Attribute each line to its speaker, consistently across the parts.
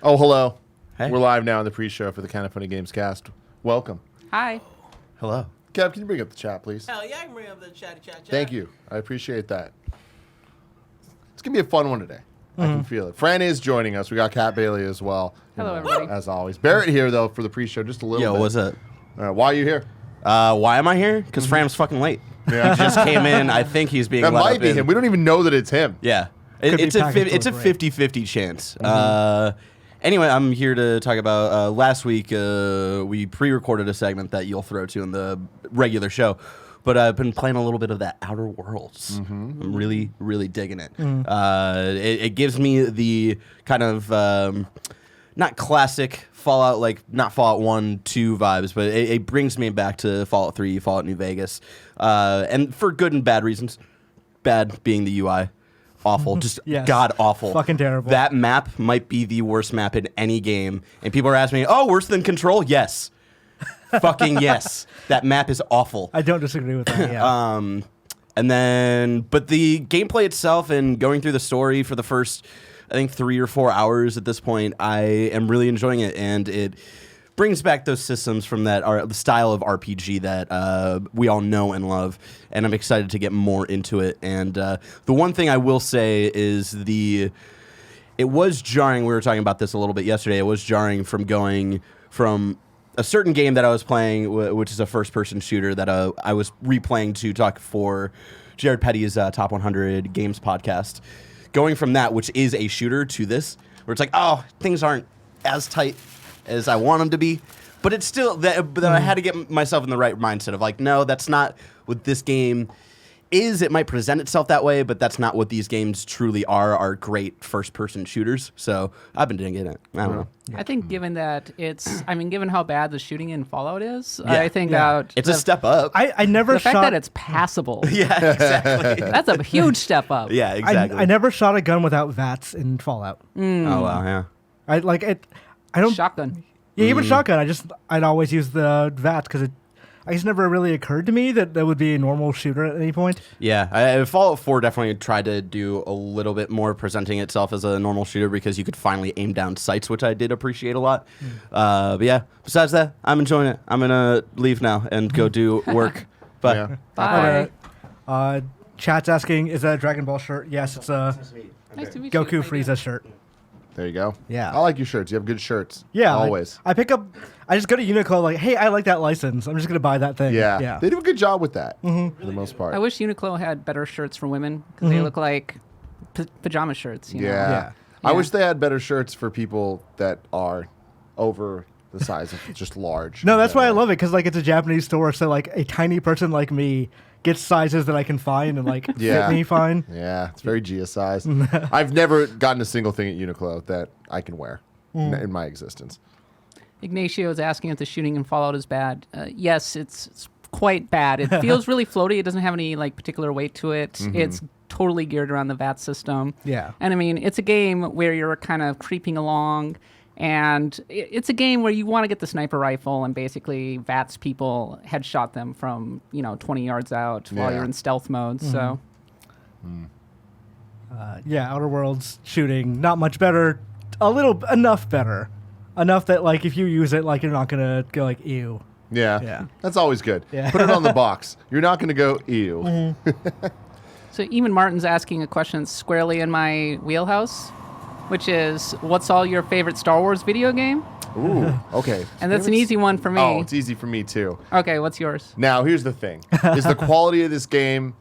Speaker 1: Oh, hello.
Speaker 2: Hey.
Speaker 1: We're live now in the pre-show for the Kind of Funny Gamescast. Welcome.
Speaker 3: Hi.
Speaker 2: Hello.
Speaker 1: Kev, can you bring up the chat, please?
Speaker 4: Hell yeah, I can bring up the chat.
Speaker 1: Thank you. I appreciate that. It's going to be a fun one today. I can feel it. Fran is joining us. We got Kat Bailey as well.
Speaker 3: Hello, everybody.
Speaker 1: As always. Barrett here, though, for the pre-show, just a little bit.
Speaker 2: Yo, what's up?
Speaker 1: Why are you here?
Speaker 2: Why am I here? Because Fram's fucking late.
Speaker 1: Yeah.
Speaker 2: He just came in. I think he's being
Speaker 1: That
Speaker 2: let
Speaker 1: might
Speaker 2: up
Speaker 1: be
Speaker 2: in.
Speaker 1: him. We don't even know that it's him.
Speaker 2: Yeah.
Speaker 5: Could be
Speaker 2: It's a
Speaker 5: packaged
Speaker 2: it's a
Speaker 5: with rape.
Speaker 2: 50-50 chance. Anyway, I'm here to talk about last week we pre-recorded a segment that you'll throw to in the regular show. But I've been playing a little bit of that Outer Worlds. I'm really, really digging it. It gives me the kind of not classic Fallout, like not Fallout 1, 2 vibes, but it brings me back to Fallout 3, Fallout New Vegas, and for good and bad reasons. Bad being the UI. Awful, just
Speaker 5: Yes.
Speaker 2: god awful.
Speaker 5: Fucking terrible.
Speaker 2: That map might be the worst map in any game, and people are asking me, "Oh, worse than Control?" Yes, fucking yes. That map is awful.
Speaker 5: I don't disagree with that. Yeah.
Speaker 2: And then, but the gameplay itself and going through the story for the first, I think, 3 or 4 hours at this point, I am really enjoying it, and it brings back those systems from that the style of RPG that we all know and love, and I'm excited to get more into it. And the one thing I will say is it was jarring. We were talking about this a little bit yesterday. It was jarring from going from a certain game that I was playing, which is a first-person shooter that I was replaying to talk for Jared Petty's Top 100 Games podcast. Going from that, which is a shooter, to this, where it's like, oh, things aren't as tight as I want them to be. But it's still, but I had to get myself in the right mindset of like, no, that's not what this game is. It might present itself that way, but that's not what these games truly are great first-person shooters. So I've been digging it. I don't know.
Speaker 3: I think given that given how bad the shooting in Fallout is,
Speaker 2: Yeah.
Speaker 3: I think
Speaker 5: Yeah.
Speaker 3: that
Speaker 2: It's a step up.
Speaker 5: I never
Speaker 3: the
Speaker 5: shot.
Speaker 3: fact that it's passable,
Speaker 2: Yeah, exactly.
Speaker 3: that's a huge step up.
Speaker 2: Yeah, exactly.
Speaker 5: I never shot a gun without VATS in Fallout.
Speaker 2: Oh, wow, yeah.
Speaker 5: I like it. I don't.
Speaker 3: Shotgun.
Speaker 5: Yeah, even shotgun. I'd always use the VATS because I guess never really occurred to me that would be a normal shooter at any point.
Speaker 2: Yeah, Fallout 4 definitely tried to do a little bit more presenting itself as a normal shooter because you could finally aim down sights, which I did appreciate a lot. But yeah, besides that, I'm enjoying it. I'm going to leave now and go do work. But
Speaker 1: Yeah.
Speaker 3: Bye.
Speaker 5: Chat's asking, is that a Dragon Ball shirt? Yes, it's a
Speaker 3: Nice to meet you.
Speaker 5: Goku Frieza shirt.
Speaker 1: There you go.
Speaker 5: Yeah.
Speaker 1: I like your shirts. You have good shirts.
Speaker 5: Yeah,
Speaker 1: Always.
Speaker 5: I just go to Uniqlo like, hey, I like that license. I'm just gonna buy that thing.
Speaker 1: Yeah.
Speaker 5: Yeah.
Speaker 1: They do a good job with that for the most part.
Speaker 3: I wish Uniqlo had better shirts for women because they look like pajama shirts. You know?
Speaker 1: Yeah. I wish they had better shirts for people that are over the size of just large.
Speaker 5: No, that's why I love it because like it's a Japanese store, so like a tiny person like me gets sizes that I can find and like
Speaker 1: Yeah.
Speaker 5: fit me fine.
Speaker 1: Yeah, it's very Gia size. I've never gotten a single thing at Uniqlo that I can wear in my existence.
Speaker 3: Ignacio is asking if the shooting in Fallout is bad. Yes, it's quite bad. It feels really floaty. It doesn't have any like particular weight to it. It's totally geared around the VAT system.
Speaker 5: Yeah.
Speaker 3: And I mean, it's a game where you're kind of creeping along, and it's a game where you want to get the sniper rifle and basically VATS people headshot them from 20 yards out while
Speaker 1: Yeah.
Speaker 3: you're in stealth mode. So
Speaker 5: Yeah, Outer Worlds shooting not much better, enough better, enough that like if you use it, like you're not gonna go like ew.
Speaker 1: Yeah.
Speaker 5: Yeah.
Speaker 1: That's always good.
Speaker 5: Yeah.
Speaker 1: Put it on the box. You're not going to go, ew.
Speaker 3: So Eamon Martin's asking a question squarely in my wheelhouse, which is, what's all your favorite Star Wars video game?
Speaker 1: Ooh, okay.
Speaker 3: And that's an easy one for me.
Speaker 1: Oh, it's easy for me too.
Speaker 3: Okay, what's yours?
Speaker 1: Now, here's the thing. Is the quality of this game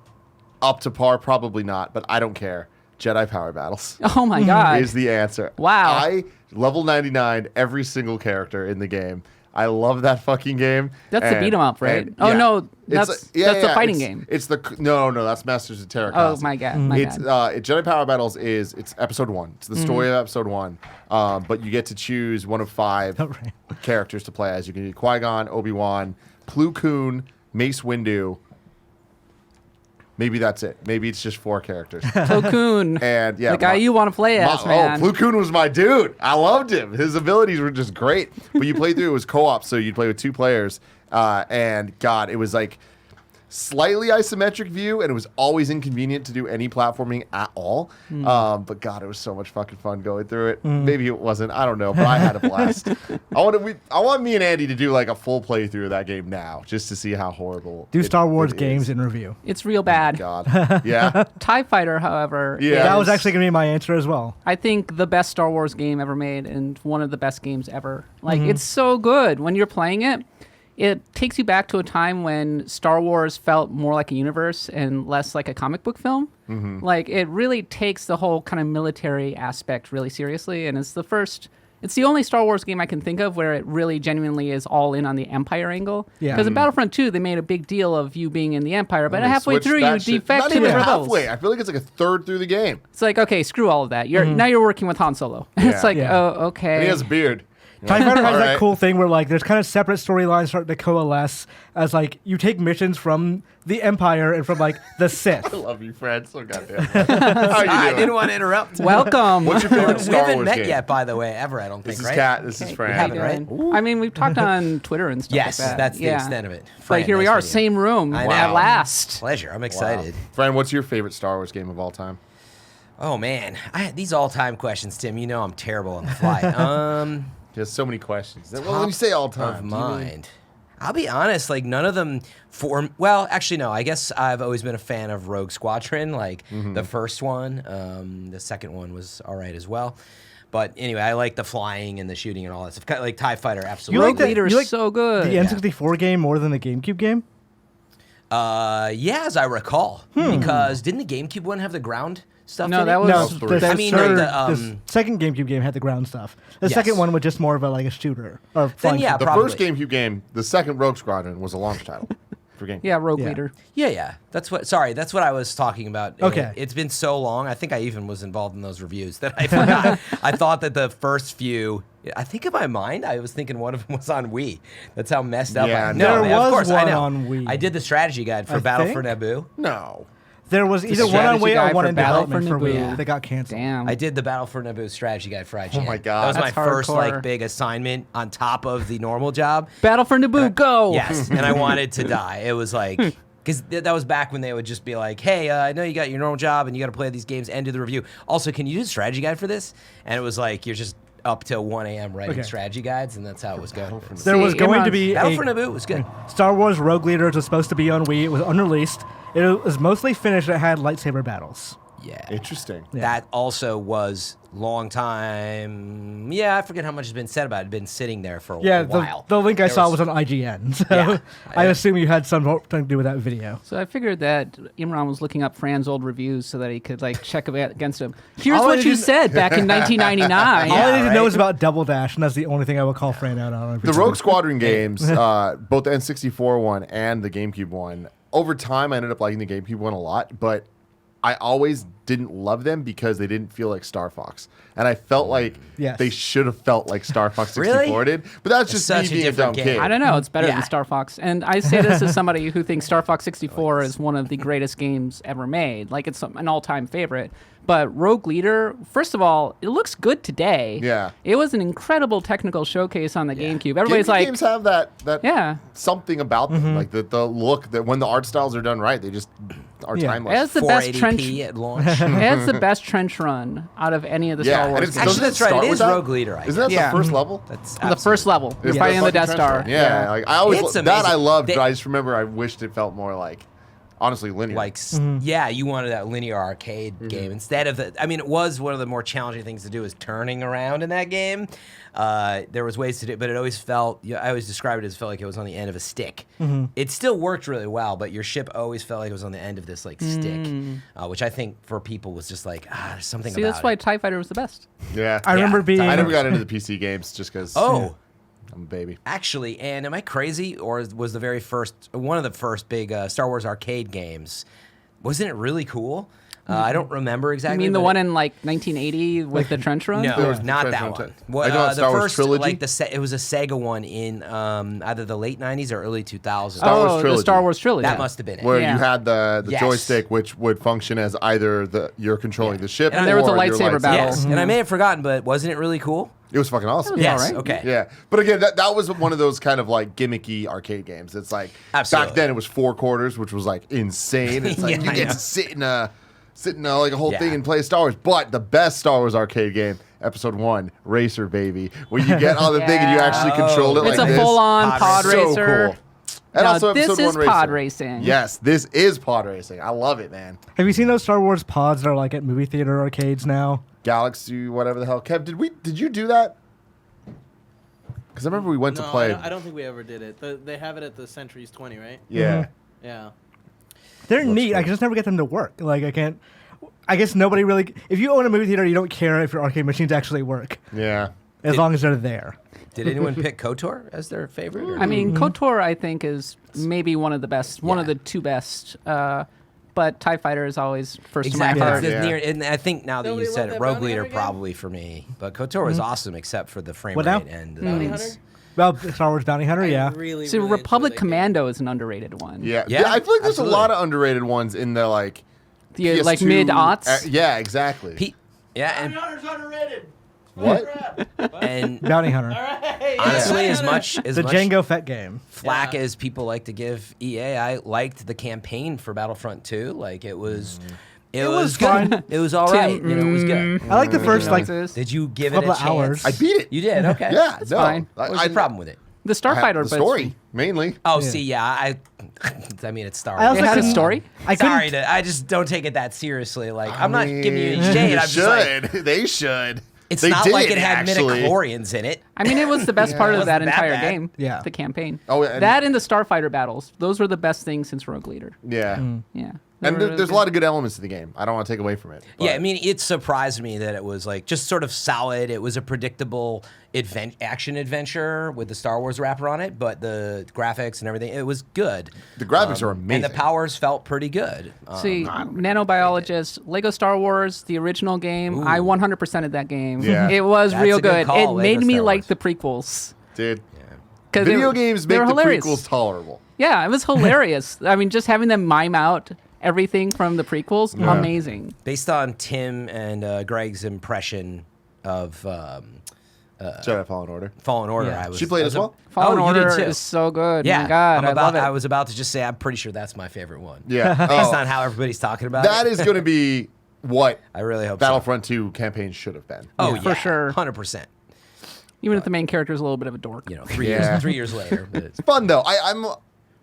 Speaker 1: up to par? Probably not, but I don't care. Jedi Power Battles
Speaker 3: Oh my god.
Speaker 1: is the answer.
Speaker 3: Wow.
Speaker 1: I level 99 every single character in the game. I love that fucking game.
Speaker 3: That's the
Speaker 1: And-
Speaker 3: beat 'em up, right?
Speaker 1: and-
Speaker 3: Oh,
Speaker 1: yeah.
Speaker 3: no,
Speaker 1: It's
Speaker 3: that's the fighting game.
Speaker 1: It's no, that's Masters of Terra.
Speaker 3: Oh my god. My
Speaker 1: It's
Speaker 3: bad.
Speaker 1: Jedi Power Battles it's episode 1. It's the story of episode 1. But you get to choose one of 5
Speaker 5: Right.
Speaker 1: characters to play as. You can do Qui-Gon, Obi-Wan, Plo Koon, Mace Windu. Maybe that's it. Maybe it's just 4 characters.
Speaker 3: Plo Koon.
Speaker 1: And yeah,
Speaker 3: the guy you want to play as, man.
Speaker 1: Plo Koon was my dude. I loved him. His abilities were just great. But you played through, it was co-op, so you'd play with 2 players. And God, it was like slightly isometric view, and it was always inconvenient to do any platforming at all. But God, it was so much fucking fun going through it. Maybe it wasn't. I don't know, but I had a blast. I want me and Andy to do like a full playthrough of that game now, just to see how horrible.
Speaker 5: Do Star Wars
Speaker 1: it
Speaker 5: games
Speaker 1: is.
Speaker 5: in review.
Speaker 3: It's real bad.
Speaker 1: God, yeah.
Speaker 3: TIE Fighter, however,
Speaker 1: Yeah.
Speaker 5: That was actually going to be my answer as well.
Speaker 3: I think the best Star Wars game ever made and one of the best games ever. Like, it's so good. When you're playing it, it takes you back to a time when Star Wars felt more like a universe and less like a comic book film. Like, it really takes the whole kind of military aspect really seriously, and it's the only Star Wars game I can think of where it really genuinely is all in on the Empire angle.
Speaker 5: Yeah.
Speaker 3: Because in Battlefront 2, they made a big deal of you being in the Empire, but
Speaker 1: They
Speaker 3: halfway
Speaker 1: switched
Speaker 3: through,
Speaker 1: that
Speaker 3: you
Speaker 1: shit.
Speaker 3: defect
Speaker 1: Not
Speaker 3: to
Speaker 1: even
Speaker 3: the rebels.
Speaker 1: halfway. I feel like it's like a third through the game.
Speaker 3: It's like, okay, screw all of that. Now you're working with Han Solo. It's like,
Speaker 5: Yeah.
Speaker 3: oh, okay.
Speaker 1: And he has a beard.
Speaker 5: TIE Fighter has
Speaker 1: All
Speaker 5: that
Speaker 1: right.
Speaker 5: cool thing where like there's kind of separate storylines starting to coalesce as like you take missions from the Empire and from like the Sith.
Speaker 1: I love you, Fred. So goddamn. How you
Speaker 4: I
Speaker 1: doing?
Speaker 4: didn't want to interrupt.
Speaker 3: Welcome.
Speaker 1: What's your favorite
Speaker 4: We
Speaker 1: Star
Speaker 4: haven't
Speaker 1: Wars
Speaker 4: met
Speaker 1: game?
Speaker 4: yet, by the way, ever. I don't
Speaker 1: This
Speaker 4: think.
Speaker 1: is
Speaker 4: right?
Speaker 1: Kat. This is
Speaker 3: Hey,
Speaker 1: Fran.
Speaker 3: how you
Speaker 4: haven't,
Speaker 3: doing? I mean, we've talked on Twitter and stuff
Speaker 4: Yes,
Speaker 3: like that.
Speaker 4: that's the
Speaker 3: Yeah.
Speaker 4: extent of it.
Speaker 3: But
Speaker 4: Fran,
Speaker 3: here we
Speaker 4: nice
Speaker 3: are,
Speaker 4: meeting you.
Speaker 3: same room
Speaker 4: I
Speaker 3: at
Speaker 4: know.
Speaker 3: last.
Speaker 4: Pleasure. I'm
Speaker 1: Wow.
Speaker 4: excited.
Speaker 1: Fran, what's your favorite Star Wars game of all time?
Speaker 4: Oh man, these all-time questions, Tim. You know I'm terrible on the fly.
Speaker 1: There's so many questions. Well, when you say all time,
Speaker 4: Of
Speaker 1: do you mean-
Speaker 4: mind. I'll be honest, like none of them well, actually no, I guess I've always been a fan of Rogue Squadron, like the first one. The second one was all right as well. But anyway, I like the flying and the shooting and all that stuff. Kind of like TIE Fighter, absolutely.
Speaker 3: Rogue Leader is so good.
Speaker 5: The N64 game more than the GameCube game?
Speaker 4: Yeah, as I recall. Because didn't the GameCube one have the ground stuff
Speaker 3: No,
Speaker 4: in
Speaker 3: that
Speaker 4: it?
Speaker 3: was
Speaker 5: No,
Speaker 1: three.
Speaker 5: the
Speaker 4: I mean,
Speaker 5: third-
Speaker 4: like
Speaker 5: the second GameCube game had the ground stuff. The
Speaker 4: Yes.
Speaker 5: second one was just more of a like a shooter or flying
Speaker 4: yeah,
Speaker 5: shooter.
Speaker 1: The
Speaker 4: Probably.
Speaker 1: first GameCube game, the second Rogue Squadron, was a launch title for GameCube.
Speaker 3: Yeah, Rogue
Speaker 5: Yeah.
Speaker 3: Leader.
Speaker 4: Yeah. That's what I was talking about.
Speaker 5: Okay.
Speaker 4: It's been so long. I think I even was involved in those reviews that I forgot. I thought that the first few, I think in my mind, I was thinking one of them was on Wii. That's how messed up
Speaker 1: Yeah,
Speaker 4: I
Speaker 1: no.
Speaker 4: know.
Speaker 5: There
Speaker 4: of
Speaker 5: was
Speaker 4: course, I
Speaker 5: one
Speaker 4: know.
Speaker 5: on Wii.
Speaker 4: I did the strategy guide for
Speaker 5: I
Speaker 4: Battle
Speaker 5: think?
Speaker 4: for Naboo.
Speaker 1: No.
Speaker 5: There was either one on
Speaker 3: strategy
Speaker 5: Wii
Speaker 3: guide
Speaker 5: or one
Speaker 3: for
Speaker 5: in
Speaker 3: Battle
Speaker 5: development
Speaker 3: for
Speaker 5: for
Speaker 3: Naboo.
Speaker 5: Wii. They got canceled.
Speaker 3: Damn.
Speaker 4: I did the Battle for Naboo strategy guide for IGN.
Speaker 1: my God.
Speaker 4: That was my
Speaker 3: That's
Speaker 4: first
Speaker 3: hardcore.
Speaker 4: like big assignment on top of the normal job.
Speaker 3: Battle for Naboo, go!
Speaker 4: Yes, and I wanted to die. It was like, because that was back when they would just be like, hey, I know you got your normal job and you got to play these games and do the review. Also, can you do the strategy guide for this? And it was like, you're just up till 1 a.m. writing
Speaker 5: Okay.
Speaker 4: strategy guides, and that's how it was going.
Speaker 5: There was
Speaker 3: See,
Speaker 5: going to
Speaker 3: Imran's-
Speaker 5: be
Speaker 4: Battle
Speaker 5: a
Speaker 4: for Naboo was good.
Speaker 5: Star Wars Rogue Leaders was supposed to be on Wii. It was unreleased. It was mostly finished. It had lightsaber battles.
Speaker 4: Yeah.
Speaker 1: Interesting.
Speaker 4: That also was long time. Yeah, I forget how much has been said about it. It'd been sitting there for a
Speaker 5: Yeah,
Speaker 4: while.
Speaker 5: the link I
Speaker 4: There
Speaker 5: saw was on IGN. So
Speaker 4: Yeah.
Speaker 5: I assume you had something to do with that video.
Speaker 3: So I figured that Imran was looking up Fran's old reviews so that he could like check against him. Here's
Speaker 5: All I
Speaker 3: what you
Speaker 5: did-
Speaker 3: said back in 1999.
Speaker 5: All I need to know
Speaker 4: right.
Speaker 5: is about Double Dash, and that's the only thing I will call Fran out on.
Speaker 1: The Rogue Squadron games, both the N64 one and the GameCube one, over time I ended up liking the GameCube one a lot, but I always didn't love them because they didn't feel like Star Fox. And I felt like
Speaker 5: Yes.
Speaker 1: they should have felt like Star Fox 64
Speaker 4: Really?
Speaker 1: did. But that's just
Speaker 4: such
Speaker 1: me
Speaker 4: a
Speaker 1: being a dumb
Speaker 4: different game.
Speaker 1: kid.
Speaker 3: I don't know. It's better
Speaker 4: Yeah.
Speaker 3: than Star Fox. And I say this as somebody who thinks Star Fox 64 is one of the greatest games ever made. Like, it's an all-time favorite. But Rogue Leader, first of all, it looks good today.
Speaker 1: Yeah.
Speaker 3: It was an incredible technical showcase on the GameCube. Everybody's
Speaker 1: GameCube
Speaker 3: like,
Speaker 1: games have that
Speaker 3: yeah.
Speaker 1: something about them. Like the look, that when the art styles are done right, they just are
Speaker 5: Yeah.
Speaker 1: timeless.
Speaker 3: It's the best
Speaker 4: 480p
Speaker 3: trench.
Speaker 4: at launch.
Speaker 3: It has the best trench run out of any of the Star
Speaker 1: and
Speaker 3: Wars
Speaker 1: it's-
Speaker 3: games.
Speaker 1: doesn't
Speaker 4: Actually,
Speaker 1: it
Speaker 4: that's right.
Speaker 1: start
Speaker 4: It
Speaker 1: with
Speaker 4: is
Speaker 1: that?
Speaker 4: Rogue Leader, I
Speaker 1: Isn't that
Speaker 3: Yeah.
Speaker 1: the first level?
Speaker 4: That's
Speaker 3: The first level. You're
Speaker 1: Is
Speaker 3: fighting on the
Speaker 1: fucking
Speaker 3: Death
Speaker 1: trench
Speaker 3: Star.
Speaker 1: run. Yeah, like I always
Speaker 4: It's
Speaker 1: that
Speaker 4: amazing.
Speaker 1: I loved,
Speaker 4: They-
Speaker 1: but I just remember I wished it felt more like honestly linear.
Speaker 4: like yeah, you wanted that linear arcade game instead of the. I mean, it was one of the more challenging things to do is turning around in that game. There was ways to do it, but it always felt. I always described it as felt like it was on the end of a stick. It still worked really well, but your ship always felt like it was on the end of this like stick, which I think for people was just like there's something
Speaker 3: See,
Speaker 4: about
Speaker 3: that's why
Speaker 4: it.
Speaker 3: TIE Fighter was the best.
Speaker 1: yeah,
Speaker 5: I remember being.
Speaker 1: I never got into the PC games just because
Speaker 4: Oh.
Speaker 1: I'm a baby.
Speaker 4: Actually, and am I crazy, or was the very first one of the first big Star Wars arcade games? Wasn't it really cool? I don't remember
Speaker 3: You
Speaker 4: exactly.
Speaker 3: mean the
Speaker 4: but
Speaker 3: one
Speaker 4: it-
Speaker 3: in like 1980 with the trench run?
Speaker 4: No,
Speaker 1: There was
Speaker 4: not
Speaker 1: the
Speaker 4: that
Speaker 1: Trench
Speaker 4: one.
Speaker 1: Run.
Speaker 4: What,
Speaker 1: Are you talking about
Speaker 4: the
Speaker 1: Star Wars
Speaker 4: first,
Speaker 1: Trilogy?
Speaker 4: like it was a Sega one in either the late '90s or early 2000s.
Speaker 1: Star Wars
Speaker 3: Oh, the
Speaker 1: Trilogy.
Speaker 3: Star Wars trilogy.
Speaker 4: That must have been it.
Speaker 1: Where
Speaker 3: Yeah.
Speaker 1: you had the
Speaker 4: Yes.
Speaker 1: joystick, which would function as either you're controlling the ship,
Speaker 4: And
Speaker 3: there was a
Speaker 1: or your
Speaker 3: lightsaber battle.
Speaker 4: Yes, and I may have forgotten, but wasn't it really cool?
Speaker 1: It was fucking awesome.
Speaker 4: Yes.
Speaker 3: alright.
Speaker 4: Okay.
Speaker 1: Yeah, but again, that was one of those kind of like gimmicky arcade games. It's like
Speaker 4: Absolutely.
Speaker 1: back then it was 4 quarters, which was like insane. It's like
Speaker 4: Yeah,
Speaker 1: you get
Speaker 4: yeah.
Speaker 1: to sit in like a whole
Speaker 4: Yeah.
Speaker 1: thing and play Star Wars. But the best Star Wars arcade game, Episode 1, Racer Baby, where you get on the thing and you actually control it
Speaker 3: It's
Speaker 1: like
Speaker 3: a
Speaker 1: this.
Speaker 3: full-on
Speaker 4: Pod
Speaker 3: pod
Speaker 1: So
Speaker 3: racer.
Speaker 1: cool. And
Speaker 3: Now,
Speaker 1: also
Speaker 3: this
Speaker 1: Episode
Speaker 3: is
Speaker 1: 1
Speaker 3: pod
Speaker 1: Racer.
Speaker 3: racing.
Speaker 1: Yes, this is pod racing. I love it, man.
Speaker 5: Have you seen those Star Wars pods that are like at movie theater arcades now?
Speaker 1: Galaxy, whatever the hell. Kev, did you do that? Because I remember we went to play.
Speaker 6: I don't think we ever did it. They have it at the Centuries 20, right?
Speaker 1: Yeah.
Speaker 6: Yeah.
Speaker 5: They're
Speaker 1: Looks
Speaker 5: neat. I
Speaker 1: cool.
Speaker 5: just never get them to work. Like I can't. I guess nobody really. If you own a movie theater, you don't care if your arcade machines actually work,
Speaker 1: Yeah.
Speaker 5: as long as they're there.
Speaker 4: Did anyone pick KOTOR as their favorite? Or
Speaker 3: I mean, KOTOR, I think, is maybe one of the best, one of
Speaker 4: Yeah.
Speaker 3: the 2 best. But TIE Fighter is always first
Speaker 4: exactly.
Speaker 3: to my heart.
Speaker 1: Yeah.
Speaker 4: And I think now that
Speaker 6: Nobody
Speaker 4: you said
Speaker 6: loved
Speaker 4: it,
Speaker 6: that
Speaker 4: Rogue
Speaker 6: Bounty
Speaker 4: Leader
Speaker 6: Hunter game?
Speaker 4: probably for me. But KOTOR was awesome except for the frame
Speaker 5: What now?
Speaker 4: rate and the
Speaker 6: Bounty
Speaker 4: buttons.
Speaker 6: Hunter?
Speaker 5: Well, Star Wars Bounty Hunter, yeah.
Speaker 6: Really,
Speaker 3: See,
Speaker 6: really
Speaker 3: Republic
Speaker 6: enjoy that
Speaker 3: Commando is an underrated one.
Speaker 1: Yeah.
Speaker 4: Yeah,
Speaker 1: I feel like there's
Speaker 4: absolutely.
Speaker 1: a lot of underrated ones in the like.
Speaker 3: The, like
Speaker 1: PS2
Speaker 3: mid-aughts.
Speaker 1: Yeah, exactly.
Speaker 4: Yeah, and,
Speaker 6: Hunter's underrated.
Speaker 1: What?
Speaker 4: and
Speaker 5: Bounty Hunter.
Speaker 4: honestly, as much
Speaker 5: The Django Fett game.
Speaker 4: flack
Speaker 6: Yeah.
Speaker 4: as people like to give EA, I liked the campaign for Battlefront 2. Like it was, it was
Speaker 5: fun.
Speaker 4: good. It was all right. You know, it was good.
Speaker 5: I like the first like
Speaker 3: Noises.
Speaker 4: Did you give it a
Speaker 5: couple
Speaker 4: chance?
Speaker 5: of hours.
Speaker 1: I beat it.
Speaker 4: You did. Okay.
Speaker 1: Yeah,
Speaker 3: It's
Speaker 1: no.
Speaker 3: fine.
Speaker 4: What was the problem with it?
Speaker 3: The
Speaker 1: I
Speaker 3: Starfighter,
Speaker 1: the
Speaker 3: but
Speaker 1: story mainly.
Speaker 4: Oh,
Speaker 5: Yeah.
Speaker 4: see, yeah, I mean, it's Star
Speaker 5: I
Speaker 4: Wars.
Speaker 5: also
Speaker 3: it had a
Speaker 5: couldn't-
Speaker 3: story.
Speaker 5: I couldn't.
Speaker 4: Sorry, I just don't take it that seriously. Like, I'm not
Speaker 1: I
Speaker 4: giving you
Speaker 1: mean,
Speaker 4: any shade.
Speaker 1: they
Speaker 4: I'm just like,
Speaker 1: should. They should.
Speaker 4: it's
Speaker 1: They
Speaker 4: not like
Speaker 1: did,
Speaker 4: it had
Speaker 1: actually.
Speaker 4: midichlorians in it.
Speaker 3: I mean, it was the best part
Speaker 4: It
Speaker 3: of that
Speaker 4: wasn't that
Speaker 3: entire
Speaker 4: bad.
Speaker 3: game.
Speaker 5: Yeah.
Speaker 3: The campaign.
Speaker 1: Oh, and-
Speaker 3: that and the Starfighter battles. Those were the best things since Rogue Leader.
Speaker 1: Yeah.
Speaker 3: Yeah.
Speaker 1: And there's a lot of good elements to the game. I don't want to take away from it.
Speaker 4: Yeah, I
Speaker 1: but-
Speaker 4: mean, it surprised me that it was like just sort of solid. It was a predictable action adventure with the Star Wars wrapper on it, but the graphics and everything, it was good.
Speaker 1: The graphics are amazing.
Speaker 4: And the powers felt pretty good.
Speaker 3: See, Nanobiologist, Lego Star Wars, the original game. I 100%ed that game.
Speaker 1: Yeah.
Speaker 3: It was
Speaker 4: That's
Speaker 3: real
Speaker 4: a good
Speaker 3: good.
Speaker 4: call,
Speaker 3: It
Speaker 4: Lego
Speaker 3: made me
Speaker 4: Star
Speaker 3: like
Speaker 4: Wars.
Speaker 3: the prequels.
Speaker 1: Dude.
Speaker 3: 'Cause
Speaker 1: Video
Speaker 3: they
Speaker 1: games
Speaker 3: they
Speaker 1: make
Speaker 3: were
Speaker 1: the
Speaker 3: hilarious.
Speaker 1: prequels tolerable.
Speaker 3: Yeah, it was hilarious. I mean, just having them mime out everything from the prequels, amazing.
Speaker 4: Based on Tim and Greg's impression of
Speaker 1: Jedi Fallen Order.
Speaker 4: Fallen Order,
Speaker 3: Yeah.
Speaker 4: I was.
Speaker 1: She played
Speaker 4: I was
Speaker 1: as well?
Speaker 3: Fallen
Speaker 4: you did
Speaker 3: Order
Speaker 4: too.
Speaker 3: is so good.
Speaker 4: Yeah,
Speaker 3: My God, I love it.
Speaker 4: I was about to just say, I'm pretty sure that's my favorite one.
Speaker 1: Yeah.
Speaker 4: Based
Speaker 1: Oh,
Speaker 4: on how everybody's talking about
Speaker 1: that
Speaker 4: it.
Speaker 1: is going to be what
Speaker 4: I really hope
Speaker 1: Battlefront 2 campaign should have been.
Speaker 4: so. Oh, yeah.
Speaker 3: For sure.
Speaker 4: 100%.
Speaker 3: Even if the main character is a little bit of a dork.
Speaker 4: You know, 3
Speaker 1: Yeah.
Speaker 4: years 3 years later. But it's,
Speaker 1: Fun, though. I'm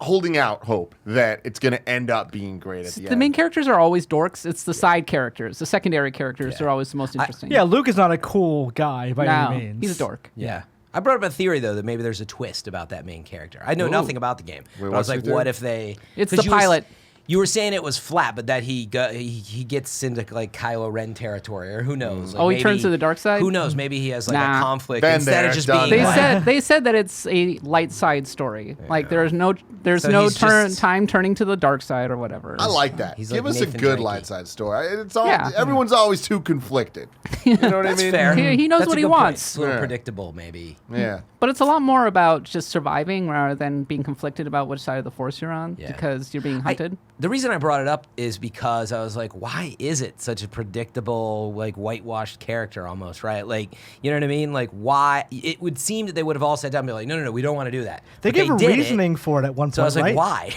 Speaker 1: holding out hope that it's going to end up being great at the
Speaker 3: The
Speaker 1: end.
Speaker 3: main characters are always dorks. It's the side characters, the secondary characters are always the most interesting.
Speaker 5: Yeah, Luke is not a cool guy by
Speaker 3: no,
Speaker 5: any means.
Speaker 3: he's a dork.
Speaker 4: yeah. I brought up a theory though that maybe there's a twist about that main character. I know nothing about the game, but I was
Speaker 1: what's your
Speaker 4: like,
Speaker 1: theory?
Speaker 4: what if they?
Speaker 3: It's
Speaker 4: 'cause
Speaker 3: the pilot.
Speaker 4: You were saying it was flat, but that he gets into like Kylo Ren territory, or who knows? Like
Speaker 3: Oh, he
Speaker 4: maybe-
Speaker 3: turns to the dark side?
Speaker 4: Who knows? Maybe he has like
Speaker 3: Nah.
Speaker 4: a conflict
Speaker 1: Been
Speaker 4: instead
Speaker 1: there,
Speaker 4: of just
Speaker 1: done
Speaker 4: being.
Speaker 1: that.
Speaker 3: They said that it's a light side story. Like there's no
Speaker 4: So he's just-
Speaker 3: time turning to the dark side or whatever.
Speaker 1: I like that.
Speaker 4: He's
Speaker 1: Give
Speaker 4: like
Speaker 1: us a
Speaker 4: Nathan
Speaker 1: good
Speaker 4: Drakey.
Speaker 1: light side story. It's all,
Speaker 3: Yeah.
Speaker 1: Everyone's always too conflicted. You know what I mean?
Speaker 4: Fair.
Speaker 3: He knows
Speaker 4: That's
Speaker 3: what
Speaker 4: a
Speaker 3: he
Speaker 4: good point.
Speaker 3: wants.
Speaker 4: It's a little
Speaker 1: Yeah.
Speaker 4: predictable, maybe.
Speaker 1: Yeah.
Speaker 3: But it's a lot more about just surviving rather than being conflicted about which side of the force you're on
Speaker 4: Yeah.
Speaker 3: because you're being hunted.
Speaker 4: The reason I brought it up is because I was like, why is it such a predictable, like whitewashed character almost, right? Like, you know what I mean? Like, why? It would seem that they would have all sat down and be like, no, we don't want to do that.
Speaker 5: They
Speaker 4: But
Speaker 5: gave a
Speaker 4: did it.
Speaker 5: reasoning for it at one point,
Speaker 4: So I was like,
Speaker 5: right?
Speaker 4: why?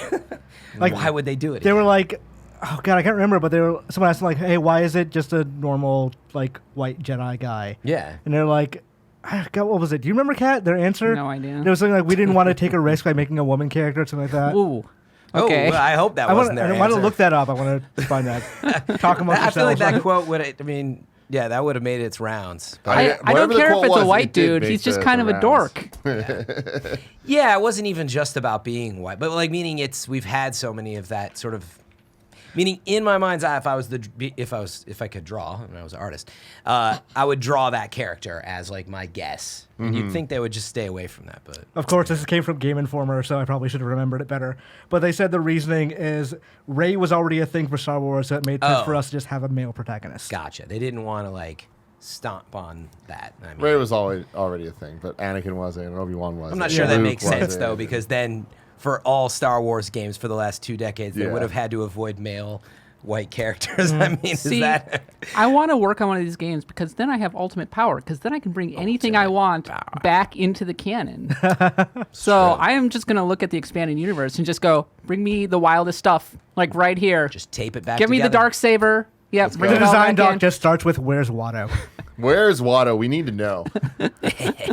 Speaker 5: Like,
Speaker 4: why would they do it?
Speaker 5: They were
Speaker 4: again?
Speaker 5: like, oh god, I can't remember, but someone asked them like, hey, why is it just a normal like white Jedi guy?
Speaker 4: yeah.
Speaker 5: And they're like, God, what was it? Do you remember, Kat? Their answer?
Speaker 3: No idea.
Speaker 5: There was something like, we didn't want to take a risk by making a woman character or something like that.
Speaker 3: Ooh. Okay.
Speaker 4: Oh, well, I hope that wasn't their
Speaker 5: I want to
Speaker 4: answer.
Speaker 5: look that up. I want to find that. Talk amongst
Speaker 4: I feel like
Speaker 5: yourselves.
Speaker 4: that quote would. I mean, yeah, that would have made its rounds. But
Speaker 3: I
Speaker 1: Whatever
Speaker 3: don't
Speaker 1: the
Speaker 3: care if
Speaker 1: quote
Speaker 3: it's a
Speaker 1: was,
Speaker 3: white
Speaker 1: it did
Speaker 3: dude.
Speaker 1: make
Speaker 3: He's just
Speaker 1: the
Speaker 3: kind of a
Speaker 1: rounds.
Speaker 3: dork.
Speaker 4: yeah, it wasn't even just about being white, but like meaning we've had so many of that sort of. Meaning, in my mind's eye, if I could draw, and I was an artist, I would draw that character as like my guess. And you'd think they would just stay away from that, but
Speaker 5: Of course, this came from Game Informer, so I probably should have remembered it better. But they said the reasoning is Rey was already a thing for Star Wars, so it made sense
Speaker 4: Oh.
Speaker 5: for us to just have a male protagonist.
Speaker 4: gotcha. They didn't want to like stomp on that. I mean,
Speaker 1: Rey was already a thing, but Anakin wasn't, and Obi-Wan wasn't.
Speaker 4: I'm not sure that
Speaker 1: Luke
Speaker 4: makes sense
Speaker 1: wasn't.
Speaker 4: though, because then for all Star Wars games for the last 2 decades, they
Speaker 1: Yeah.
Speaker 4: would have had to avoid male white characters. I mean,
Speaker 3: See,
Speaker 4: is that
Speaker 3: I want to work on one of these games because then I have ultimate power. Because then I can bring anything I want back into the canon. So I am just gonna look at the expanded universe and just go, bring me the wildest stuff, like right here.
Speaker 4: just tape it back?
Speaker 3: Give me the
Speaker 4: together?
Speaker 3: dark saber. Yep. Bring
Speaker 5: The
Speaker 3: it all
Speaker 5: design
Speaker 3: back
Speaker 5: doc
Speaker 3: in.
Speaker 5: just starts with "Where's Watto?"
Speaker 1: Where's Watto? We need to know.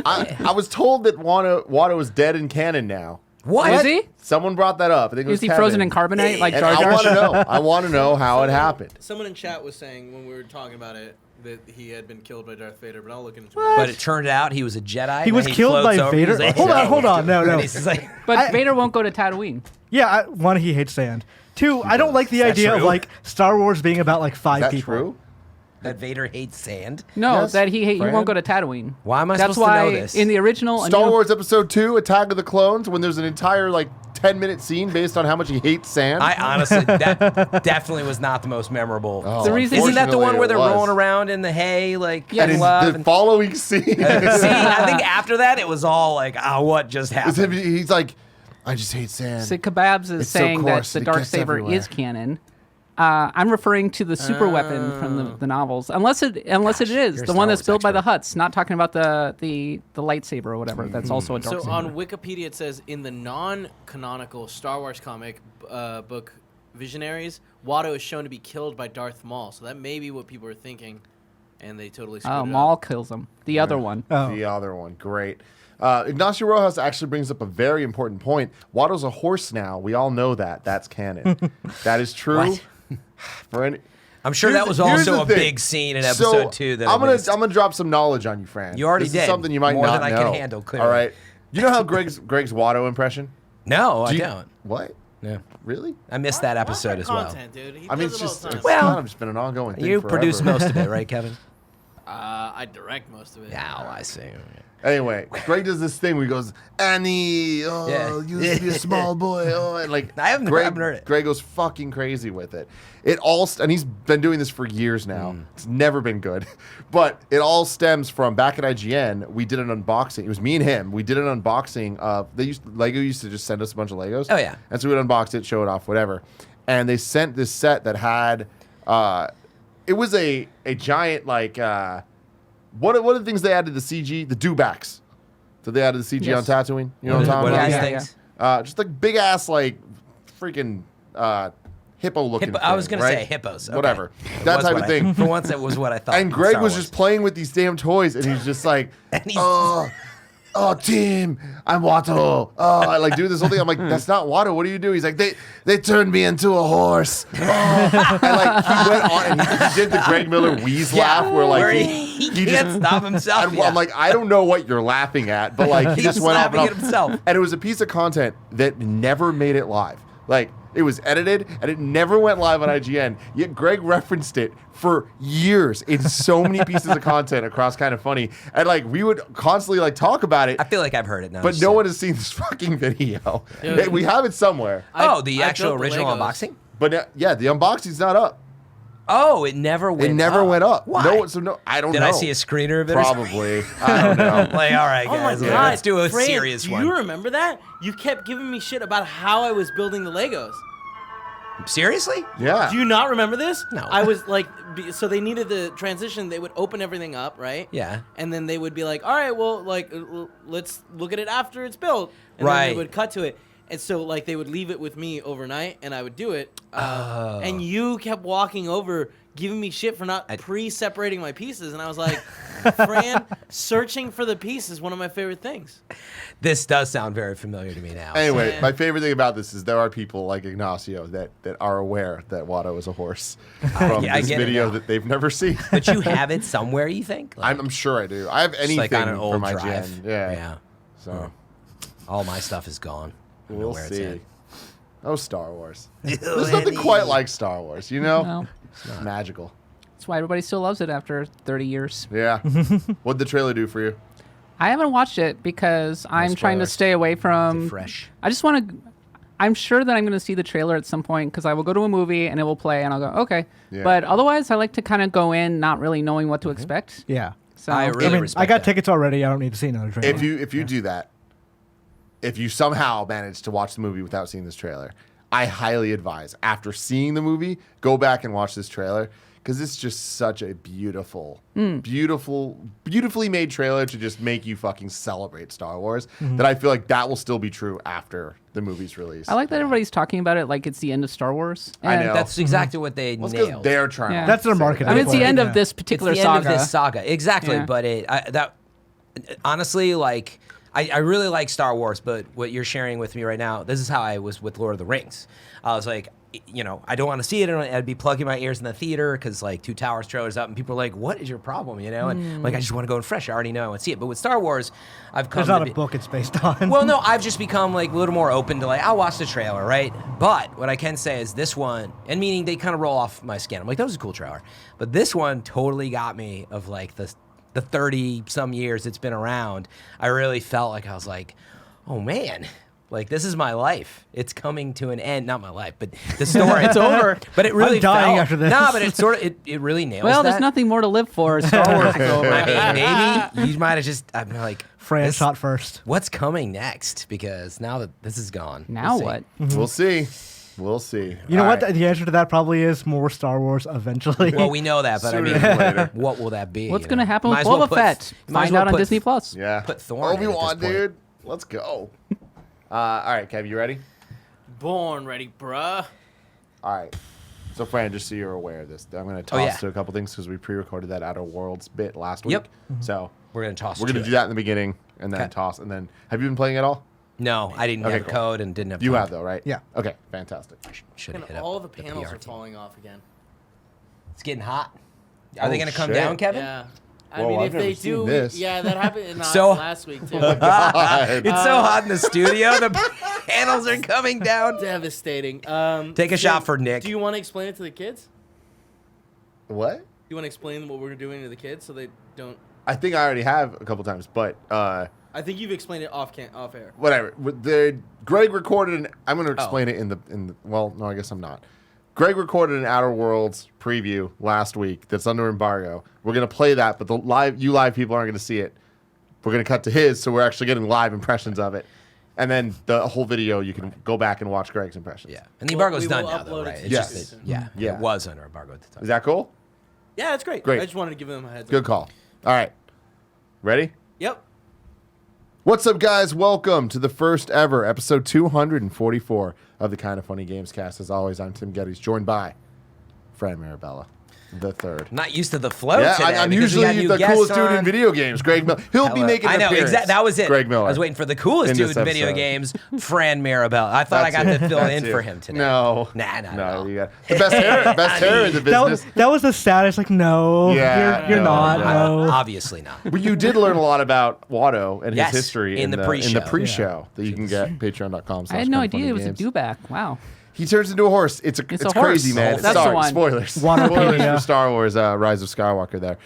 Speaker 1: I was told that Watto is dead in canon now.
Speaker 4: What?
Speaker 3: Is he?
Speaker 1: Someone brought that up. I think it was
Speaker 3: Is he
Speaker 1: Kevin.
Speaker 3: frozen in carbonite like
Speaker 1: And
Speaker 3: Jar
Speaker 1: I
Speaker 3: Jar?
Speaker 1: want to know. I want to know how it happened.
Speaker 6: Someone in chat was saying when we were talking about it that he had been killed by Darth Vader, but I'll look into it.
Speaker 4: But it turned out he was a Jedi.
Speaker 5: He
Speaker 4: and
Speaker 5: was
Speaker 4: then
Speaker 5: killed
Speaker 4: floats
Speaker 5: by
Speaker 4: over,
Speaker 5: Vader?
Speaker 4: he's like,
Speaker 5: Hold on, no.
Speaker 4: And he's just like,
Speaker 3: But Vader won't go to Tatooine.
Speaker 5: Yeah, one, he hates sand. Two, I don't like the
Speaker 4: that
Speaker 5: idea of
Speaker 4: true?
Speaker 5: like Star Wars being about like
Speaker 1: Is
Speaker 5: five
Speaker 1: that
Speaker 5: people.
Speaker 1: true?
Speaker 4: that Vader hates sand.
Speaker 3: No,
Speaker 1: Yes,
Speaker 3: that he
Speaker 1: Fran?
Speaker 3: won't go to Tatooine.
Speaker 4: Why am I
Speaker 3: That's
Speaker 4: supposed to know
Speaker 3: why
Speaker 4: this?
Speaker 3: in the original A
Speaker 1: Star
Speaker 3: New-
Speaker 1: Wars Episode 2, Attack of the Clones, when there's an entire 10-minute scene based on how much he hates sand.
Speaker 4: I honestly, that definitely was not the most memorable.
Speaker 1: Oh,
Speaker 3: The reason-
Speaker 4: Isn't that the one where they're
Speaker 1: unfortunately it
Speaker 4: rolling
Speaker 1: was.
Speaker 4: around in the hay, like
Speaker 3: Yeah,
Speaker 1: And
Speaker 4: in
Speaker 1: in
Speaker 4: love?
Speaker 1: the
Speaker 4: and
Speaker 1: following scene,
Speaker 4: See, I think after that, it was all like, what just
Speaker 1: it's him-
Speaker 4: happened?
Speaker 1: he's like, I just hate sand.
Speaker 3: So Kebabs is
Speaker 1: It's so
Speaker 3: saying that
Speaker 1: coarse,
Speaker 3: the
Speaker 1: it
Speaker 3: dark
Speaker 1: gets
Speaker 3: saber
Speaker 1: everywhere.
Speaker 3: is canon. I'm referring to the super weapon from the novels, unless it is
Speaker 4: you're a
Speaker 3: the
Speaker 4: Star
Speaker 3: one that's
Speaker 4: Wars
Speaker 3: built by the
Speaker 4: expert.
Speaker 3: Hutts. Not talking about the lightsaber or whatever. That's also a dark
Speaker 6: So
Speaker 3: saber.
Speaker 6: on Wikipedia it says in the non-canonical Star Wars comic book Visionaries, Watto is shown to be killed by Darth Maul. So that may be what people are thinking, and they totally screwed it
Speaker 3: Maul
Speaker 6: up.
Speaker 3: kills him. The other one.
Speaker 5: Oh.
Speaker 1: The other one, great. Ignacio Rojas actually brings up a very important point. Watto's a horse now. We all know that. That's canon. That is true.
Speaker 4: What?
Speaker 1: For any,
Speaker 4: I'm sure
Speaker 1: Here's
Speaker 4: that was
Speaker 1: the- here's
Speaker 4: also
Speaker 1: the
Speaker 4: a
Speaker 1: thing.
Speaker 4: big scene in
Speaker 1: So,
Speaker 4: episode 2 that
Speaker 1: I'm
Speaker 4: I
Speaker 1: gonna
Speaker 4: missed.
Speaker 1: I'm gonna drop some knowledge on you, Fran.
Speaker 4: You already
Speaker 1: this
Speaker 4: did.
Speaker 1: Is something you might
Speaker 4: More
Speaker 1: not
Speaker 4: than I
Speaker 1: know.
Speaker 4: can handle, clearly.
Speaker 1: All right. You know how Greg's Watto impression?
Speaker 4: No, I
Speaker 1: Do you-
Speaker 4: don't.
Speaker 1: What?
Speaker 4: No.
Speaker 1: Really?
Speaker 4: I missed that episode as well.
Speaker 6: Content, dude. He
Speaker 1: I mean,
Speaker 6: does
Speaker 1: it's
Speaker 6: it all
Speaker 1: just
Speaker 6: the time.
Speaker 1: it's
Speaker 4: Well,
Speaker 1: kind of just been an ongoing thing
Speaker 4: You
Speaker 1: forever.
Speaker 4: produce most of it, right, Kevin?
Speaker 6: I direct most of it.
Speaker 4: Yeah, I see.
Speaker 1: Anyway, Greg does this thing where he goes, Annie,
Speaker 4: Yeah.
Speaker 1: you used to be a small boy, and like
Speaker 4: I haven't heard it.
Speaker 1: Greg goes fucking crazy with it. And he's been doing this for years now. It's never been good, but it all stems from back at IGN. We did an unboxing. It was me and him. We did an unboxing of Lego used to just send us a bunch of Legos.
Speaker 4: Oh, yeah.
Speaker 1: And so we'd unbox it, show it off, whatever. And they sent this set that had, it was a giant what are the things they added to the CG? The dewbacks. So they added the CG
Speaker 3: Yes.
Speaker 1: on Tatooine. You know what I'm talking
Speaker 4: What
Speaker 1: about?
Speaker 4: are these
Speaker 3: Yeah,
Speaker 4: things?
Speaker 1: Just like big ass freaking hippo looking.
Speaker 4: Hippo, I was
Speaker 1: thing,
Speaker 4: going to
Speaker 1: right?
Speaker 4: say hippos. Okay.
Speaker 1: Whatever.
Speaker 4: It
Speaker 1: That
Speaker 4: was
Speaker 1: type
Speaker 4: what
Speaker 1: of thing.
Speaker 4: For once, it was what I thought.
Speaker 1: And
Speaker 4: in
Speaker 1: Greg
Speaker 4: Star
Speaker 1: was
Speaker 4: Wars.
Speaker 1: just playing with these damn toys, and he's just like,
Speaker 4: And he's-
Speaker 1: oh, Tim, I'm Watto. Oh, I like do this whole thing. I'm like, that's not Watto. What do you do? He's like, they turned me into a horse. Oh. And like he went on and he did the Greg Miller wheeze laugh, where like
Speaker 4: where
Speaker 1: he
Speaker 4: he can't stop himself.
Speaker 1: I'm, I'm like, I don't know what you're laughing at, but like he
Speaker 4: He's
Speaker 1: just went off and
Speaker 4: laughing
Speaker 1: off.
Speaker 4: at himself.
Speaker 1: And it was a piece of content that never made it live. Like it was edited and it never went live on IGN. Yet Greg referenced it for years in so many pieces of content across Kind of Funny, and like we would constantly like talk about it.
Speaker 4: I feel like I've heard it now.
Speaker 1: But no one has seen this fucking video.
Speaker 6: Yeah.
Speaker 1: We have it somewhere.
Speaker 4: The
Speaker 6: I
Speaker 4: actual
Speaker 6: built the
Speaker 4: original
Speaker 6: Legos.
Speaker 4: unboxing?
Speaker 1: But yeah, the unboxing's not up.
Speaker 4: Oh, it never went up.
Speaker 1: It never went up.
Speaker 4: Why?
Speaker 1: I don't
Speaker 4: Did
Speaker 1: know.
Speaker 4: I see a screener of it? or something?
Speaker 1: Probably. I don't know.
Speaker 4: Like, all right,
Speaker 6: Oh my
Speaker 4: guys,
Speaker 6: god!
Speaker 4: let's do a
Speaker 6: Fran,
Speaker 4: serious
Speaker 6: do
Speaker 4: one.
Speaker 6: you remember that? You kept giving me shit about how I was building the Legos.
Speaker 4: Seriously?
Speaker 1: Yeah.
Speaker 6: Do you not remember this?
Speaker 4: No.
Speaker 6: I was like, so they needed the transition. They would open everything up, right?
Speaker 4: Yeah.
Speaker 6: And then they would be like, all right, well, like, let's look at it after it's built. And then
Speaker 4: Right.
Speaker 6: they would cut to it. And so, like, they would leave it with me overnight, and I would do it. And you kept walking over, giving me shit for not pre-separating my pieces. And I was like, Fran, searching for the piece is one of my favorite things.
Speaker 4: This does sound very familiar to me now.
Speaker 1: Anyway,
Speaker 6: Yeah.
Speaker 1: my favorite thing about this is there are people like Ignacio that are aware that Watto is a horse from
Speaker 4: I
Speaker 1: this
Speaker 4: get it
Speaker 1: video
Speaker 4: now.
Speaker 1: that they've never seen.
Speaker 4: But you have it somewhere, you think? Like,
Speaker 1: I'm sure I do. I have
Speaker 4: just
Speaker 1: anything
Speaker 4: like on an
Speaker 1: from
Speaker 4: old
Speaker 1: my
Speaker 4: drive.
Speaker 1: gen. Yeah.
Speaker 4: Yeah.
Speaker 1: So
Speaker 4: All my stuff is gone. I don't know
Speaker 1: we'll
Speaker 4: where it's
Speaker 1: see.
Speaker 4: at.
Speaker 1: Oh, Star Wars. There's nothing quite like Star Wars, you know?
Speaker 3: No.
Speaker 1: It's magical.
Speaker 3: That's why everybody still loves it after 30 years.
Speaker 1: Yeah. What'd the trailer do for you?
Speaker 3: I haven't watched it because I'm trying to
Speaker 1: spoilers.
Speaker 3: stay away from.
Speaker 4: Fresh.
Speaker 3: I just want to. I'm sure that I'm going to see the trailer at some point because I will go to a movie and it will play and I'll go, okay.
Speaker 1: Yeah.
Speaker 3: But otherwise, I like to kind of go in not really knowing what to expect.
Speaker 5: Yeah.
Speaker 3: So
Speaker 4: I really
Speaker 5: I mean,
Speaker 4: respect
Speaker 5: I got
Speaker 4: that.
Speaker 5: tickets already. I don't need to see another trailer.
Speaker 1: If you do that, if you somehow manage to watch the movie without seeing this trailer, I highly advise, after seeing the movie, go back and watch this trailer. Because it's just such a beautifully made trailer to just make you fucking celebrate Star Wars. That I feel like that will still be true after the movie's release.
Speaker 3: I like that everybody's talking about it like it's the end of Star Wars.
Speaker 1: I know.
Speaker 4: That's exactly what they
Speaker 1: Well, it's 'cause
Speaker 4: nailed.
Speaker 1: they're trying.
Speaker 3: Yeah.
Speaker 5: That's their marketing.
Speaker 3: I mean, it's the
Speaker 5: point,
Speaker 3: end
Speaker 5: yeah.
Speaker 3: of this
Speaker 4: It's
Speaker 3: particular
Speaker 4: the end
Speaker 3: saga.
Speaker 4: of this saga. Exactly.
Speaker 3: Yeah.
Speaker 4: But honestly, like, I really like Star Wars, but what you're sharing with me right now, this is how I was with Lord of the Rings. I was like, I don't want to see it. I'd be plugging my ears in the theater because, like, Two Towers trailers up, and people are like, what is your problem, And, like, I just want to go in fresh. I already know I want to see it. But with Star Wars, I've come
Speaker 5: There's not
Speaker 4: to
Speaker 5: a
Speaker 4: be...
Speaker 5: book it's based on.
Speaker 4: Well, no, I've just become, like, a little more open to, like, I'll watch the trailer, right? But what I can say is this one, and meaning they kind of roll off my skin. I'm like, that was a cool trailer. But this one totally got me of, like, the 30-some years it's been around. I really felt like I was like, oh, man. Like, this is my life. It's coming to an end. Not my life, but the story. It's over. But it really
Speaker 5: I'm dying
Speaker 4: felt,
Speaker 5: after this.
Speaker 4: No, but it sort of, it really nails
Speaker 3: well,
Speaker 4: that.
Speaker 3: there's nothing more to live for. Star Wars is over.
Speaker 4: I mean, maybe you might have just, I'm like,
Speaker 5: Fran
Speaker 4: this-
Speaker 5: shot first.
Speaker 4: what's coming next? Because now that this is gone.
Speaker 3: Now
Speaker 4: we'll see.
Speaker 3: what?
Speaker 1: We'll see. We'll see.
Speaker 5: You know
Speaker 1: All
Speaker 5: what?
Speaker 1: right.
Speaker 5: The answer to that probably is more Star Wars eventually.
Speaker 4: Well, we know that, but I
Speaker 1: Sooner
Speaker 4: mean,
Speaker 1: than later.
Speaker 4: what will that be?
Speaker 3: What's
Speaker 4: you
Speaker 3: going to
Speaker 4: know?
Speaker 3: happen with
Speaker 4: Might as well
Speaker 3: Boba
Speaker 4: put-
Speaker 3: Fett?
Speaker 4: might as
Speaker 3: Find
Speaker 4: well
Speaker 3: out on
Speaker 4: put-
Speaker 3: Disney Plus.
Speaker 1: Yeah.
Speaker 4: Put Thorn in at
Speaker 1: Obi-Wan,
Speaker 4: this point.
Speaker 1: dude. Let's go. All right, Kev, you ready?
Speaker 6: Born ready, bruh.
Speaker 1: All right. So, Fran, just so you're aware of this, I'm going to toss
Speaker 4: yeah.
Speaker 1: to a couple things because we pre-recorded that Outer Worlds bit last week.
Speaker 4: Yep.
Speaker 1: So
Speaker 4: We're going to toss
Speaker 1: we're going to
Speaker 4: it.
Speaker 1: do that in the beginning and then
Speaker 4: Okay.
Speaker 1: toss. And then, have you been playing at all?
Speaker 4: No, I didn't
Speaker 1: Okay,
Speaker 4: have a
Speaker 1: cool.
Speaker 4: code and didn't have
Speaker 1: You
Speaker 4: time.
Speaker 1: have, though, right?
Speaker 5: Yeah.
Speaker 1: Okay, fantastic.
Speaker 4: Should have hit
Speaker 6: And
Speaker 4: up
Speaker 6: all the panels
Speaker 4: PR
Speaker 6: are
Speaker 4: team.
Speaker 6: falling off again.
Speaker 4: It's getting hot. Are they
Speaker 1: Oh,
Speaker 4: going to come
Speaker 1: shit.
Speaker 4: down, Kevin?
Speaker 6: Yeah. I
Speaker 1: Whoa,
Speaker 6: mean,
Speaker 1: I've
Speaker 6: if
Speaker 1: never
Speaker 6: they
Speaker 1: seen
Speaker 6: do,
Speaker 1: this.
Speaker 6: yeah, that happened
Speaker 4: So-
Speaker 6: last week too.
Speaker 1: God.
Speaker 4: It's so hot in the studio. The panels are coming down.
Speaker 6: Devastating.
Speaker 4: Take a shot for Nick.
Speaker 6: Do you want to explain it to the kids?
Speaker 1: What?
Speaker 6: Do you want to explain what we're doing to the kids so they don't?
Speaker 1: I think I already have a couple times, but
Speaker 6: I think you've explained it off air.
Speaker 1: whatever. Greg recorded an. I'm going to explain it in the. Well, no, I guess I'm not. Greg recorded an Outer Worlds preview last week that's under embargo. We're going to play that, but you live people aren't going to see it. We're going to cut to his, so we're actually getting live impressions of it. And then the whole video, you can go back and watch Greg's impressions.
Speaker 4: Yeah. And the embargo's
Speaker 6: we
Speaker 4: done
Speaker 6: will
Speaker 4: now, though,
Speaker 6: upload it
Speaker 4: right?
Speaker 6: to
Speaker 4: It's
Speaker 1: Yes.
Speaker 4: just
Speaker 6: Jason.
Speaker 1: Yeah.
Speaker 4: It was under embargo at the time.
Speaker 1: Is that cool?
Speaker 6: Yeah, that's great.
Speaker 1: Great.
Speaker 6: I just wanted to give them a heads
Speaker 1: Good
Speaker 6: up.
Speaker 1: call. All right. Ready?
Speaker 6: Yep.
Speaker 1: What's up, guys? Welcome to the first ever episode 244 of the Kind of Funny Gamescast. As always, I'm Tim Gettys, joined by Fran Mirabella, the third.
Speaker 4: I'm not used to the flow
Speaker 1: Yeah,
Speaker 4: today.
Speaker 1: I'm
Speaker 4: because we got
Speaker 1: usually
Speaker 4: new
Speaker 1: the coolest
Speaker 4: guests
Speaker 1: dude in
Speaker 4: on.
Speaker 1: video games, Greg Miller. He'll be
Speaker 4: Hello.
Speaker 1: making an
Speaker 4: I know,
Speaker 1: appearance.
Speaker 4: That was it.
Speaker 1: Greg Miller.
Speaker 4: I was waiting for the coolest
Speaker 1: In
Speaker 4: dude
Speaker 1: this
Speaker 4: in video
Speaker 1: episode.
Speaker 4: games, Fran Mirabelle. I thought
Speaker 1: That's
Speaker 4: I got
Speaker 1: it.
Speaker 4: to fill
Speaker 1: That's
Speaker 4: in
Speaker 1: it.
Speaker 4: for him today.
Speaker 1: No.
Speaker 4: Nah, not at all.
Speaker 1: You got the best hair in the
Speaker 5: That
Speaker 1: business.
Speaker 5: was the saddest. Like, no,
Speaker 1: Yeah,
Speaker 5: you're
Speaker 1: no,
Speaker 5: not.
Speaker 1: no.
Speaker 5: No.
Speaker 4: Obviously not.
Speaker 1: But you did learn a lot about Watto and
Speaker 4: Yes,
Speaker 1: his history
Speaker 4: in the pre-show.
Speaker 1: pre-show that you can get patreon.com.
Speaker 3: I had no idea it was a dewback. Wow.
Speaker 1: He turns into a horse. It's
Speaker 3: a
Speaker 1: crazy,
Speaker 3: horse.
Speaker 1: man.
Speaker 3: That's the one.
Speaker 1: Spoilers.
Speaker 5: Waterpedia.
Speaker 1: Spoilers for Star Wars: Rise of Skywalker. There.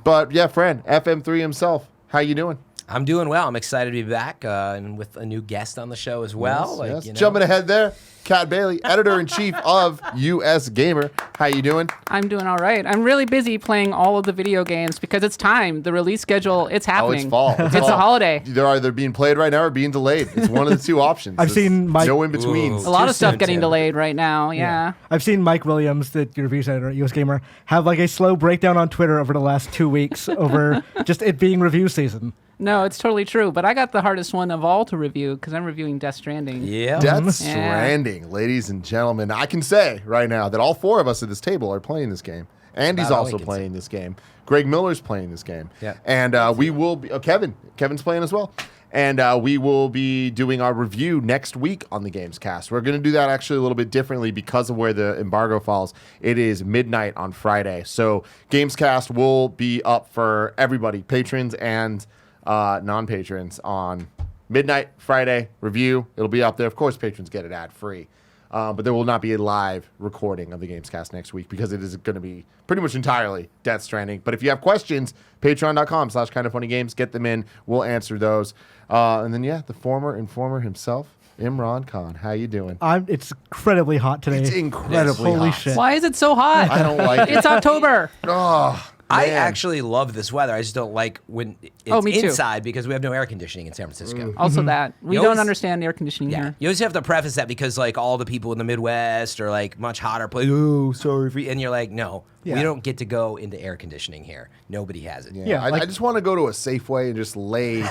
Speaker 1: But yeah, Fran, FM3 himself. How you doing?
Speaker 4: I'm doing well. I'm excited to be back and with a new guest on the show as well.
Speaker 1: Yes. Jumping ahead there, Kat Bailey, editor-in-chief of US Gamer. How you doing?
Speaker 3: I'm doing all right. I'm really busy playing all of the video games because it's time. The release schedule, it's happening.
Speaker 1: Oh, it's fall.
Speaker 3: It's
Speaker 1: fall.
Speaker 3: a holiday.
Speaker 1: They're either being played right now or being delayed. It's one of the two options.
Speaker 5: I've seen Mike-
Speaker 1: no in betweens.
Speaker 3: A lot
Speaker 4: Too
Speaker 3: of stuff
Speaker 4: soon,
Speaker 3: getting
Speaker 4: Tim.
Speaker 3: delayed right now. Yeah.
Speaker 5: I've seen Mike Williams, the reviews editor at US Gamer, have like a slow breakdown on Twitter over the last 2 weeks over just it being review season.
Speaker 3: No, it's totally true. But I got the hardest one of all to review because I'm reviewing Death Stranding.
Speaker 4: Yeah.
Speaker 1: Death Stranding, ladies and gentlemen. I can say right now that all four of us at this table are playing this game. Andy's
Speaker 4: About all
Speaker 1: also
Speaker 4: we can
Speaker 1: playing this game. Greg Miller's playing this game.
Speaker 4: Yeah.
Speaker 1: And we will be... Kevin's playing as well. And we will be doing our review next week on the Gamescast. We're going to do that actually a little bit differently because of where the embargo falls. It is midnight on Friday. So Gamescast will be up for everybody, patrons and non-patrons, on midnight Friday review. It'll be up there. Of course, patrons get it ad-free. But there will not be a live recording of the Gamescast next week because it is going to be pretty much entirely Death Stranding. But if you have questions, patreon.com/kindoffunnygames, get them in. We'll answer those. And then, the former informer himself, Imran Khan. How you doing?
Speaker 5: It's incredibly hot today.
Speaker 1: It's incredibly
Speaker 5: Holy
Speaker 1: hot.
Speaker 5: shit.
Speaker 3: Why is it so hot?
Speaker 1: I don't like it.
Speaker 3: It's October.
Speaker 1: Oh,
Speaker 4: I
Speaker 1: Man.
Speaker 4: actually love this weather. I just don't like when it's
Speaker 3: me too.
Speaker 4: inside because we have no air conditioning in San Francisco.
Speaker 3: Also, that we
Speaker 4: You
Speaker 3: don't
Speaker 4: always-
Speaker 3: understand air conditioning
Speaker 4: Yeah,
Speaker 3: here.
Speaker 4: you always have to preface that because like all the people in the Midwest are like much hotter. Oh, sorry for you. And you're like, no, we
Speaker 5: Yeah.
Speaker 4: don't get to go into air conditioning here. Nobody has it.
Speaker 5: Yeah,
Speaker 1: I
Speaker 5: like-
Speaker 1: just want to go to a Safeway and just lay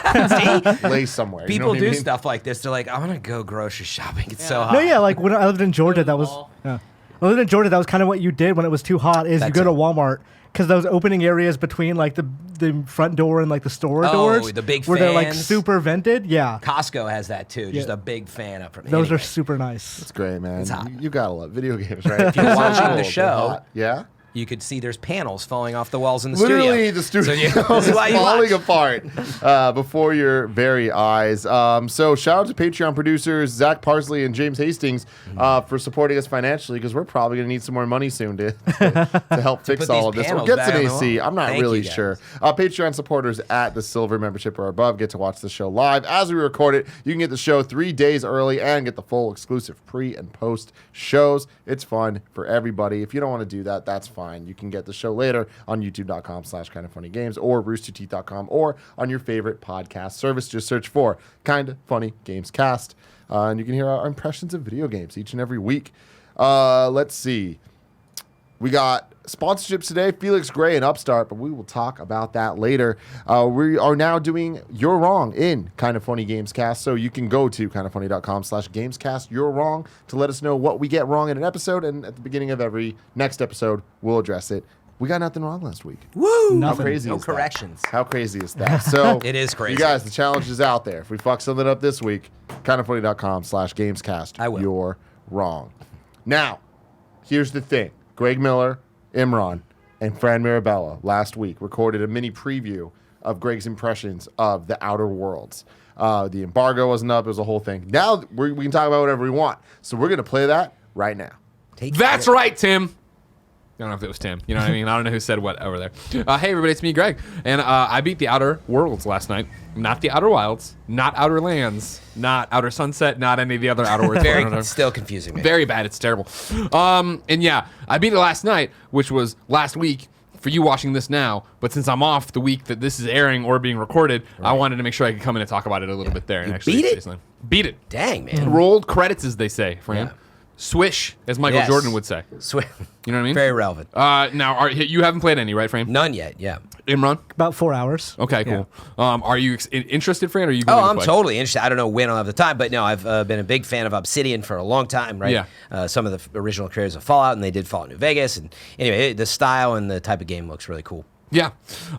Speaker 1: somewhere.
Speaker 4: People
Speaker 1: you know what I
Speaker 4: do
Speaker 1: mean?
Speaker 4: stuff like this. They're like, I want to go grocery shopping. It's so hot.
Speaker 5: No, yeah, like when I lived in Georgia, that was.
Speaker 6: mall.
Speaker 5: Yeah. When I lived in Georgia, that was kind of what you did when it was too hot. Is you
Speaker 4: That's
Speaker 5: go to
Speaker 4: it.
Speaker 5: Walmart because those opening areas between like the front door and like the store doors,
Speaker 4: the big
Speaker 5: where they're like
Speaker 4: fans.
Speaker 5: super vented. Yeah,
Speaker 4: Costco has that too. Just
Speaker 5: Yeah.
Speaker 4: a big fan of it.
Speaker 5: those are
Speaker 4: Anyway,
Speaker 5: super nice.
Speaker 1: It's great, man.
Speaker 4: It's hot.
Speaker 1: You gotta love video games, right? If
Speaker 4: you're watching the show-
Speaker 1: yeah.
Speaker 4: you could see there's panels falling off the walls in the
Speaker 1: Literally,
Speaker 4: studio.
Speaker 1: the studio
Speaker 4: This
Speaker 1: is
Speaker 4: is why you
Speaker 1: falling
Speaker 4: watch.
Speaker 1: apart before your very eyes. So shout out to Patreon producers Zach Parsley and James Hastings for supporting us financially because we're probably going to need some more money soon to help fix
Speaker 4: put
Speaker 1: all
Speaker 4: these
Speaker 1: of this. Or
Speaker 4: panels
Speaker 1: get
Speaker 4: back
Speaker 1: some
Speaker 4: on the
Speaker 1: AC.
Speaker 4: wall.
Speaker 1: I'm not
Speaker 4: Thank
Speaker 1: really
Speaker 4: you, guys.
Speaker 1: sure. Patreon supporters at the silver membership or above get to watch the show live as we record it. You can get the show 3 days early and get the full exclusive pre and post shows. It's fun for everybody. If you don't want to do that, that's fine. You can get the show later on youtube.com/kindoffunnygames or roosterteeth.com or on your favorite podcast service. Just search for Kinda Funny Gamescast. And you can hear our impressions of video games each and every week. Let's see. We got sponsorships today, Felix Gray and Upstart, but we will talk about that later. We are now doing You're Wrong in Kind of Funny Gamescast, so you can go to kindoffunny.com/gamescast. You're Wrong to let us know what we get wrong in an episode, and at the beginning of every next episode, we'll address it. We got nothing wrong last week.
Speaker 4: Woo!
Speaker 1: How
Speaker 5: Nothing.
Speaker 1: crazy
Speaker 4: No
Speaker 1: is that?
Speaker 4: corrections.
Speaker 1: How crazy is that? So
Speaker 4: It is crazy.
Speaker 1: You guys, the challenge is out there. If we fuck something up this week, kindoffunny.com/gamescast.
Speaker 4: I will.
Speaker 1: You're wrong. Now, here's the thing. Greg Miller, Imran, and Fran Mirabella last week recorded a mini preview of Greg's impressions of The Outer Worlds. The embargo wasn't up. It was a whole thing. Now we can talk about whatever we want. So we're going to play that right now.
Speaker 7: That's right, Tim. I don't know if it was Tim. You know what I mean? I don't know who said what over there. Hey, everybody, it's me, Greg. And I beat the Outer Worlds last night. Not the Outer Wilds, not Outer Lands, not Outer Sunset, not any of the other Outer Worlds.
Speaker 4: Very still confusing me.
Speaker 7: Very bad. It's terrible. And yeah, I beat it last night, which was last week for you watching this now. But since I'm off the week that this is airing or being recorded, I wanted to make sure I could come in and talk about it a little bit there. And
Speaker 4: You
Speaker 7: actually
Speaker 4: beat it?
Speaker 7: seriously. Beat it.
Speaker 4: Dang, man.
Speaker 7: Rolled credits, as they say, Fran.
Speaker 4: Yeah.
Speaker 7: Swish, as Michael
Speaker 4: Yes.
Speaker 7: Jordan would say. You know what I mean?
Speaker 4: Very relevant.
Speaker 7: Now, you haven't played any, right, Fran?
Speaker 4: None yet, yeah.
Speaker 7: Imran?
Speaker 5: About 4 hours.
Speaker 7: Okay,
Speaker 5: Yeah.
Speaker 7: cool. Are you interested, Fran, or are you going
Speaker 4: Oh,
Speaker 7: to
Speaker 4: I'm
Speaker 7: play?
Speaker 4: totally interested. I don't know when I'll have the time, but no, I've been a big fan of Obsidian for a long time, right?
Speaker 7: Yeah.
Speaker 4: Some of the original creators of Fallout, and they did Fallout New Vegas. And anyway, the style and the type of game looks really cool.
Speaker 7: Yeah.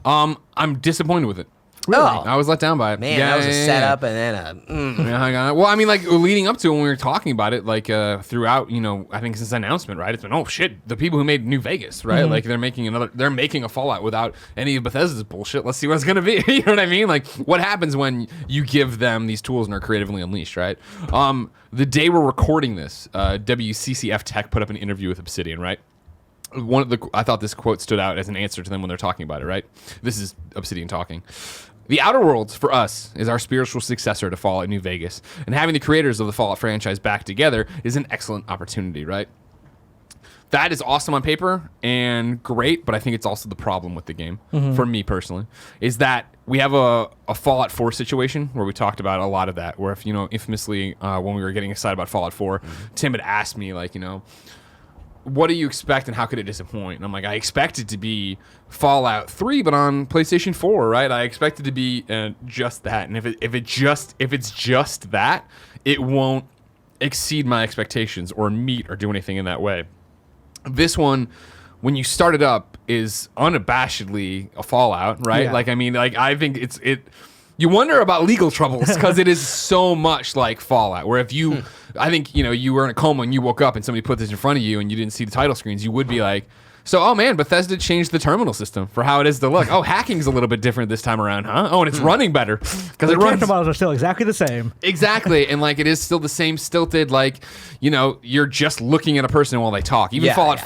Speaker 7: I'm disappointed with it.
Speaker 4: Really?
Speaker 7: I was let down by it.
Speaker 4: Man,
Speaker 7: yeah,
Speaker 4: that was a
Speaker 7: yeah,
Speaker 4: setup and then a...
Speaker 7: Yeah, I got it. Well, I mean, like leading up to it when we were talking about it, like throughout, I think since the announcement, right? It's been, oh shit, the people who made New Vegas, right? Like they're making a Fallout without any of Bethesda's bullshit. Let's see what it's gonna be. You know what I mean? Like, what happens when you give them these tools and are creatively unleashed, right? The day we're recording this, WCCF Tech put up an interview with Obsidian, right? I thought this quote stood out as an answer to them when they're talking about it, right? This is Obsidian talking. The Outer Worlds, for us, is our spiritual successor to Fallout New Vegas, and having the creators of the Fallout franchise back together is an excellent opportunity, right? That is awesome on paper and great, but I think it's also the problem with the game, for me personally, is that we have a Fallout 4 situation where we talked about a lot of that, where if, infamously, when we were getting excited about Fallout 4, Tim had asked me, like, what do you expect and how could it disappoint? And I'm like, I expect it to be Fallout 3, but on PlayStation 4, right? I expect it to be just that. And if it's just that, it won't exceed my expectations or meet or do anything in that way. This one, when you start it up, is unabashedly a Fallout, right?
Speaker 5: Yeah.
Speaker 7: Like, I mean, like, I think you wonder about legal troubles because it is so much like Fallout, where if you, I think, you were in a coma and you woke up and somebody put this in front of you and you didn't see the title screens, you would be like, so, oh man, Bethesda changed the terminal system for how it is to look. Oh, hacking's a little bit different this time around, huh? Oh, and it's running better because
Speaker 5: The
Speaker 7: it runs.
Speaker 5: character models are still exactly the same.
Speaker 7: Exactly, and like it is still the same stilted, like, you're just looking at a person while they talk. Even
Speaker 4: Yeah,
Speaker 7: Fallout
Speaker 4: yeah.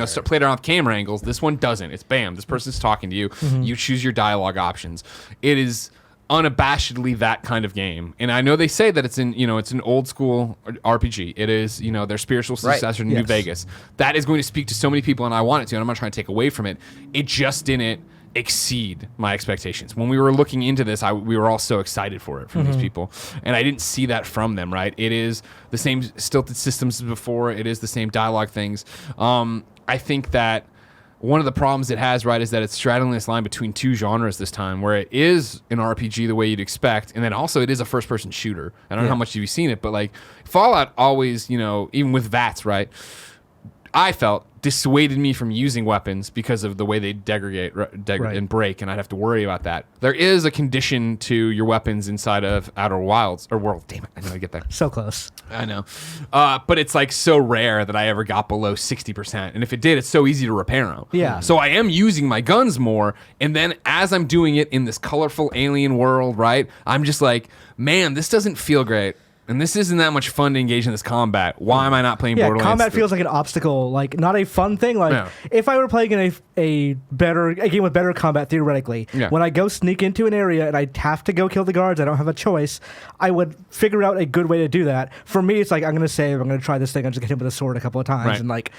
Speaker 7: 4, played around with camera angles. This one doesn't. It's bam, this person's talking to you. You choose your dialogue options. It is unabashedly that kind of game. And I know they say that it's an old school RPG. It is, their spiritual successor to New Vegas. That is going to speak to so many people, and I want it to, and I'm not trying to take away from it. It just didn't exceed my expectations. When we were looking into this, we were all so excited for it from these people, and I didn't see that from them, right? It is the same stilted systems as before. It is the same dialogue things. I think that one of the problems it has, right, is that it's straddling this line between two genres this time, where it is an RPG the way you'd expect, and then also it is a first-person shooter. I don't know how much you've seen it, but like Fallout always, even with VATS, right, I felt dissuaded me from using weapons because of the way they degrade and break, and I'd have to worry about that. There is a condition to your weapons inside of Outer Wilds or World. Damn it, I know I get there.
Speaker 5: So close.
Speaker 7: I know, but it's like so rare that I ever got below 60%, and if it did, it's so easy to repair them.
Speaker 5: Yeah.
Speaker 7: So I am using my guns more, and then as I'm doing it in this colorful alien world, right, I'm just like, man, this doesn't feel great. And this isn't that much fun to engage in this combat. Why am I not playing Borderlands?
Speaker 5: Combat feels like an obstacle, like not a fun thing. Like if I were playing in a game with better combat theoretically, when I go sneak into an area and I have to go kill the guards, I don't have a choice. I would figure out a good way to do that. For me, it's like I'm going to save. I'm going to try this thing. I'm just going to hit him with a sword a couple of times, and like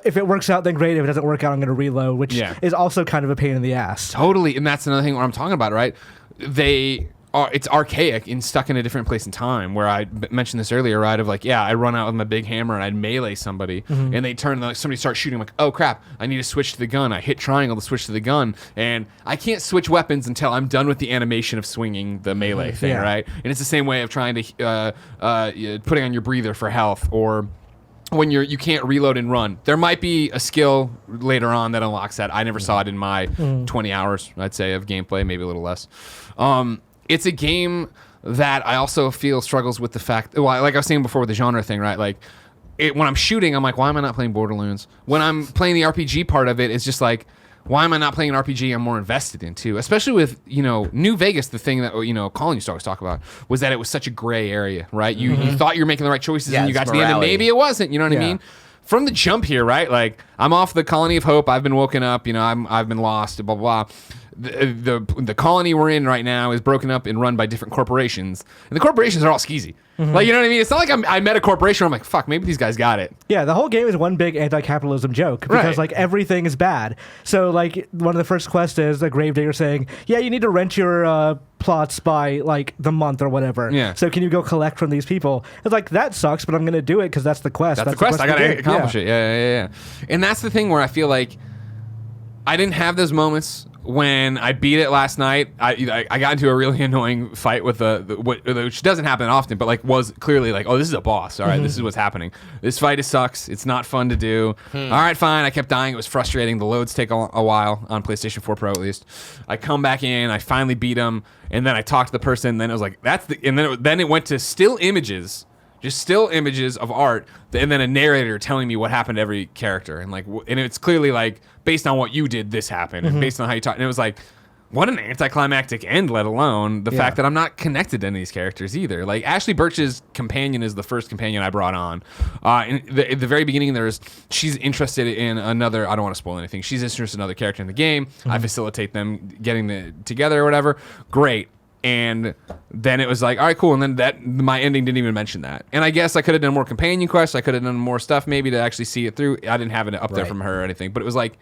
Speaker 5: if it works out, then great. If it doesn't work out, I'm going to reload, which is also kind of a pain in the ass.
Speaker 7: Totally, and that's another thing where I'm talking about, right? It's archaic and stuck in a different place in time, where I mentioned this earlier, right? Of like, I run out with my big hammer and I'd melee somebody, and they turn, like, somebody starts shooting. I'm like, oh crap, I need to switch to the gun. I hit triangle to switch to the gun, and I can't switch weapons until I'm done with the animation of swinging the melee thing, right? And it's the same way of trying to putting on your breather for health, or when you can't reload and run. There might be a skill later on that unlocks that. I never saw it in my 20 hours, I'd say, of gameplay, maybe a little less. It's a game that I also feel struggles with the fact, well, like I was saying before with the genre thing, right? Like, when I'm shooting, I'm like, why am I not playing Borderlands? When I'm playing the RPG part of it, it's just like, why am I not playing an RPG I'm more invested in too? Especially with, New Vegas, the thing that, Colin used to always talk about was that it was such a gray area, right? You thought you were making the right choices, and you got to the end and maybe it wasn't, you know what I mean? From the jump here, right? Like, I'm off the Colony of Hope. I've been woken up. I've been lost. Blah blah. The colony we're in right now is broken up and run by different corporations, and the corporations are all skeezy. Like, you know what I mean? It's not like I met a corporation where I'm like, fuck, maybe these guys got it.
Speaker 5: Yeah, the whole game is one big anti-capitalism joke because like everything is bad. So like one of the first quests is a gravedigger saying, yeah, you need to rent your plots by like the month or whatever. Yeah. So can you go collect from these people? It's like, that sucks, but I'm going to do it because that's the quest.
Speaker 7: That's the quest. I got to accomplish it. Yeah. And that's the thing where I feel like I didn't have those moments when I beat it last night. I got into a really annoying fight with which doesn't happen often, but like was clearly like, oh, this is a boss. All right, this is what's happening. This fight sucks. It's not fun to do. All right, fine. I kept dying. It was frustrating. The loads take a while on PlayStation 4 Pro at least. I come back in. I finally beat him, and then I talked to the person. And then it was like then it went to still images. Just still images of art, and then a narrator telling me what happened to every character, and it's clearly like based on what you did, this happened, and based on how you talk, and it was like, what an anticlimactic end. Let alone the fact that I'm not connected to any of these characters either. Like Ashley Birch's companion is the first companion I brought on. At the very beginning, she's interested in another. I don't want to spoil anything. She's interested in another character in the game. I facilitate them getting together or whatever. Great. And then it was like, all right, cool. And then my ending didn't even mention that. And I guess I could have done more companion quests. I could have done more stuff maybe to actually see it through. I didn't have it up there from her or anything. But it was like,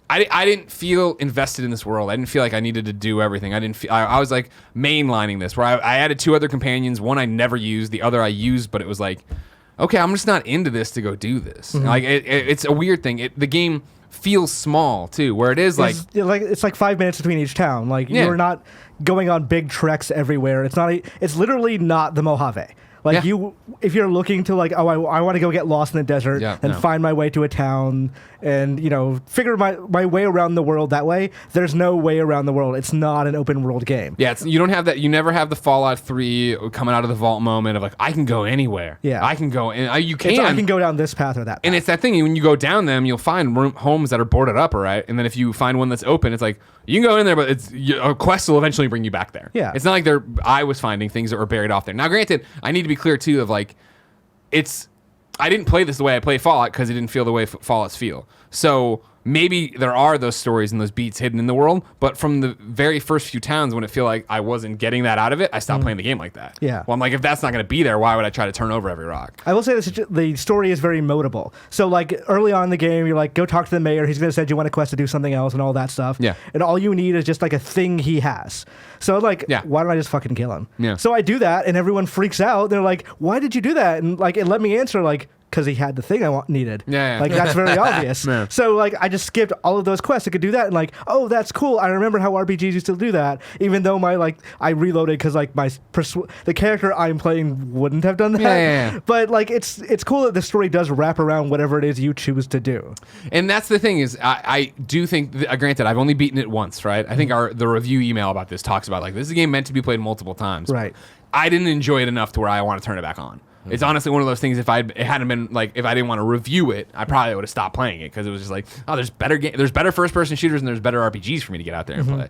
Speaker 7: I didn't feel invested in this world. I didn't feel like I needed to do everything. I was like mainlining this, where I added 2 other companions. One I never used. The other I used, but it was like, okay, I'm just not into this to go do this. Like it's a weird thing. The game feels small too, where it is
Speaker 5: it's like 5 minutes between each town. Like you're not going on big treks everywhere. It's literally not the Mojave. Like if you're looking to like, oh, I want to go get lost in the desert and find my way to a town and, figure my way around the world that way, there's no way around the world. It's not an open world game.
Speaker 7: Yeah, you don't have that. You never have the Fallout 3 coming out of the vault moment of like, I can go anywhere. Yeah. I can go, and you can.
Speaker 5: I can go down this path or that path.
Speaker 7: And it's that thing, when you go down them, you'll find homes that are boarded up, right? And then if you find one that's open, it's like, you can go in there, but a quest will eventually bring you back there. Yeah. It's not like I was finding things that were buried off there. Now, granted, I need to be clear too of like, I didn't play this the way I play Fallout because it didn't feel the way Fallouts feel. So maybe there are those stories and those beats hidden in the world, but from the very first few towns when it feel like I wasn't getting that out of it, I stopped playing the game like that.
Speaker 5: Yeah.
Speaker 7: Well, I'm like, if that's not going to be there, why would I try to turn over every rock?
Speaker 5: I will say the story is very modable. So, like, early on in the game, you're like, go talk to the mayor. He's going to send you on a quest to do something else and all that stuff.
Speaker 7: Yeah.
Speaker 5: And all you need is just, like, a thing he has. So, like, why don't I just fucking kill him?
Speaker 7: Yeah.
Speaker 5: So I do that, and everyone freaks out. They're like, why did you do that? And, like, it let me answer, like, because he had the thing I needed.
Speaker 7: Yeah.
Speaker 5: Like, that's very obvious.
Speaker 7: Yeah.
Speaker 5: So, like, I just skipped all of those quests. I could do that, and, like, oh, that's cool. I remember how RPGs used to do that, even though I reloaded because, like, the character I'm playing wouldn't have done that.
Speaker 7: Yeah.
Speaker 5: But, like, it's cool that the story does wrap around whatever it is you choose to do.
Speaker 7: And that's the thing is, I do think, granted, I've only beaten it once, right? I think the review email about this talks about, like, this is a game meant to be played multiple times.
Speaker 5: Right.
Speaker 7: I didn't enjoy it enough to where I want to turn it back on. It's honestly one of those things. If it hadn't been like, if I didn't want to review it, I probably would have stopped playing it because it was just like, oh, there's better first-person shooters and there's better RPGs for me to get out there and play.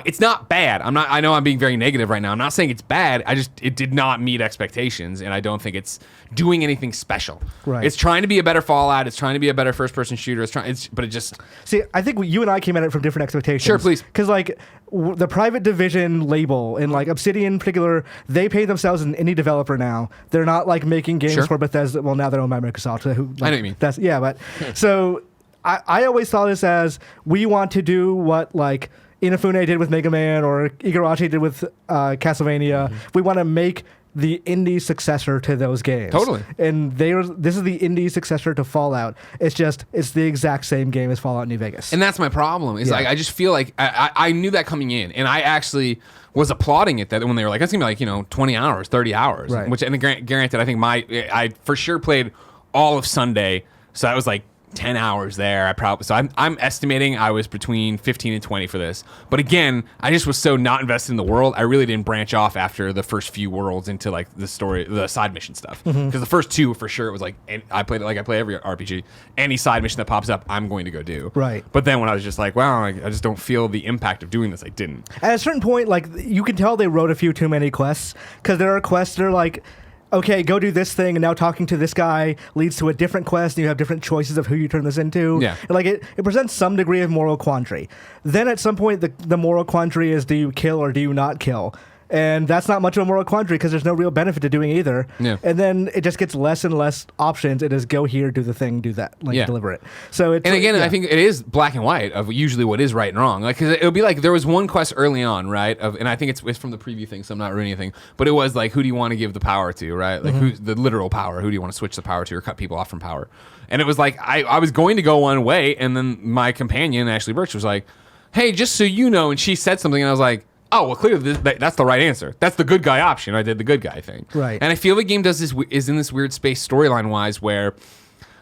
Speaker 7: It's not bad. I know I'm being very negative right now. I'm not saying it's bad. It did not meet expectations, and I don't think it's doing anything special.
Speaker 5: Right.
Speaker 7: It's trying to be a better Fallout. It's trying to be a better first-person shooter. But it just.
Speaker 5: See, I think you and I came at it from different expectations.
Speaker 7: Sure, please.
Speaker 5: Because, like, the Private Division label and, like, Obsidian in particular, they pay themselves as an indie developer now. They're not, like, making games for Bethesda. Well, now they're owned by Microsoft. So like,
Speaker 7: I know what you mean.
Speaker 5: But so I always saw this as we want to do what, like, Inafune did with Mega Man or Igarashi did with Castlevania. We want to make the indie successor to those games.
Speaker 7: Totally.
Speaker 5: And this is the indie successor to Fallout. It's the exact same game as Fallout New Vegas.
Speaker 7: And that's my problem. Is like I just feel like I knew that coming in, and I actually was applauding it that when they were like, that's gonna be like 20 hours, 30 hours.
Speaker 5: Right.
Speaker 7: Which, and granted, I think I for sure played all of Sunday, so that was like 10 hours there. I'm estimating I was between 15 and 20 for this. But again, I just was so not invested in the world. I really didn't branch off after the first few worlds into like the story, the side mission stuff. Because the first two for sure it was like, and I played it like I play every RPG. Any side mission that pops up, I'm going to go do.
Speaker 5: Right.
Speaker 7: But then when I was just like, wow, I just don't feel the impact of doing this, I didn't.
Speaker 5: At a certain point, like, you can tell they wrote a few too many quests because there are quests that are like, okay, go do this thing, and now talking to this guy leads to a different quest, and you have different choices of who you turn this into.
Speaker 7: Yeah.
Speaker 5: And, like, it presents some degree of moral quandary. Then at some point, the moral quandary is, do you kill or do you not kill? And that's not much of a moral quandary because there's no real benefit to doing either.
Speaker 7: Yeah.
Speaker 5: And then it just gets less and less options. It is go here, do the thing, do that, like deliver it. So it's,
Speaker 7: and again, I think it is black and white of usually what is right and wrong. Like, cause it'll be like there was one quest early on, right? And I think it's from the preview thing, so I'm not ruining anything. But it was like, who do you want to give the power to, right? Like, who's the literal power? Who do you want to switch the power to or cut people off from power? And it was like I was going to go one way, and then my companion Ashley Birch was like, "Hey, just so you know," and she said something, and I was like, oh, well, clearly that's the right answer. That's the good guy option. I did the good guy thing.
Speaker 5: Right.
Speaker 7: And I feel the game is in this weird space storyline-wise where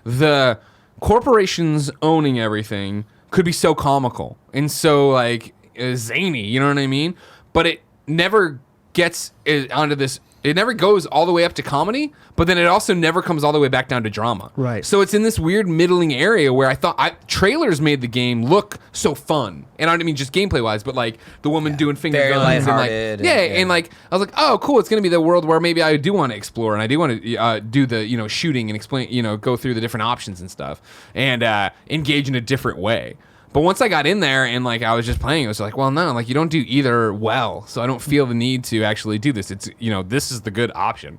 Speaker 7: the corporations owning everything could be so comical and so, like, zany, you know what I mean? But it never gets onto this... It never goes all the way up to comedy, but then it also never comes all the way back down to drama.
Speaker 5: Right.
Speaker 7: So it's in this weird middling area where I thought trailers made the game look so fun, and I don't mean just gameplay wise, but like the woman doing finger
Speaker 4: Very
Speaker 7: guns and like
Speaker 4: lighthearted
Speaker 7: and like I was like, oh, cool, it's gonna be the world where maybe I do want to explore and I do want to do the shooting and explain go through the different options and stuff and engage in a different way. But once I got in there and like I was just playing, it was like, well, no, like you don't do either well, so I don't feel the need to actually do this. It's this is the good option.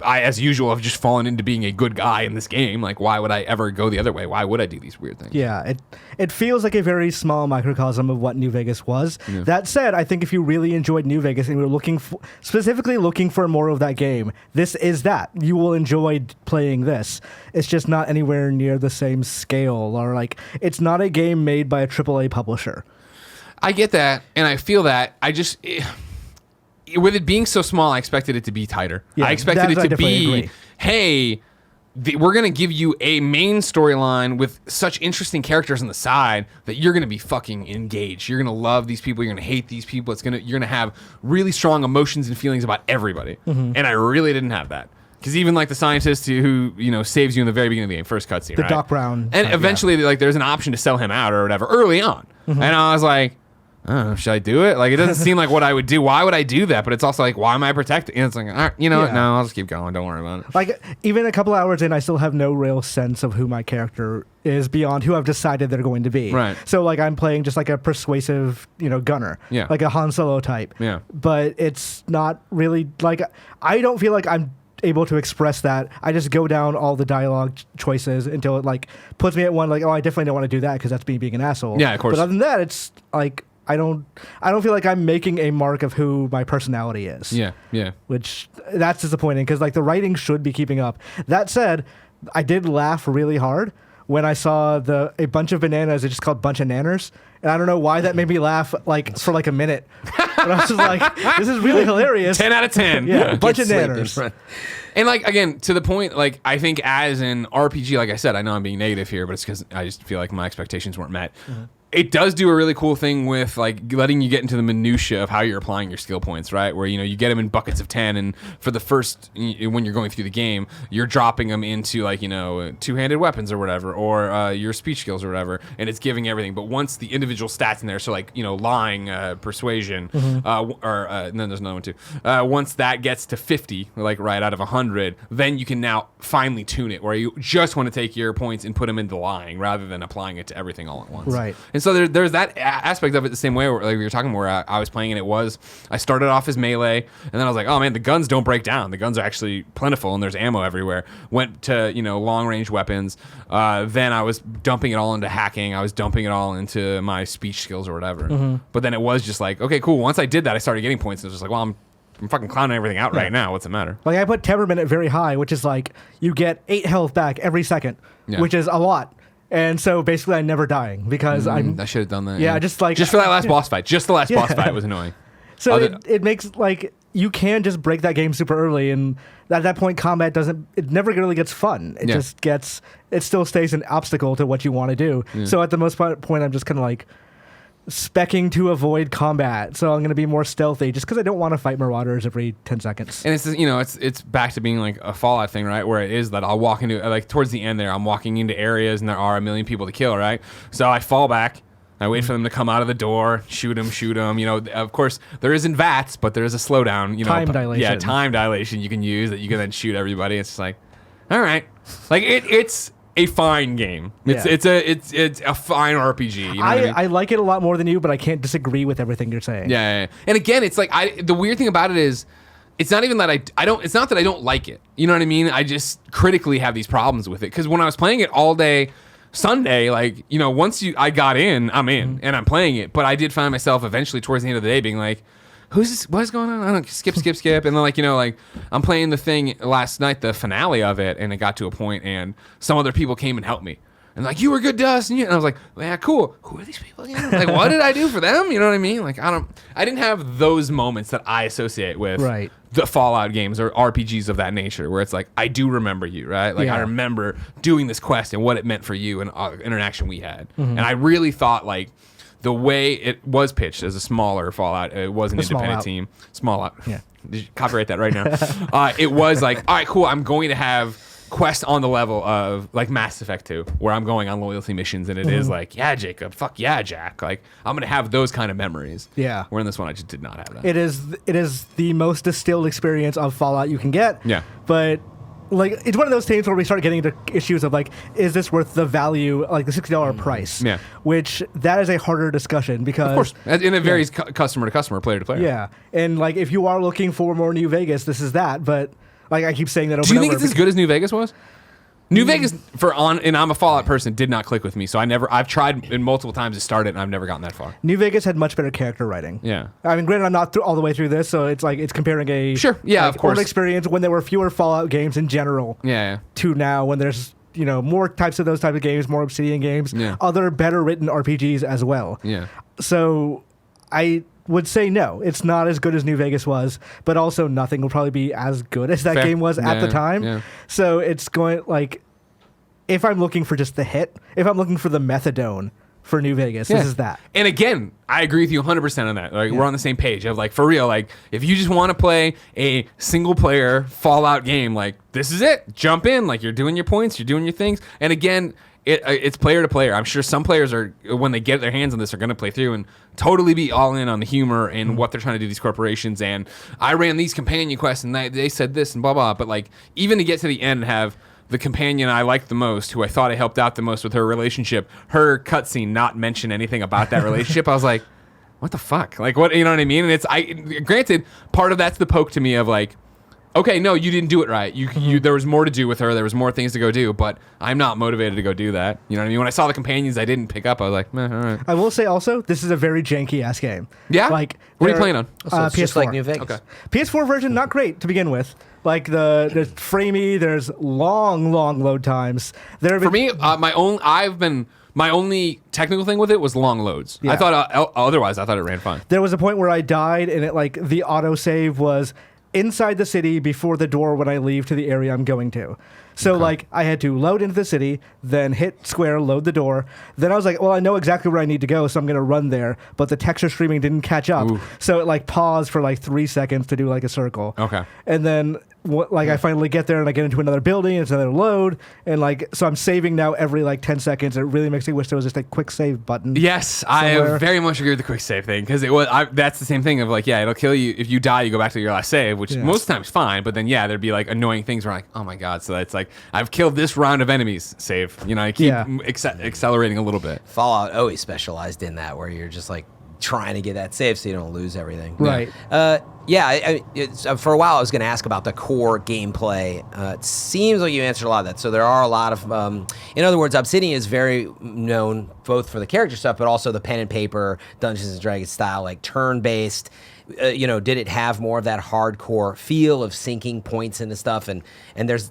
Speaker 7: I as usual have just fallen into being a good guy in this game. Like, why would I ever go the other way? Why would I do these weird things?
Speaker 5: Yeah, it feels like a very small microcosm of what New Vegas was.
Speaker 7: Yeah.
Speaker 5: That said, I think if you really enjoyed New Vegas and you were specifically looking for more of that game, this is that. You will enjoy playing this. It's just not anywhere near the same scale, or like it's not a game made by a AAA publisher.
Speaker 7: I get that, and I feel that. I just... with it being so small, I expected it to be tighter.
Speaker 5: Yeah,
Speaker 7: I expected it to be,
Speaker 5: agree.
Speaker 7: hey, we're going to give you a main storyline with such interesting characters on the side that you're going to be fucking engaged. You're going to love these people. You're going to hate these people. You're going to have really strong emotions and feelings about everybody. And I really didn't have that. Because even like the scientist who saves you in the very beginning of the game, first cutscene,
Speaker 5: The
Speaker 7: right?
Speaker 5: Doc Brown.
Speaker 7: And eventually, like, there's an option to sell him out or whatever early on. And I was like, I don't know, should I do it? Like, it doesn't seem like what I would do. Why would I do that? But it's also like, why am I protecting? And it's like, all right, you know what? No, I'll just keep going. Don't worry about it.
Speaker 5: Like, even a couple hours in, I still have no real sense of who my character is beyond who I've decided they're going to be.
Speaker 7: Right.
Speaker 5: So, like, I'm playing just like a persuasive, gunner.
Speaker 7: Yeah.
Speaker 5: Like a Han Solo type.
Speaker 7: Yeah.
Speaker 5: But it's not really, like, I don't feel like I'm able to express that. I just go down all the dialogue choices until it, like, puts me at one, like, oh, I definitely don't want to do that because that's me being an asshole.
Speaker 7: Yeah, of course.
Speaker 5: But other than that, it's, like... I don't feel like I'm making a mark of who my personality is.
Speaker 7: Yeah, yeah.
Speaker 5: Which that's disappointing because like the writing should be keeping up. That said, I did laugh really hard when I saw a bunch of bananas. It's just called bunch of nanners, and I don't know why that made me laugh like for like a minute. But I was just like, this is really hilarious.
Speaker 7: 10 out of 10.
Speaker 5: Yeah, bunch of nanners.
Speaker 7: And like again, to the point, like I think as an RPG, like I said, I know I'm being negative here, but it's because I just feel like my expectations weren't met. Mm-hmm. It does do a really cool thing with like letting you get into the minutia of how you're applying your skill points, right? Where you get them in buckets of 10, and for the first when you're going through the game, you're dropping them into like two-handed weapons or whatever, or your speech skills or whatever, and it's giving everything. But once the individual stats in there, so like lying, persuasion, and then there's another one too. Once that gets to 50, like right out of 100, then you can now finely tune it, where you just want to take your points and put them into lying rather than applying it to everything all at once.
Speaker 5: Right.
Speaker 7: And so there's that aspect of it the same way where, like we were talking, where I was playing, and I started off as melee, and then I was like, oh man, the guns don't break down. The guns are actually plentiful, and there's ammo everywhere. Went to long range weapons. Then I was dumping it all into hacking. I was dumping it all into my speech skills or whatever. Mm-hmm. But then it was just like, okay, cool. Once I did that, I started getting points. And it was just like, well, I'm fucking clowning everything out right now. What's the matter?
Speaker 5: Like I put temperament at very high, which is like you get 8 health back every second, which is a lot. And so basically, I'm never dying because I should
Speaker 7: have done that.
Speaker 5: Yeah, just for
Speaker 7: that last boss fight. Just the last boss fight was annoying.
Speaker 5: So it makes like you can just break that game super early, and at that point, combat never really gets fun. It still stays an obstacle to what you want to do. Yeah. So at the most point, I'm just kind of like specking to avoid combat. So I'm going to be more stealthy just because I don't want to fight marauders every 10 seconds.
Speaker 7: And it's back to being like a Fallout thing, right? Where it is that I'll walk into, like towards the end there, I'm walking into areas and there are a million people to kill, right? So I fall back. I wait for them to come out of the door, shoot them. Of course, there isn't VATS, but there is a slowdown.
Speaker 5: Time dilation.
Speaker 7: Yeah, time dilation you can use that you can then shoot everybody. It's just like, all right. Like, it's a fine game. It's a fine RPG. You know what I mean?
Speaker 5: I like it a lot more than you, but I can't disagree with everything you're saying.
Speaker 7: Yeah. And again, it's like the weird thing about it is it's not even that I don't. It's not that I don't like it. You know what I mean? I just critically have these problems with it because when I was playing it all day Sunday, like once I got in, I'm in and I'm playing it. But I did find myself eventually towards the end of the day being like, who's this? What's going on? I don't skip. And then like I'm playing the thing last night, the finale of it, and it got to a point, and some other people came and helped me. And like, you were good to us, and I was like, yeah, cool. Who are these people again? Like, what did I do for them? You know what I mean? Like, I didn't have those moments that I associate with the Fallout games or RPGs of that nature, where it's like, I do remember you, right? Like, I remember doing this quest and what it meant for you and interaction we had. Mm-hmm. And I really thought like, the way it was pitched as a smaller Fallout, it was an independent team. Small out. Yeah. Did you copyright that right now? It was like, all right, cool. I'm going to have quests on the level of like Mass Effect 2, where I'm going on loyalty missions, and it is like, yeah, Jacob, fuck yeah, Jack. Like, I'm going to have those kind of memories. Yeah. Where in this one, I just did not have that.
Speaker 5: It is the most distilled experience of Fallout you can get. Yeah. But like, it's one of those things where we start getting into issues of like, is this worth the value, like the $60 price? Yeah. Which that is a harder discussion because,
Speaker 7: of course, and it varies customer to customer, player to player.
Speaker 5: Yeah, and like if you are looking for more New Vegas, this is that. But like I keep saying that over.
Speaker 7: Do you think it's as good as New Vegas was? New Vegas and I'm a Fallout person, did not click with me. So I've tried in multiple times to start it, and I've never gotten that far.
Speaker 5: New Vegas had much better character writing.
Speaker 7: Yeah.
Speaker 5: I mean, granted, I'm not all the way through this, so it's like it's comparing a
Speaker 7: of course,
Speaker 5: old experience when there were fewer Fallout games in general.
Speaker 7: Yeah.
Speaker 5: To now when there's more types of those type of games, more Obsidian games, other better written RPGs as well. Yeah. So I would say no, it's not as good as New Vegas was, but also nothing will probably be as good as that game was at the time. Yeah. So it's going like, if I'm looking for just the hit, if I'm looking for the methadone for New Vegas, this is that.
Speaker 7: And again, I agree with you 100% on that. Like we're on the same page of like, for real, like if you just want to play a single player Fallout game, like this is it. Jump in, like you're doing your points, you're doing your things. And again, it's player to player. I'm sure some players are, when they get their hands on this, are going to play through and totally be all in on the humor and what they're trying to do, these corporations. And I ran these companion quests and they said this and blah, blah. But like, even to get to the end and have the companion I liked the most, who I thought I helped out the most with her relationship, her cutscene not mention anything about that relationship, I was like, what the fuck? Like, what, you know what I mean? And granted, part of that's the poke to me of like, okay, no, you didn't do it right. There was more to do with her. There was more things to go do, but I'm not motivated to go do that. You know what I mean? When I saw the companions I didn't pick up, I was like, all right.
Speaker 5: I will say also, this is a very janky ass game.
Speaker 7: Yeah?
Speaker 5: Like,
Speaker 7: What are you playing on?
Speaker 4: So it's
Speaker 5: PS4.
Speaker 4: just like New Vegas.
Speaker 7: Okay.
Speaker 5: PS4 version, not great to begin with. Like, there's framey, there's long load times. There have
Speaker 7: For
Speaker 5: been,
Speaker 7: me, my only technical thing with it was long loads.
Speaker 5: Yeah.
Speaker 7: I thought, otherwise, I thought it ran fine.
Speaker 5: there was a point where I died, and it like the autosave was inside the city before the door when I leave to the area I'm going to. So like I had to load into the city, then hit square, load the door. Then I was like, well, I know exactly where I need to go, so I'm going to run there. But the texture streaming didn't catch up.
Speaker 7: Ooh.
Speaker 5: So it like paused for like 3 seconds to do like a circle.
Speaker 7: Okay.
Speaker 5: And then I finally get there and I get into another building, it's another load, and like so I'm saving now every like 10 seconds. It really makes me wish there was just a quick save button.
Speaker 7: Yes,
Speaker 5: somewhere.
Speaker 7: I very much agree with the quick save thing, because that's the same thing of like, yeah, it'll kill you if you die. You go back to your last save, which most times fine, but then there'd be like annoying things where like, oh my god, so it's like I've killed this round of enemies. Save, I keep accelerating a little bit.
Speaker 4: Fallout always specialized in that, where you're just like trying to get that save so you don't lose everything.
Speaker 5: Right.
Speaker 4: For a while I was going to ask about the core gameplay. It seems like you answered a lot of that. So there are a lot of, in other words, Obsidian is very known both for the character stuff, but also the pen and paper, Dungeons and Dragons style, like turn-based. Did it have more of that hardcore feel of sinking points into stuff? And there's,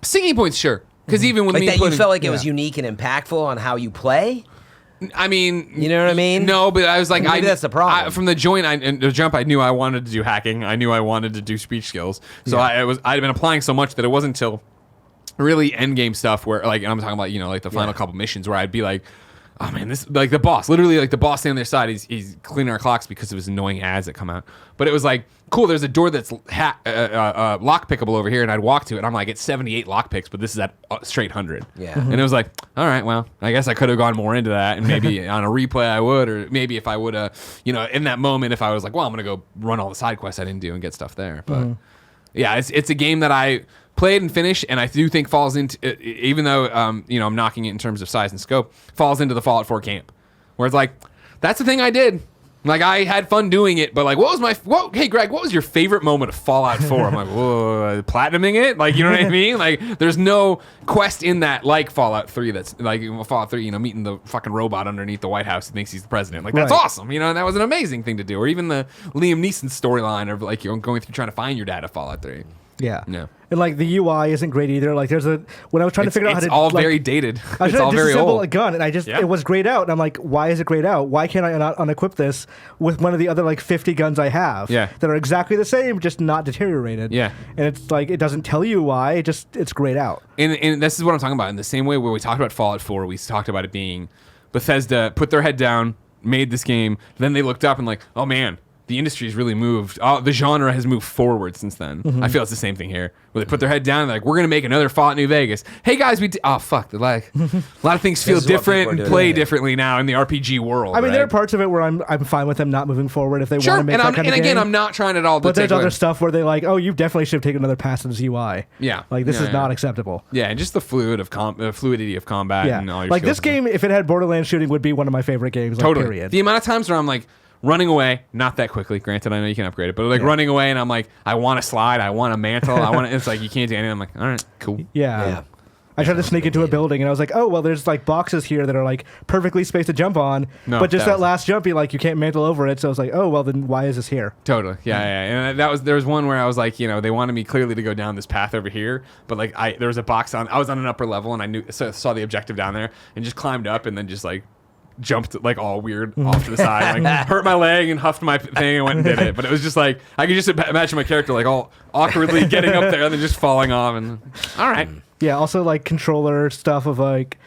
Speaker 7: Sinking points, sure, because even with
Speaker 4: like
Speaker 7: me
Speaker 4: that, you
Speaker 7: putting,
Speaker 4: felt like it was unique and impactful on how you play.
Speaker 7: I mean,
Speaker 4: You know what I mean?
Speaker 7: No, but I was like,
Speaker 4: Maybe that's the problem.
Speaker 7: From the jump, I knew I wanted to do hacking. I knew I wanted to do speech skills. So I'd been applying so much that it wasn't until really end game stuff where like, and I'm talking about like the final couple missions where I'd be like, oh man, this like the boss, literally like the boss standing on their side. He's cleaning our clocks because of his annoying ads that come out. But it was like, cool, there's a door that's lock pickable over here, and I'd walk to it. And I'm like, it's 78 lock picks, but this is at straight 100.
Speaker 4: Yeah.
Speaker 7: And it was like, all right, well, I guess I could have gone more into that, and maybe on a replay I would, or maybe if I would have, in that moment, if I was like, well, I'm gonna go run all the side quests I didn't do and get stuff there. But yeah, it's a game that I played and finished, and I do think falls into, even though I'm knocking it in terms of size and scope, falls into the Fallout 4 camp, where it's like, that's the thing I did. Like, I had fun doing it, but like, hey Greg, what was your favorite moment of Fallout 4? I'm like, whoa, platinuming it? Like, you know what I mean? Like, there's no quest in that like Fallout 3 that's like Fallout 3, meeting the fucking robot underneath the White House who thinks he's the president. Like, that's awesome. That was an amazing thing to do. Or even the Liam Neeson storyline of like, going through trying to find your dad of Fallout 3.
Speaker 5: Yeah.
Speaker 7: No.
Speaker 5: And like the UI isn't great either. Like when I was trying to figure out how to,
Speaker 7: it's all
Speaker 5: like,
Speaker 7: very dated.
Speaker 5: I was
Speaker 7: It's
Speaker 5: trying
Speaker 7: all
Speaker 5: to
Speaker 7: very
Speaker 5: disassemble
Speaker 7: old.
Speaker 5: a gun, and it was grayed out. And I'm like, why is it grayed out? Why can't I not unequip this with one of the other like 50 guns I have?
Speaker 7: Yeah.
Speaker 5: That are exactly the same, just not deteriorated.
Speaker 7: Yeah.
Speaker 5: And it's like it doesn't tell you why. It's grayed out.
Speaker 7: And this is what I'm talking about. In the same way where we talked about Fallout 4, we talked about it being Bethesda put their head down, made this game, then they looked up and like, oh man, the industry's really moved. The genre has moved forward since then. I feel it's the same thing here, where they put their head down and they're like, we're gonna make another Fallout New Vegas. Hey guys, oh fuck, a lot of things feel
Speaker 4: This is what
Speaker 7: different
Speaker 4: people are
Speaker 7: and
Speaker 4: doing,
Speaker 7: play
Speaker 4: yeah.
Speaker 7: differently now in the RPG world.
Speaker 5: I mean,
Speaker 7: right?
Speaker 5: there are parts of it where I'm fine with them not moving forward if they
Speaker 7: sure,
Speaker 5: want to make
Speaker 7: and
Speaker 5: that kind of
Speaker 7: again,
Speaker 5: game.
Speaker 7: I'm not trying at all to
Speaker 5: But there's
Speaker 7: take away.
Speaker 5: other stuff where they like, oh, you definitely should have taken another pass in this UI.
Speaker 7: Yeah.
Speaker 5: Like this
Speaker 7: Yeah,
Speaker 5: is not acceptable.
Speaker 7: Yeah, and just the fluidity of combat.
Speaker 5: Yeah.
Speaker 7: And all your
Speaker 5: Like this
Speaker 7: skills and
Speaker 5: game, if it had Borderlands shooting, would be one of my favorite games. Like,
Speaker 7: totally.
Speaker 5: Period.
Speaker 7: The amount of times where I'm like running away, not that quickly. Granted, I know you can upgrade it, but like running away, and I'm like, I want to slide, I want a mantle, I want. It's like you can't do anything. I'm like, all right, cool.
Speaker 5: Yeah. I tried to sneak into a building, and I was like, oh, well, there's like boxes here that are like perfectly spaced to jump on.
Speaker 7: No,
Speaker 5: but just
Speaker 7: that
Speaker 5: that
Speaker 7: was-
Speaker 5: last jump, you can't mantle over it. So I was like, oh, well, then why is this here?
Speaker 7: Totally, yeah. And there was one where I was like, they wanted me clearly to go down this path over here, but like there was a box I was on an upper level, and I saw the objective down there, and just climbed up, and then just like jumped like all weird off to the side, like hurt my leg and huffed my thing and went and did it. But it was just like I could just imagine my character like all awkwardly getting up there and then just falling off. And all right,
Speaker 5: Yeah. Also, like controller stuff of like,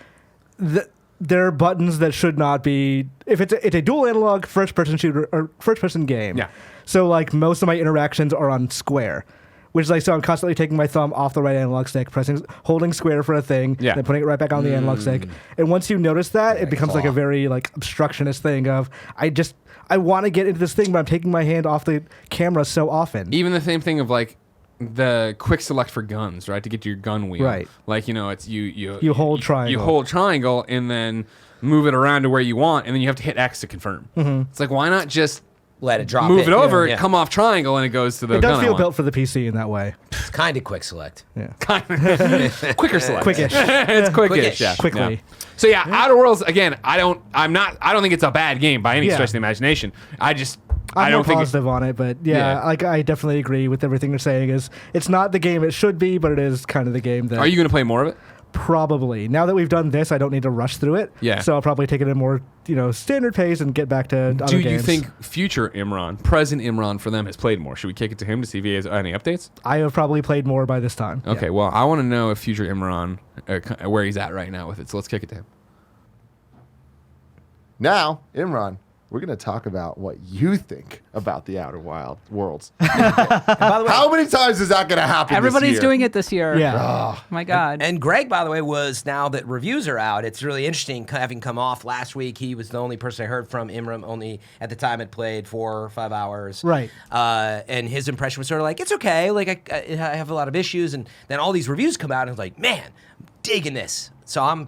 Speaker 5: there are buttons that should not be. If it's a dual analog first person shooter or first person game.
Speaker 7: Yeah.
Speaker 5: So like most of my interactions are on square, which is like, so I'm constantly taking my thumb off the right analog stick, holding square for a thing, then putting it right back on the analog stick. And once you notice that, it becomes like a very like obstructionist thing of, I want to get into this thing, but I'm taking my hand off the camera so often.
Speaker 7: Even the same thing of like the quick select for guns, right? To get to your gun wheel.
Speaker 5: Right.
Speaker 7: Like, it's you
Speaker 5: hold triangle.
Speaker 7: You hold triangle and then move it around to where you want, and then you have to hit X to confirm. It's like, why not just
Speaker 4: let it drop
Speaker 7: move it over,
Speaker 4: Yeah.
Speaker 7: come off triangle, and it goes to the
Speaker 5: It
Speaker 7: gun
Speaker 5: does
Speaker 7: I
Speaker 5: feel
Speaker 7: want.
Speaker 5: built for the PC in that way.
Speaker 4: It's kind of quick select.
Speaker 5: Yeah.
Speaker 7: Quicker select.
Speaker 5: Quickish.
Speaker 7: It's quickish.
Speaker 4: Quickish.
Speaker 7: Yeah.
Speaker 5: Quickly.
Speaker 7: Yeah. So yeah, Outer Worlds again. I don't think it's a bad game by any stretch of the imagination. I
Speaker 5: I'm
Speaker 7: don't
Speaker 5: more
Speaker 7: think
Speaker 5: positive on it, but like I definitely agree with everything you're saying. It's not the game it should be, but it is kind of the game that.
Speaker 7: Are you going to play more of it?
Speaker 5: Probably. Now that we've done this, I don't need to rush through it.
Speaker 7: Yeah.
Speaker 5: So I'll probably take it at a more standard pace and get back to other games.
Speaker 7: Do you think future Imran, present Imran for them has played more? Should we kick it to him to see if he has any updates?
Speaker 5: I have probably played more by this time.
Speaker 7: Okay.
Speaker 5: Yeah.
Speaker 7: Well, I want to know if future Imran where he's at right now with it. So let's kick it to him.
Speaker 1: Now, Imran, we're going to talk about what you think about the Outer Worlds. By the way, how many times is that going to happen
Speaker 3: Everybody's
Speaker 1: this year?
Speaker 3: doing it this year.
Speaker 5: Yeah.
Speaker 3: Oh, my God.
Speaker 4: And Greg, by the way, was now that reviews are out, it's really interesting having come off last week. He was the only person I heard from. Imran only at the time had played 4 or 5 hours.
Speaker 5: Right.
Speaker 4: And his impression was sort of like, it's okay. Like, I have a lot of issues. And then all these reviews come out and it's like, man, I'm digging this. So I'm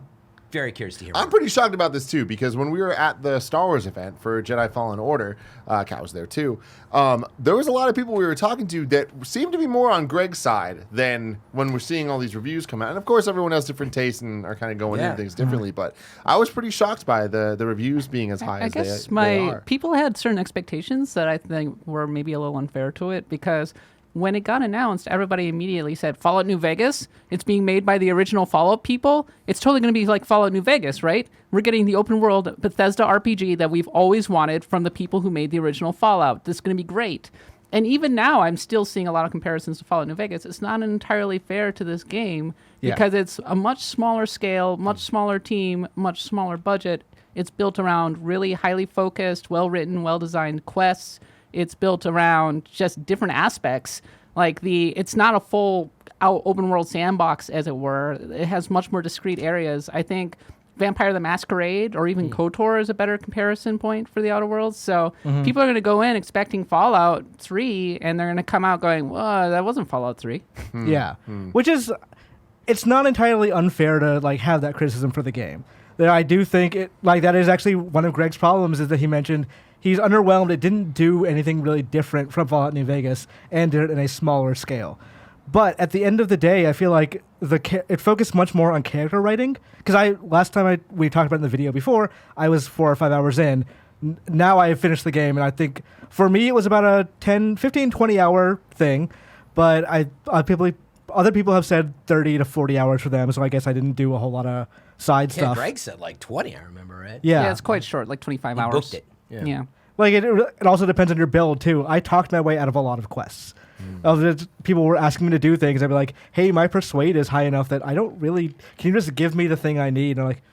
Speaker 4: very curious to hear.
Speaker 1: I'm pretty shocked about this too, because when we were at the Star Wars event for Jedi Fallen Order, Kat was there too. There was a lot of people we were talking to that seemed to be more on Greg's side than when we're seeing all these reviews come out. And of course, everyone has different tastes and are kind of going into things differently. But I was pretty shocked by the reviews being as high as they are.
Speaker 3: I guess people had certain expectations that I think were maybe a little unfair to it, because when it got announced, everybody immediately said, Fallout New Vegas, it's being made by the original Fallout people. It's totally going to be like Fallout New Vegas, right? We're getting the open world Bethesda RPG that we've always wanted from the people who made the original Fallout. This is going to be great. And even now, I'm still seeing a lot of comparisons to Fallout New Vegas. It's not entirely fair to this game because it's a much smaller scale, much smaller team, much smaller budget. It's built around really highly focused, well-written, well-designed quests. It's built around just different aspects. Like it's not a full out open world sandbox, as it were. It has much more discrete areas. I think Vampire the Masquerade or even KOTOR is a better comparison point for the Outer Worlds. So people are going to go in expecting Fallout 3, and they're going to come out going, "Well, that wasn't Fallout 3."
Speaker 5: Yeah, which is, it's not entirely unfair to like have that criticism for the game. I do think that is actually one of Greg's problems, is that he mentioned he's underwhelmed. It didn't do anything really different from Fallout New Vegas and did it in a smaller scale. But at the end of the day, I feel like it focused much more on character writing. Because last time we talked about it in the video before, I was 4 or 5 hours in. Now I have finished the game, and I think for me it was about a 10, 15, 20 hour thing. But other people have said 30 to 40 hours for them, so I guess I didn't do a whole lot of side stuff.
Speaker 4: Greg said like 20, I remember, right?
Speaker 5: Yeah.
Speaker 3: It's quite short, like 25
Speaker 4: He
Speaker 3: hours.
Speaker 4: booked it.
Speaker 3: Yeah.
Speaker 5: Like it also depends on your build too. I talked my way out of a lot of quests. People were asking me to do things. I'd be like, "Hey, my persuade is high enough that I don't really. Can you just give me the thing I need?" And I'm like,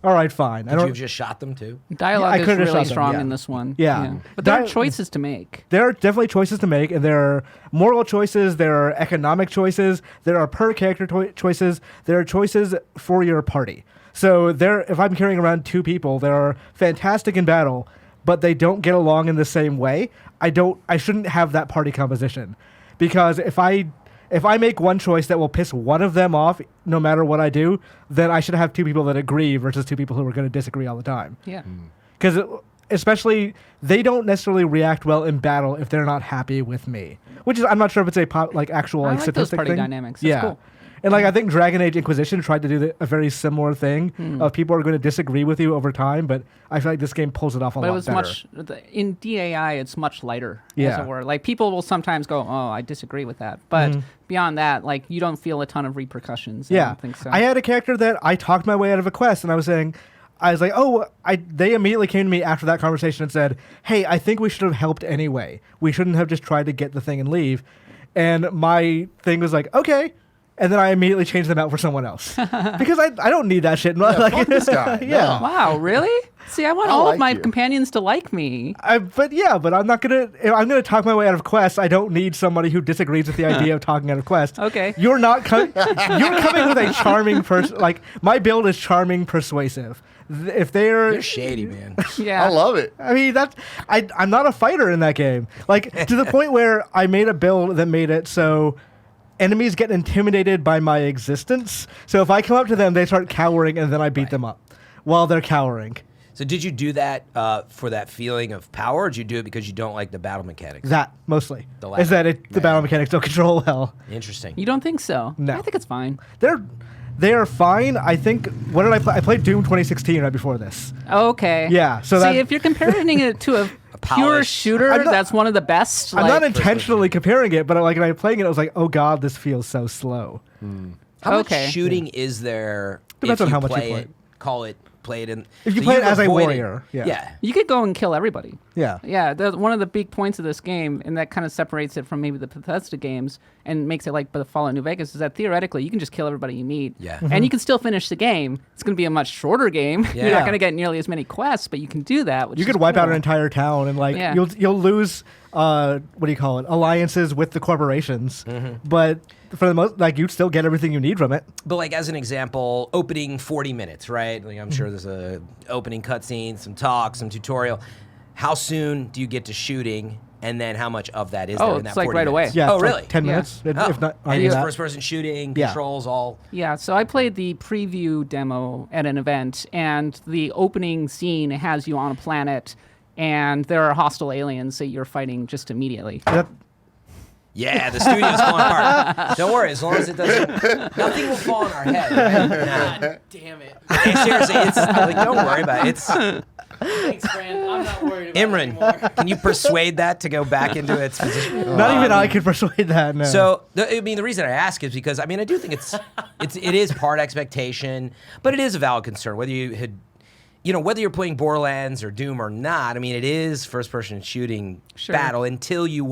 Speaker 5: "All right, fine."
Speaker 4: Did you have just shot them too?
Speaker 3: Dialogue
Speaker 5: I
Speaker 3: is
Speaker 5: could've shot
Speaker 3: really
Speaker 5: them,
Speaker 3: strong
Speaker 5: yeah.
Speaker 3: in this one.
Speaker 5: Yeah.
Speaker 3: But there are choices to make.
Speaker 5: There are definitely choices to make, and there are moral choices, there are economic choices, there are per character choices, there are choices for your party. So if I'm carrying around 2 people, they are fantastic in battle, but they don't get along in the same way. I shouldn't have that party composition, because if I make one choice that will piss one of them off, no matter what I do, then I should have 2 people that agree versus 2 people who are going to disagree all the time.
Speaker 3: Yeah.
Speaker 5: Because especially, they don't necessarily react well in battle if they're not happy with me. Which is, I'm not sure if it's a actual
Speaker 3: I like those
Speaker 5: statistic
Speaker 3: party
Speaker 5: thing.
Speaker 3: dynamics. That's cool.
Speaker 5: And I think Dragon Age Inquisition tried to do a very similar thing of people are going to disagree with you over time, but I feel like this game pulls it off a lot better.
Speaker 3: But in DAI, it's much lighter, as
Speaker 5: Yeah.
Speaker 3: it were. Like, people will sometimes go, "Oh, I disagree with that," but beyond that, like, you don't feel a ton of repercussions. I don't think so.
Speaker 5: I had a character that I talked my way out of a quest, and I was like, they immediately came to me after that conversation and said, "Hey, I think we should have helped anyway. We shouldn't have just tried to get the thing and leave." And my thing was like, okay, and then I immediately change them out for someone else because I don't need that shit.
Speaker 1: Fuck this guy.
Speaker 5: Yeah.
Speaker 3: Wow, really? See, I want all
Speaker 1: like
Speaker 3: of my
Speaker 1: you.
Speaker 3: companions to like me.
Speaker 5: But I'm not gonna. If I'm gonna talk my way out of quests. I don't need somebody who disagrees with the idea of talking out of quests.
Speaker 3: Okay.
Speaker 5: You're not. You're coming with a charming person. Like my build is charming, persuasive. If they're
Speaker 4: You're shady, man.
Speaker 3: Yeah.
Speaker 1: I love it.
Speaker 5: I mean, I'm not a fighter in that game. Like, to the point where I made a build that made it so enemies get intimidated by my existence. So if I come up to them, they start cowering, and then I beat them up while they're cowering.
Speaker 4: So did you do that for that feeling of power, or did you do it because you don't like the battle mechanics?
Speaker 5: That, mostly.
Speaker 4: The latter.
Speaker 5: Is that the battle mechanics don't control well.
Speaker 4: Interesting.
Speaker 3: You don't think so?
Speaker 5: No.
Speaker 3: I think it's fine.
Speaker 5: They are fine. I think, what did I play? I played Doom 2016 right before this.
Speaker 3: Okay.
Speaker 5: Yeah, so
Speaker 3: See,
Speaker 5: that-
Speaker 3: if you're comparing it to a pure
Speaker 4: polished-
Speaker 3: shooter,
Speaker 5: I'm not-
Speaker 3: that's one of the best.
Speaker 5: I'm
Speaker 3: like,
Speaker 5: not intentionally comparing it, but like when I was playing it, I was like, oh god, this feels so slow.
Speaker 4: How
Speaker 3: Okay.
Speaker 4: much shooting is there
Speaker 5: Depends
Speaker 4: if
Speaker 5: on
Speaker 4: you
Speaker 5: how much you
Speaker 4: play
Speaker 5: play
Speaker 4: it, call it, play it in...
Speaker 5: If you
Speaker 4: so
Speaker 5: play it
Speaker 4: you've
Speaker 5: as a
Speaker 4: avoided-
Speaker 5: warrior, yeah.
Speaker 4: Yeah.
Speaker 3: You could go and kill everybody.
Speaker 5: Yeah.
Speaker 3: Yeah, one of the big points of this game, and that kind of separates it from maybe the Bethesda games and makes it like the Fallout New Vegas, is that theoretically you can just kill everybody you meet.
Speaker 4: Yeah.
Speaker 3: And you can still finish the game. It's going to be a much shorter game. You're
Speaker 4: Yeah.
Speaker 3: not going to get nearly as many quests, but you can do that. Which
Speaker 5: You
Speaker 3: is
Speaker 5: could wipe out
Speaker 3: cool.
Speaker 5: an entire town, and like
Speaker 3: Yeah.
Speaker 5: you'll lose what do you call it, alliances with the corporations, but for the most, like you'd still get everything you need from it.
Speaker 4: But like as an example, opening 40 minutes, right? Like I'm sure there's a opening cutscene, some talk, some tutorial. How soon do you get to shooting, and then how much of that is there in that
Speaker 3: it's like
Speaker 4: 40
Speaker 3: right away.
Speaker 4: minutes?
Speaker 5: Yeah.
Speaker 4: Oh,
Speaker 5: it's like
Speaker 4: really?
Speaker 5: 10
Speaker 3: Yeah.
Speaker 5: minutes,
Speaker 4: Oh.
Speaker 5: if not.
Speaker 4: And
Speaker 5: under
Speaker 4: it's
Speaker 5: that.
Speaker 4: first person shooting,
Speaker 5: Yeah.
Speaker 4: controls, all.
Speaker 3: Yeah, so I played the preview demo at an event, and the opening scene has you on a planet, and there are hostile aliens that you're fighting just immediately.
Speaker 5: Yep.
Speaker 4: Yeah, the studio's falling apart. Don't worry, as long as it doesn't, nothing will fall on our head. Right? Nah.
Speaker 6: God damn it.
Speaker 4: Hey, seriously, it's like don't worry about it. It's
Speaker 6: Thanks, Fran. I'm not worried about it
Speaker 4: Imran.
Speaker 6: anymore.
Speaker 4: Can you persuade that to go back into its position?
Speaker 5: Not even I could persuade that. No.
Speaker 4: So, I mean, the reason I ask is because I mean I do think it is part expectation, but it is a valid concern whether you had. You know, whether you're playing Borderlands or Doom or not, I mean, it is first-person shooting battle until you,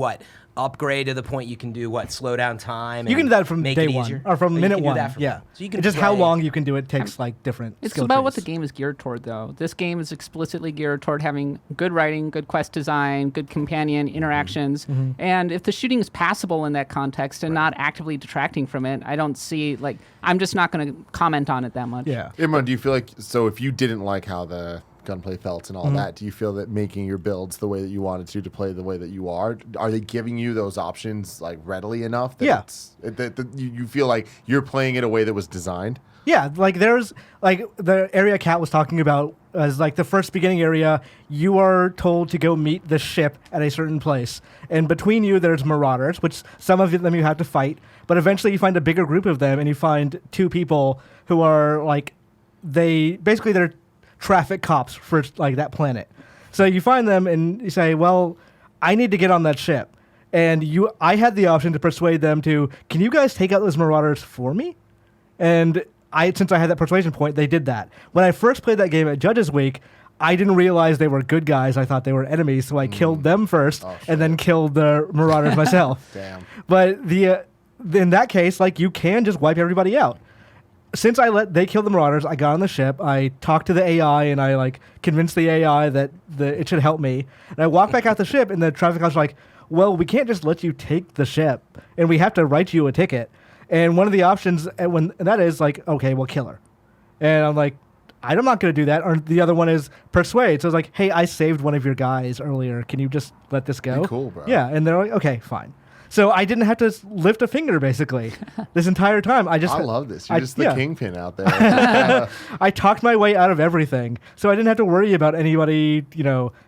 Speaker 4: upgrade to the point you can do, slow down time?
Speaker 5: you can do that from
Speaker 4: make
Speaker 5: day
Speaker 4: it
Speaker 5: one
Speaker 4: easier?
Speaker 5: or from
Speaker 4: Oh, you
Speaker 5: minute
Speaker 4: can do
Speaker 5: one.
Speaker 4: that from-
Speaker 5: Yeah.
Speaker 4: So you can
Speaker 5: just how
Speaker 4: play-
Speaker 5: long you can do it takes like different.
Speaker 3: It's
Speaker 5: skill
Speaker 3: about what
Speaker 5: trees.
Speaker 3: the game is geared toward, though. This game is explicitly geared toward having good writing, good quest design, good companion interactions. And if the shooting is passable in that context and not actively detracting from it, I don't see, I'm just not going to comment on it that much.
Speaker 5: Yeah.
Speaker 1: Imran, do you feel like, so if you didn't like how the gunplay felt and all that, do you feel that making your builds the way that you wanted to play the way that you are they giving you those options readily enough that
Speaker 5: Yeah.
Speaker 1: that you feel like you're playing it a way that was designed?
Speaker 5: Yeah, there's the area Kat was talking about as the first beginning area, you are told to go meet the ship at a certain place. And between you there's marauders, which some of them you have to fight, but eventually you find a bigger group of them and you find two people who are they're traffic cops for that planet. So you find them and you say, well, I need to get on that ship. And I had the option to persuade them to, can you guys take out those marauders for me? And since I had that persuasion point, they did that. When I first played that game at Judges Week, I didn't realize they were good guys. I thought they were enemies, so I killed them first and then killed the marauders myself.
Speaker 1: Damn.
Speaker 5: But in that case, you can just wipe everybody out. Since they killed the marauders, I got on the ship. I talked to the AI and I convinced the AI that it should help me. And I walked back out the ship, and the traffic cops were like, "Well, we can't just let you take the ship, and we have to write you a ticket." And one of the options is okay, we'll kill her. And I'm like, I'm not going to do that. Or the other one is persuade. So it's like, hey, I saved one of your guys earlier. Can you just let this go?
Speaker 1: Be cool, bro.
Speaker 5: Yeah, and they're like, okay, fine. So I didn't have to lift a finger, basically, this entire time. I
Speaker 1: love this. You're just the
Speaker 5: yeah.
Speaker 1: kingpin out there.
Speaker 5: I talked my way out of everything, so I didn't have to worry about anybody,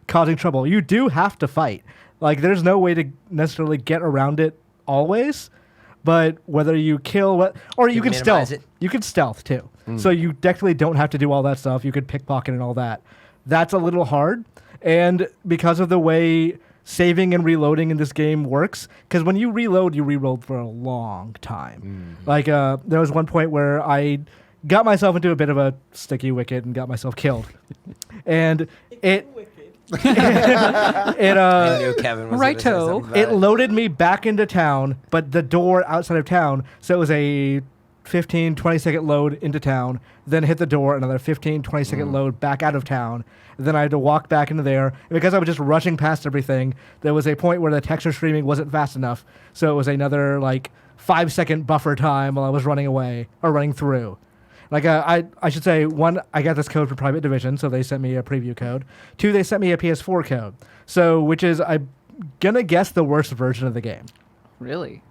Speaker 5: causing trouble. You do have to fight. There's no way to necessarily get around it always, but whether you kill or you can
Speaker 4: minimize
Speaker 5: stealth.
Speaker 4: it.
Speaker 5: You can stealth too. So you definitely don't have to do all that stuff. You could pickpocket and all that. That's a little hard, and because of the way saving and reloading in this game works, because when you reload for a long time. There was one point where I got myself into a bit of a sticky wicket and got myself killed. And
Speaker 4: I knew Kevin was gonna say
Speaker 3: Righto.
Speaker 4: something about
Speaker 5: It loaded me back into town, but the door outside of town, so it was a 15, 20-second load into town, then hit the door, another 15, 20-second load back out of town. Then I had to walk back into there. And because I was just rushing past everything, there was a point where the texture streaming wasn't fast enough, so it was another, 5-second buffer time while I was running away, or running through. I should say, one, I got this code for Private Division, so they sent me a preview code. Two, they sent me a PS4 code, so which is, I'm gonna guess, the worst version of the game.
Speaker 3: Really?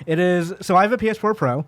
Speaker 5: It is. So I have a PS4 Pro.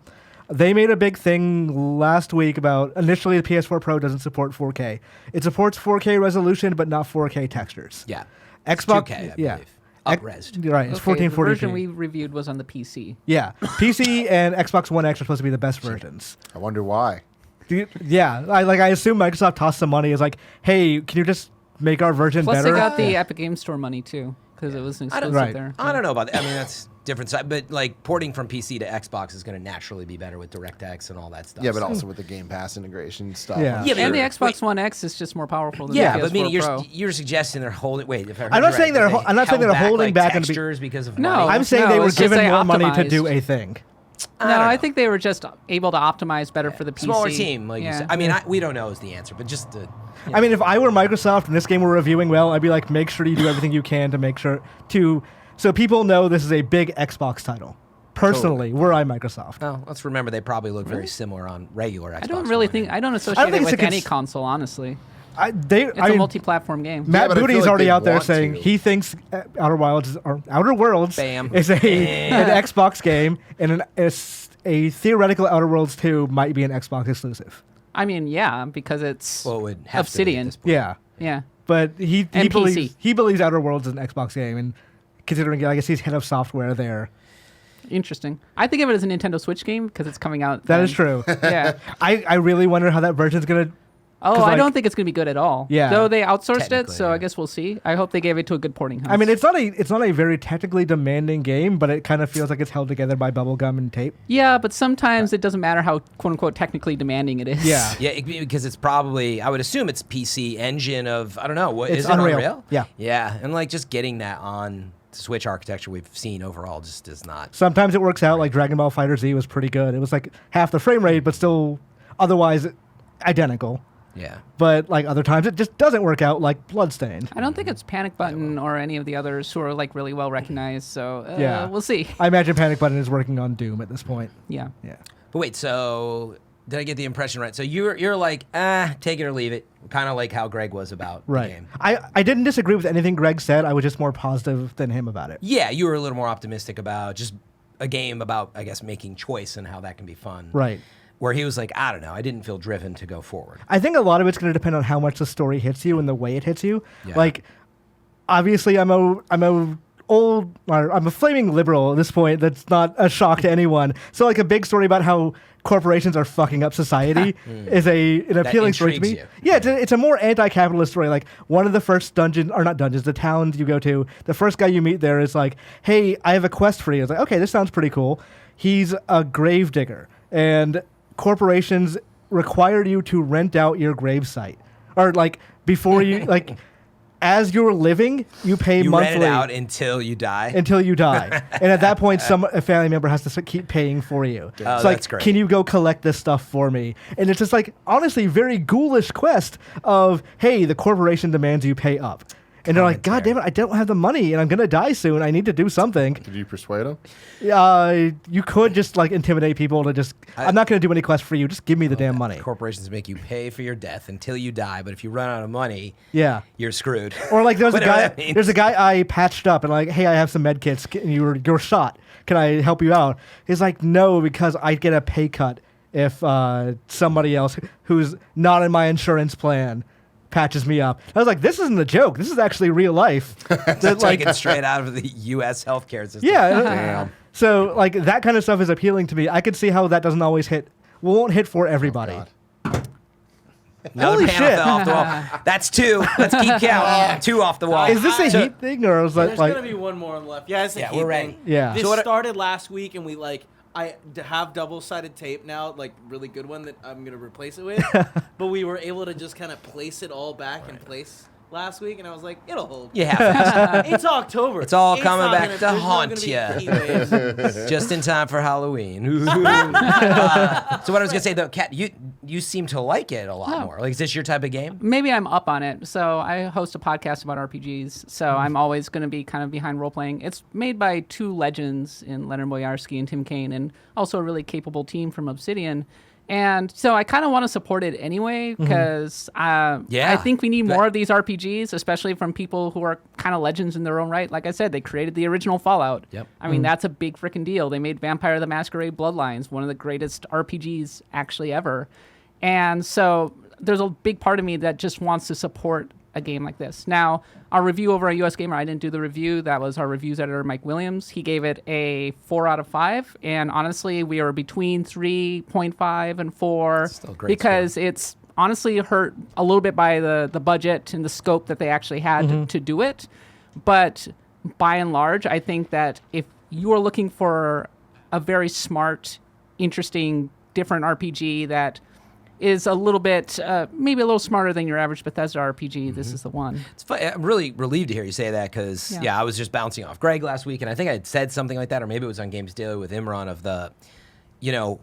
Speaker 5: They made a big thing last week about initially the PS4 Pro doesn't support 4K. It supports 4K resolution, but not 4K textures.
Speaker 4: Yeah.
Speaker 5: Xbox,
Speaker 4: 2K, I
Speaker 5: yeah.
Speaker 4: believe. Up-resed.
Speaker 5: Right, it's
Speaker 3: Okay, the
Speaker 5: 1440p.
Speaker 3: version we reviewed was on the PC.
Speaker 5: Yeah, PC and Xbox One X are supposed to be the best versions.
Speaker 1: I wonder why.
Speaker 5: Yeah, I assume Microsoft tossed some money. Is like, hey, can you just make our version
Speaker 3: Plus,
Speaker 5: better?
Speaker 3: they got the Epic Game Store money too, because it was an exclusive
Speaker 5: Right.
Speaker 3: there.
Speaker 4: I don't know about that. I mean, that's different side, but porting from PC to Xbox is going to naturally be better with DirectX and all that stuff.
Speaker 1: Yeah, but
Speaker 4: so-
Speaker 1: also with the Game Pass integration stuff.
Speaker 5: Yeah.
Speaker 4: Yeah, but
Speaker 3: And the
Speaker 4: you're-
Speaker 3: Xbox One X is just more powerful than
Speaker 4: Yeah,
Speaker 3: the PS4
Speaker 4: but I mean,
Speaker 3: Pro.
Speaker 4: you're suggesting they're holding. Wait, if I heard
Speaker 5: I'm not
Speaker 4: you
Speaker 5: saying
Speaker 4: right,
Speaker 5: they're
Speaker 4: that
Speaker 5: ho- I'm not saying
Speaker 4: held
Speaker 5: they're holding back and be-
Speaker 4: textures because of
Speaker 3: No.
Speaker 4: money.
Speaker 5: I'm saying
Speaker 3: No,
Speaker 5: they were
Speaker 3: it's just
Speaker 5: given
Speaker 3: they
Speaker 5: more money to
Speaker 3: optimized.
Speaker 5: do a thing.
Speaker 3: No,
Speaker 4: don't
Speaker 3: I
Speaker 4: know.
Speaker 3: think they were just able to optimize better for the PC.
Speaker 4: Smaller team, like you
Speaker 3: Yeah.
Speaker 4: said. I mean, we don't know is the answer, but just to,
Speaker 5: I mean, if I were Microsoft and this game were reviewing well, I'd be like, make sure you do everything you can to make sure so people know this is a big Xbox title. Personally, were I Microsoft.
Speaker 4: well, let's remember they probably look very similar on regular Xbox.
Speaker 3: I don't really
Speaker 4: One.
Speaker 3: think I don't associate
Speaker 5: think
Speaker 3: it with
Speaker 5: it's a
Speaker 3: any
Speaker 5: cons-
Speaker 3: console. Honestly, it's a multi-platform game.
Speaker 5: Matt
Speaker 1: but I feel
Speaker 5: Booty's
Speaker 1: like
Speaker 5: already
Speaker 1: they
Speaker 5: out there
Speaker 1: want
Speaker 5: saying
Speaker 1: to.
Speaker 5: he thinks Outer Worlds
Speaker 4: Bam.
Speaker 5: is an Xbox game, and a theoretical Outer Worlds 2 might be an Xbox exclusive.
Speaker 3: I mean, yeah, because it's
Speaker 4: Well, it would have
Speaker 3: Obsidian.
Speaker 4: To be at this point.
Speaker 5: Yeah,
Speaker 3: Yeah.
Speaker 5: but he
Speaker 3: And
Speaker 5: believes
Speaker 3: PC.
Speaker 5: Outer Worlds is an Xbox game, and considering I guess he's head of software there.
Speaker 3: Interesting. I think of it as a Nintendo Switch game because it's coming out.
Speaker 5: That
Speaker 3: then.
Speaker 5: is true.
Speaker 3: Yeah.
Speaker 5: I really wonder how that version's gonna.
Speaker 3: Oh,
Speaker 5: 'Cause,
Speaker 3: I
Speaker 5: like-
Speaker 3: don't think it's going to be good at all.
Speaker 5: Yeah.
Speaker 3: Though they outsourced it,
Speaker 4: Technically,
Speaker 3: so
Speaker 4: yeah.
Speaker 3: I guess we'll see. I hope they gave it to a good porting house.
Speaker 5: I mean, it's not a very technically demanding game, but it kind of feels like it's held together by bubblegum and tape.
Speaker 3: Yeah, but sometimes it doesn't matter how quote unquote technically demanding it is.
Speaker 5: Yeah.
Speaker 4: Yeah, because it's probably, I would assume it's PC engine of, I don't know, what
Speaker 5: It's
Speaker 4: is it
Speaker 5: Unreal.
Speaker 4: Unreal?
Speaker 5: Yeah.
Speaker 4: Yeah, and just getting that on Switch architecture we've seen overall just does not.
Speaker 5: Sometimes it works out. Like Dragon Ball Fighter Z was pretty good. It was like half the frame rate, but still otherwise identical.
Speaker 4: Yeah.
Speaker 5: But like other times, it just doesn't work out. Like Bloodstained.
Speaker 3: I don't think it's Panic Button or any of the others who are like really well recognized. So
Speaker 5: Yeah.
Speaker 3: we'll see.
Speaker 5: I imagine Panic Button is working on Doom at this point.
Speaker 3: Yeah.
Speaker 5: Yeah.
Speaker 4: But wait, so did I get the impression right? So you're like, take it or leave it, kind of like how Greg was about the
Speaker 5: Right.
Speaker 4: game.
Speaker 5: I didn't disagree with anything Greg said. I was just more positive than him about it.
Speaker 4: Yeah, you were a little more optimistic about just a game about, I guess, making choice and how that can be fun.
Speaker 5: Right.
Speaker 4: Where he was like, I don't know, I didn't feel driven to go forward.
Speaker 5: I think a lot of it's going to depend on how much the story hits you and the way it hits you.
Speaker 4: Yeah.
Speaker 5: Like, obviously, I'm a flaming liberal at this point. That's not a shock to anyone. So, like, a big story about how corporations are fucking up society is an appealing story to me.
Speaker 4: intrigues you.
Speaker 5: Yeah, it's a more anti-capitalist story. Like, one of the first the towns you go to, the first guy you meet there is like, hey, I have a quest for you. It's like, okay, this sounds pretty cool. He's a grave digger, and corporations require you to rent out your grave site. Or, like, before you, like, as you're living, you pay
Speaker 4: You
Speaker 5: monthly.
Speaker 4: rent it out until you die.
Speaker 5: Until you die, and at that point, a family member has to keep paying for you.
Speaker 4: Oh,
Speaker 5: It's like,
Speaker 4: that's great.
Speaker 5: can you go collect this stuff for me? And it's just like, honestly, very ghoulish quest of, hey, the corporation demands you pay up, and they're like, God damn it, I don't have the money, and I'm gonna die soon. I need to do something.
Speaker 1: Did you persuade him?
Speaker 5: You could just like intimidate people to just. I'm not gonna do any quest for you. Just give me the damn money.
Speaker 4: Corporations make you pay for your death until you die, but if you run out of money,
Speaker 5: Yeah.
Speaker 4: you're screwed.
Speaker 5: Or like there's a
Speaker 4: Whatever
Speaker 5: guy.
Speaker 4: that means.
Speaker 5: There's a guy I patched up and like, hey, I have some med kits. And you're shot. Can I help you out? He's like, no, because I get a pay cut if somebody else who's not in my insurance plan patches me up. I was like, this isn't a joke. This is actually real life. That, like,
Speaker 4: Taken straight out of the U.S. healthcare system.
Speaker 5: yeah.
Speaker 1: Damn.
Speaker 5: So like that kind of stuff is appealing to me. I could see how that doesn't always won't hit for everybody.
Speaker 1: God.
Speaker 4: Another
Speaker 5: Holy
Speaker 4: panel
Speaker 5: shit.
Speaker 4: fell off the wall. That's two. Let's keep counting. Two off the wall.
Speaker 5: Is this a
Speaker 4: So-
Speaker 5: heat thing or is that
Speaker 6: There's
Speaker 5: like?
Speaker 6: gonna be one more left. Yeah, it's a
Speaker 4: Yeah,
Speaker 6: heat
Speaker 4: we're ready.
Speaker 6: thing.
Speaker 5: Yeah.
Speaker 6: This
Speaker 5: So
Speaker 6: started last week, and I have double-sided tape now, like really good one that I'm gonna replace it with. But we were able to just kind of place it all back in place last week, and I was like, it'll hold.
Speaker 4: Yeah,
Speaker 6: It's October.
Speaker 4: it's all coming
Speaker 6: not
Speaker 4: back
Speaker 6: gonna-
Speaker 4: to
Speaker 6: there's not
Speaker 4: haunt
Speaker 6: gonna be
Speaker 4: ya.
Speaker 6: heat waves.
Speaker 4: just in time for Halloween. So what I was gonna say though, Kat, you seem to like it a lot more. Like, is this your type of game?
Speaker 3: Maybe I'm up on it. So I host a podcast about RPGs. So I'm always going to be kind of behind role playing. It's made by two legends in Leonard Boyarsky and Tim Kaine, and also a really capable team from Obsidian. And so I kind of want to support it anyway because I think we need more of these RPGs, especially from people who are kind of legends in their own right. Like I said, they created the original Fallout.
Speaker 4: Yep.
Speaker 3: I mean, that's a big freaking deal. They made Vampire the Masquerade Bloodlines, one of the greatest RPGs actually ever. And so there's a big part of me that just wants to support a game like this. Now, our review over at US Gamer, I didn't do the review. That was our reviews editor, Mike Williams. He gave it a 4 out of 5. And honestly, we are between 3.5 and 4
Speaker 4: Still a great
Speaker 3: because it's honestly hurt a little bit by the budget and the scope that they actually had to do it. But by and large, I think that if you are looking for a very smart, interesting, different RPG that is a little bit, maybe a little smarter than your average Bethesda RPG, this is the one.
Speaker 4: It's funny. I'm really relieved to hear you say that because, I was just bouncing off Greg last week, and I think I had said something like that, or maybe it was on Games Daily with Imran of the,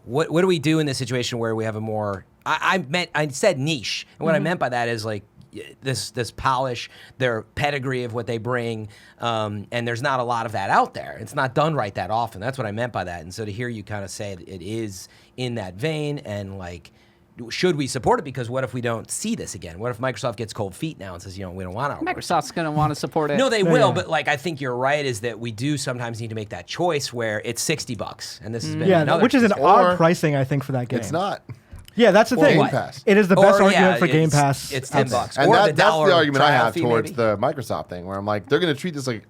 Speaker 4: what do we do in this situation where we have a more, I said niche, and what I meant by that is like this polish, their pedigree of what they bring, and there's not a lot of that out there. It's not done right that often. That's what I meant by that. And so to hear you kind of say it is in that vein, and like, should we support it? Because what if we don't see this again? What if Microsoft gets cold feet now and says, we don't want our
Speaker 3: Microsoft's going to want to support it.
Speaker 4: No, they will, but like I think you're right is that we do sometimes need to make that choice where it's $60, and this has been another
Speaker 5: which is an
Speaker 1: Or-
Speaker 5: odd pricing, I think, for that game.
Speaker 1: It's not.
Speaker 5: Yeah, that's the
Speaker 1: Or
Speaker 5: thing.
Speaker 1: Game Pass.
Speaker 5: It is the best argument for Game Pass.
Speaker 4: It's
Speaker 5: out
Speaker 4: $10,
Speaker 5: there.
Speaker 1: And
Speaker 4: or
Speaker 1: that's the argument I
Speaker 4: trial
Speaker 1: have
Speaker 4: fee,
Speaker 1: towards
Speaker 4: maybe.
Speaker 1: the Microsoft thing, where I'm like, they're going to treat this like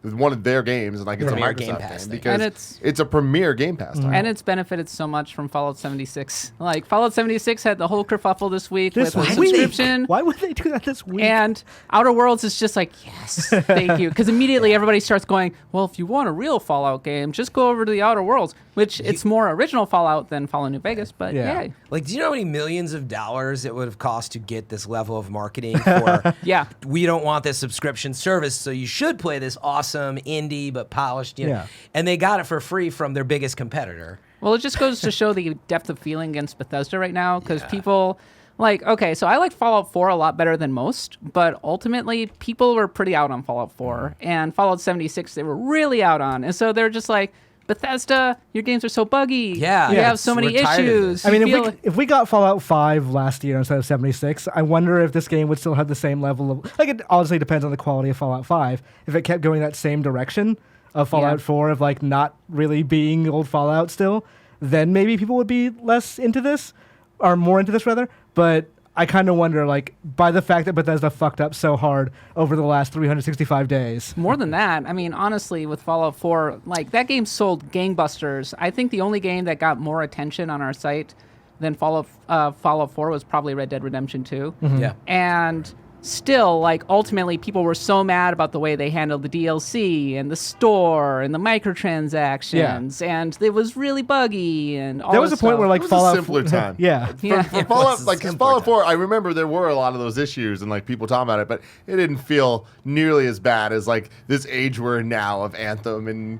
Speaker 1: one of their games, and like it's a
Speaker 4: Premier
Speaker 1: Microsoft
Speaker 4: Game Pass
Speaker 1: game
Speaker 4: thing.
Speaker 1: because
Speaker 3: And
Speaker 1: it's a premier Game Pass title.
Speaker 3: And it's benefited so much from Fallout 76. Like, Fallout 76 had the whole kerfuffle this week
Speaker 5: This
Speaker 3: with a
Speaker 5: week?
Speaker 3: subscription.
Speaker 5: Why would they do that this week?
Speaker 3: And Outer Worlds is just like, yes, thank you. Because immediately everybody starts going, well, if you want a real Fallout game, just go over to the Outer Worlds, which it's more original Fallout than Fallout New Vegas, but
Speaker 5: Yeah.
Speaker 3: yay.
Speaker 4: Like, do you know how many millions of dollars it would have cost to get this level of marketing for?
Speaker 3: Yeah.
Speaker 4: We don't want this subscription service, so you should play this awesome indie but polished.
Speaker 5: Yeah.
Speaker 4: And they got it for free from their biggest competitor.
Speaker 3: Well, it just goes to show the depth of feeling against Bethesda right now, because people, like, okay, so I like Fallout 4 a lot better than most, but ultimately people were pretty out on Fallout 4, and Fallout 76 they were really out on, and so they're just like, Bethesda, your games are so buggy.
Speaker 4: Yeah,
Speaker 3: you
Speaker 4: yeah,
Speaker 3: have so many
Speaker 4: we're tired of
Speaker 3: issues.
Speaker 4: this.
Speaker 5: I mean,
Speaker 3: You feel-
Speaker 5: if we got Fallout 5 last year instead of 76, I wonder if this game would still have the same level of... Like, it honestly depends on the quality of Fallout 5. If it kept going that same direction of Fallout 4, of, like, not really being old Fallout still, then maybe people would be less into this, or more into this, rather. But I kind of wonder, like, by the fact that Bethesda fucked up so hard over the last 365 days.
Speaker 3: More than that, I mean, honestly, with Fallout 4, like, that game sold gangbusters. I think the only game that got more attention on our site than Fallout 4 was probably Red Dead Redemption 2.
Speaker 4: Yeah.
Speaker 3: And still, like, ultimately, people were so mad about the way they handled the DLC and the store and the microtransactions, and it was really buggy and all
Speaker 5: There was a
Speaker 3: this
Speaker 5: point
Speaker 3: stuff.
Speaker 5: where, like,
Speaker 1: It was
Speaker 5: Fallout...
Speaker 1: a simpler time.
Speaker 5: Yeah.
Speaker 3: Yeah.
Speaker 1: For Fallout,
Speaker 4: was
Speaker 1: like,
Speaker 4: a
Speaker 1: 'cause
Speaker 4: simpler
Speaker 1: Fallout
Speaker 4: time.
Speaker 1: 4, I remember there were a lot of those issues and like people talking about it, but it didn't feel nearly as bad as like this age we're in now of Anthem and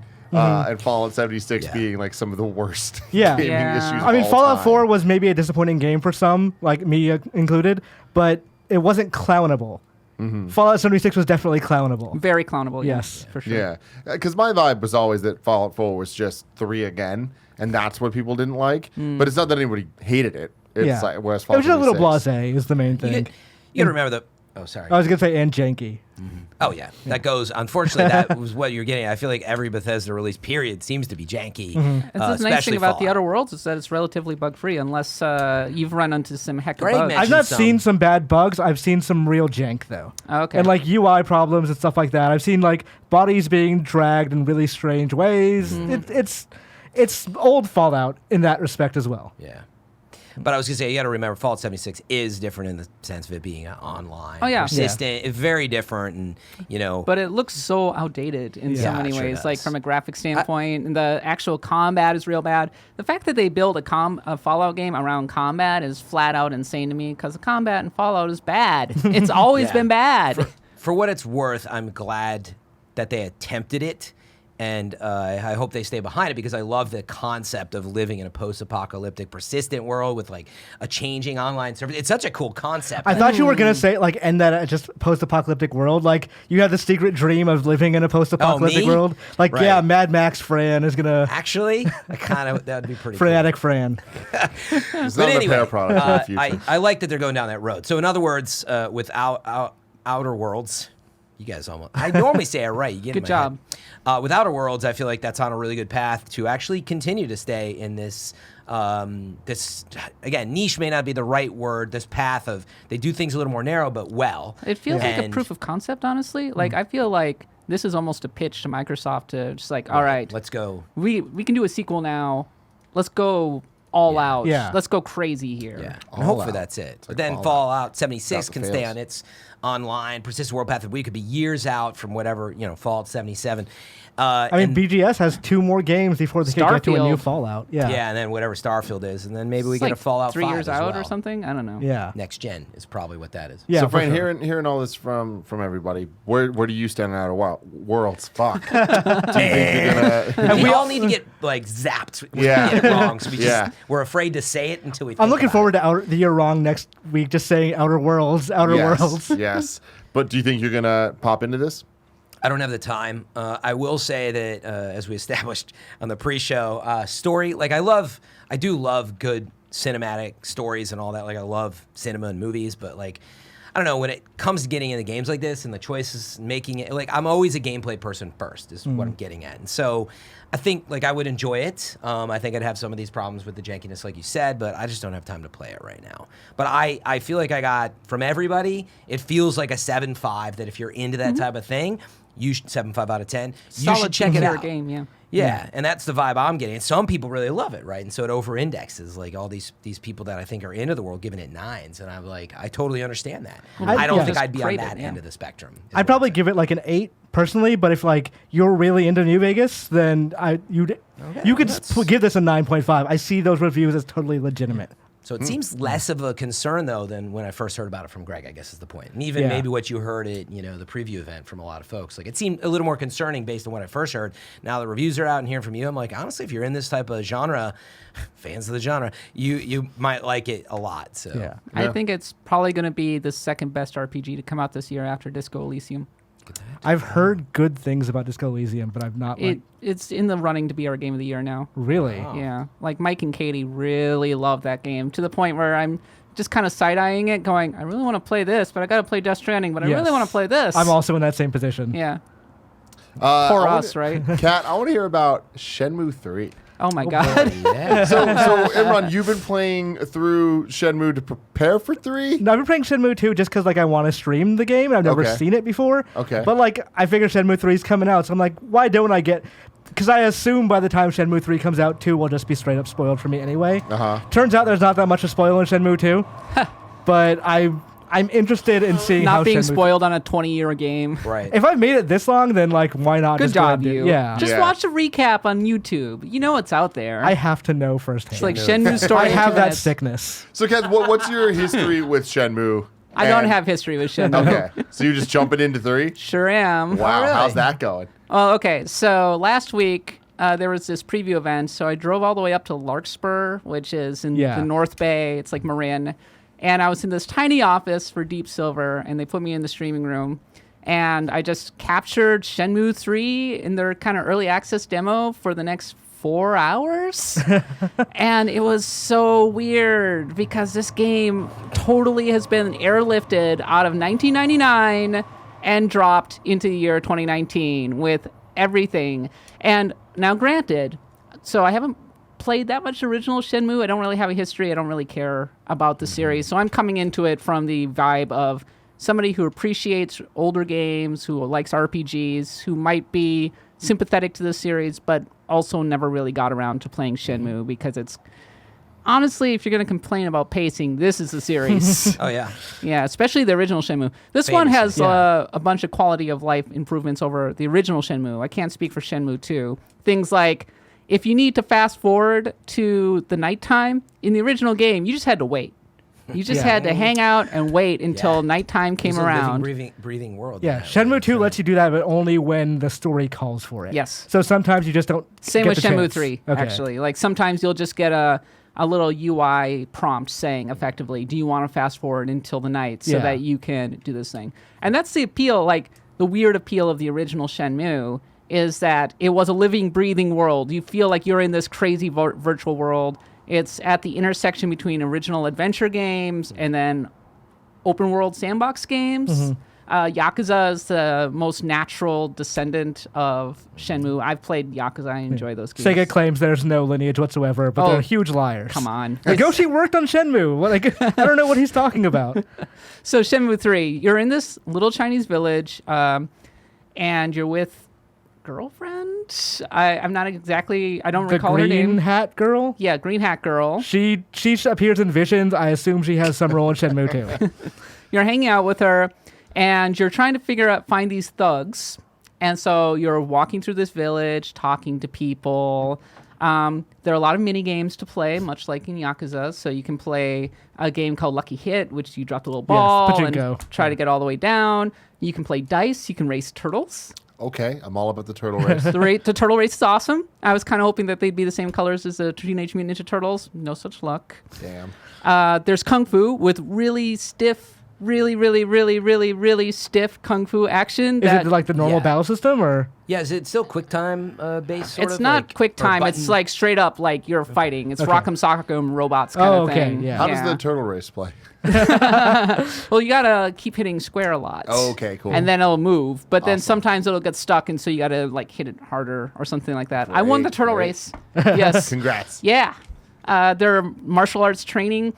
Speaker 1: Fallout 76
Speaker 4: Yeah.
Speaker 1: being like some of the worst
Speaker 5: Yeah.
Speaker 1: gaming
Speaker 3: Yeah.
Speaker 1: issues.
Speaker 5: I mean,
Speaker 1: of all
Speaker 5: Fallout
Speaker 1: time.
Speaker 5: 4 was maybe a disappointing game for some, like me included, but it wasn't clownable. Fallout 76 was definitely clownable.
Speaker 3: Very clownable,
Speaker 5: Yes.
Speaker 3: for sure.
Speaker 1: Yeah, because my vibe was always that Fallout 4 was just 3 again, and that's what people didn't like. But it's not that anybody hated it. It's
Speaker 5: Yeah.
Speaker 1: like whereas
Speaker 5: It
Speaker 1: Fallout
Speaker 5: was just a little
Speaker 1: 76.
Speaker 5: blasé is the main
Speaker 4: You
Speaker 5: thing.
Speaker 4: gotta remember the. Oh, sorry.
Speaker 5: I was going to say, and janky.
Speaker 4: Oh yeah, that goes. Unfortunately, that was what you're getting. I feel like every Bethesda release period seems to be janky.
Speaker 3: That's the nice
Speaker 4: especially
Speaker 3: thing about the
Speaker 4: Fallout.
Speaker 3: Outer Worlds is that it's relatively bug-free unless you've run into some heck of
Speaker 4: Greg
Speaker 3: bugs.
Speaker 4: mentioned
Speaker 5: I've not
Speaker 4: some-
Speaker 5: seen some bad bugs. I've seen some real jank, though.
Speaker 3: Okay.
Speaker 5: And, like, UI problems and stuff like that. I've seen, like, bodies being dragged in really strange ways. It's old Fallout in that respect as well.
Speaker 4: Yeah. But I was gonna say you got to remember Fallout 76 is different in the sense of it being online.
Speaker 3: Oh, yeah.
Speaker 4: persistent. It's very different, and
Speaker 3: But it looks so outdated in so
Speaker 4: Yeah,
Speaker 3: many
Speaker 4: it sure
Speaker 3: ways. Like
Speaker 4: does.
Speaker 3: from a graphic standpoint, and the actual combat is real bad. The fact that they build a Fallout game around combat is flat out insane to me because the combat in Fallout is bad. It's always
Speaker 4: Yeah.
Speaker 3: been bad.
Speaker 4: For what it's worth, I'm glad that they attempted it. And I hope they stay behind it because I love the concept of living in a post-apocalyptic, persistent world with like a changing online service. It's such a cool concept.
Speaker 5: I thought you were gonna say like end that at just post-apocalyptic world. Like you had the secret dream of living in a post-apocalyptic
Speaker 4: me?
Speaker 5: world. Like
Speaker 4: Right.
Speaker 5: yeah, Mad Max Fran is gonna
Speaker 4: Actually, that would be pretty
Speaker 5: Frenetic Fran.
Speaker 1: It's
Speaker 4: But
Speaker 1: not
Speaker 4: anyway,
Speaker 1: a repair product in the future.
Speaker 4: I like that they're going down that road. So in other words, without Outer Worlds, you guys almost. I normally say it right. You get in
Speaker 3: Good
Speaker 4: my
Speaker 3: job.
Speaker 4: head. With Outer Worlds, I feel like that's on a really good path to actually continue to stay in this. This again, niche may not be the right word. This path of they do things a little more narrow, but well.
Speaker 3: It feels like a
Speaker 4: And-
Speaker 3: proof of concept, honestly. Like I feel like this is almost a pitch to Microsoft to just like, all right,
Speaker 4: Let's go.
Speaker 3: we can do a sequel now. Let's go all out.
Speaker 5: Yeah.
Speaker 3: Let's go crazy here.
Speaker 4: Yeah,
Speaker 1: All
Speaker 4: and hopefully
Speaker 1: out.
Speaker 4: that's it. But
Speaker 1: like
Speaker 4: then
Speaker 1: all
Speaker 4: Fallout 76
Speaker 1: Without the
Speaker 4: can stay
Speaker 1: fails.
Speaker 4: on its online persistent world path. We could be years out from whatever Fallout 77.
Speaker 5: I mean,
Speaker 4: and-
Speaker 5: BGS has 2 more games before they can get to a new
Speaker 3: Starfield.
Speaker 5: Fallout. Yeah.
Speaker 4: yeah, and then whatever Starfield is, and then maybe we
Speaker 3: It's
Speaker 4: get
Speaker 3: like
Speaker 4: a Fallout
Speaker 3: 3
Speaker 4: 5
Speaker 3: years
Speaker 4: as
Speaker 3: out or
Speaker 4: well.
Speaker 3: something. I don't know.
Speaker 5: Yeah.
Speaker 4: Next gen is probably what that is.
Speaker 5: Yeah.
Speaker 1: So,
Speaker 5: for
Speaker 1: Fran,
Speaker 5: sure.
Speaker 1: hearing all this from everybody, where do you stand out of Worlds? Fuck. Do you think you're gonna?
Speaker 4: We all need to get like zapped when
Speaker 1: Yeah.
Speaker 4: we get it wrong, so
Speaker 1: Yeah.
Speaker 4: we're afraid to say it until we.
Speaker 5: I'm
Speaker 4: think
Speaker 5: looking
Speaker 4: about
Speaker 5: forward
Speaker 4: it.
Speaker 5: to the year wrong next week, just saying Outer Worlds, Outer
Speaker 1: Yes,
Speaker 5: Worlds.
Speaker 1: yes. But do you think you're gonna pop into this?
Speaker 4: I don't have the time. I will say that as we established on the pre-show, story. Like I do love good cinematic stories and all that. Like I love cinema and movies, but like I don't know when it comes to getting into games like this and the choices, making it. Like I'm always a gameplay person first, is what I'm getting at. And so I think like I would enjoy it. I think I'd have some of these problems with the jankiness, like you said, but I just don't have time to play it right now. But I feel like I got from everybody. It feels like a 7.5. That if you're into that type of thing. You should 7.5 out of 10. You
Speaker 3: Solid
Speaker 4: should check it
Speaker 3: fair
Speaker 4: out.
Speaker 3: game, yeah.
Speaker 4: Yeah, and that's the vibe I'm getting. And some people really love it, right? And so it over-indexes like all these people that I think are into the world giving it 9s, and I'm like, I totally understand that. I don't
Speaker 5: yeah.
Speaker 4: think
Speaker 3: Just
Speaker 4: I'd be on
Speaker 3: crave it,
Speaker 4: that
Speaker 3: yeah.
Speaker 4: end of the spectrum. is
Speaker 5: I'd
Speaker 4: what
Speaker 5: probably
Speaker 4: I'm
Speaker 5: give it like an 8 personally, but if like you're really into New Vegas, then you could give this a 9.5. I see those reviews as totally legitimate.
Speaker 4: So it seems less of a concern though than when I first heard about it from Greg, I guess is the point. And even
Speaker 5: Yeah.
Speaker 4: maybe what you heard at, the preview event from a lot of folks. Like it seemed a little more concerning based on what I first heard. Now the reviews are out and hearing from you. I'm like, honestly, if you're in this type of genre, fans of the genre, you might like it a lot. So
Speaker 5: Yeah.
Speaker 3: I think it's probably going to be the second best RPG to come out this year after Disco Elysium.
Speaker 5: I've heard good things about Disco Elysium, but I've not like,
Speaker 3: It's in the running to be our game of the year now.
Speaker 5: really.
Speaker 3: Yeah, like Mike and Katie really love that game to the point where I'm just kind of side-eyeing it, going, I really want to play this, but I got to play Death Stranding, but I really
Speaker 5: Yes.
Speaker 3: want to play this.
Speaker 5: I'm also in that same position.
Speaker 3: Yeah, poor
Speaker 1: I wanna-
Speaker 3: us, right?
Speaker 1: Kat, I want to hear about Shenmue 3.
Speaker 3: Oh my god.
Speaker 4: yeah.
Speaker 1: So Imran, you've been playing through Shenmue to prepare for 3?
Speaker 5: No, I've been playing Shenmue 2 just because like I want to stream the game. I've never
Speaker 1: Okay.
Speaker 5: seen it before.
Speaker 1: Okay.
Speaker 5: But like I figure Shenmue 3 is coming out, so I'm like, why don't I get? Because I assume by the time Shenmue 3 comes out, 2 will just be straight up spoiled for me anyway. Turns out there's not that much to spoil in Shenmue 2. But I'm interested in seeing how
Speaker 3: Not being
Speaker 5: Shenmue
Speaker 3: spoiled on a 20-year game.
Speaker 4: Right.
Speaker 5: If I've made it this long, then like why not?
Speaker 3: Good
Speaker 5: just go ahead
Speaker 3: job,
Speaker 5: and do-
Speaker 3: you.
Speaker 5: Yeah.
Speaker 3: Just
Speaker 1: Yeah.
Speaker 3: watch a recap on YouTube. You know it's out there.
Speaker 5: I have to know firsthand.
Speaker 3: it's like Shenmue story.
Speaker 5: I
Speaker 3: in
Speaker 5: have
Speaker 3: 2
Speaker 5: that
Speaker 3: minutes.
Speaker 5: sickness.
Speaker 1: So, Kat, what's your history with Shenmue?
Speaker 3: I don't
Speaker 1: And-
Speaker 3: have history with Shenmue.
Speaker 1: Okay, so you're just jumping into 3?
Speaker 3: Sure am.
Speaker 1: Wow, how's that going?
Speaker 3: Oh, okay. So last week there was this preview event. So I drove all the way up to Larkspur, which is in
Speaker 5: Yeah.
Speaker 3: the North Bay. It's like Marin. And I was in this tiny office for Deep Silver, and they put me in the streaming room. And I just captured Shenmue 3 in their kind of early access demo for the next 4 hours. And it was so weird because this game totally has been airlifted out of 1999 and dropped into the year 2019 with everything. And now, granted, so I haven't played that much original Shenmue. I don't really have a history. I don't really care about the series. So I'm coming into it from the vibe of somebody who appreciates older games, who likes RPGs, who might be sympathetic to the series, but also never really got around to playing Shenmue because it's honestly, if you're going to complain about pacing, this is the series.
Speaker 4: Oh yeah.
Speaker 3: Yeah, especially the original Shenmue. This one has
Speaker 5: Yeah.
Speaker 3: a bunch of quality of life improvements over the original Shenmue. I can't speak for Shenmue 2. Things like if you need to fast forward to the nighttime, in the original game, you just had to wait. You just had to hang out and wait until nighttime came
Speaker 4: It's a
Speaker 3: around.
Speaker 4: living, breathing world.
Speaker 5: Yeah, Shenmue 2 lets you do that, but only when the story calls for it.
Speaker 3: Yes.
Speaker 5: So sometimes you just don't.
Speaker 3: Same
Speaker 5: get
Speaker 3: with
Speaker 5: the
Speaker 3: Shenmue
Speaker 5: chance.
Speaker 3: 3,
Speaker 5: Okay.
Speaker 3: actually. Like sometimes you'll just get a little UI prompt saying effectively, do you want to fast forward until the night so that you can do this thing? And that's the appeal, like the weird appeal of the original Shenmue is that it was a living, breathing world. You feel like you're in this crazy virtual world. It's at the intersection between original adventure games and then open world sandbox games. Yakuza is the most natural descendant of Shenmue. I've played Yakuza. I enjoy those games.
Speaker 5: Sega claims there's no lineage whatsoever, but they're huge liars.
Speaker 3: Come on.
Speaker 5: Like, Yoshi worked on Shenmue. What, like, I don't know what he's talking about.
Speaker 3: So Shenmue 3, you're in this little Chinese village, and you're with girlfriend. I'm not exactly. I don't
Speaker 5: The
Speaker 3: recall her
Speaker 5: green
Speaker 3: name.
Speaker 5: hat girl?
Speaker 3: Yeah, green hat girl.
Speaker 5: She appears in visions. I assume she has some role in Shenmue too.
Speaker 3: You're hanging out with her, and you're trying to find these thugs. And so you're walking through this village, talking to people. There are a lot of mini games to play, much like in Yakuza. So you can play a game called Lucky Hit, which you drop the little ball and
Speaker 5: pachinko.
Speaker 3: try to get all the way down. You can play dice. You can race turtles.
Speaker 1: Okay, I'm all about the turtle race.
Speaker 3: The turtle race is awesome. I was kind of hoping that they'd be the same colors as the Teenage Mutant Ninja Turtles. No such luck.
Speaker 1: Damn.
Speaker 3: There's Kung Fu with really stiff, really stiff Kung Fu action.
Speaker 5: Is it like the normal battle system, or?
Speaker 4: Yeah, is it still QuickTime based? Sort
Speaker 3: It's
Speaker 4: of,
Speaker 3: not
Speaker 4: like,
Speaker 3: quick
Speaker 4: or
Speaker 3: time. It's
Speaker 4: button?
Speaker 3: like straight up like you're fighting. It's Rock'em Sock'em robots kind of thing.
Speaker 5: yeah.
Speaker 1: How does the turtle race play?
Speaker 3: Well, you gotta keep hitting square a lot.
Speaker 1: Oh, okay, cool.
Speaker 3: And then it'll move, but then sometimes it'll get stuck, and so you gotta like hit it harder or something like that. I won the turtle
Speaker 1: Great.
Speaker 3: race. Yes.
Speaker 1: Congrats.
Speaker 3: Yeah. There are martial arts training.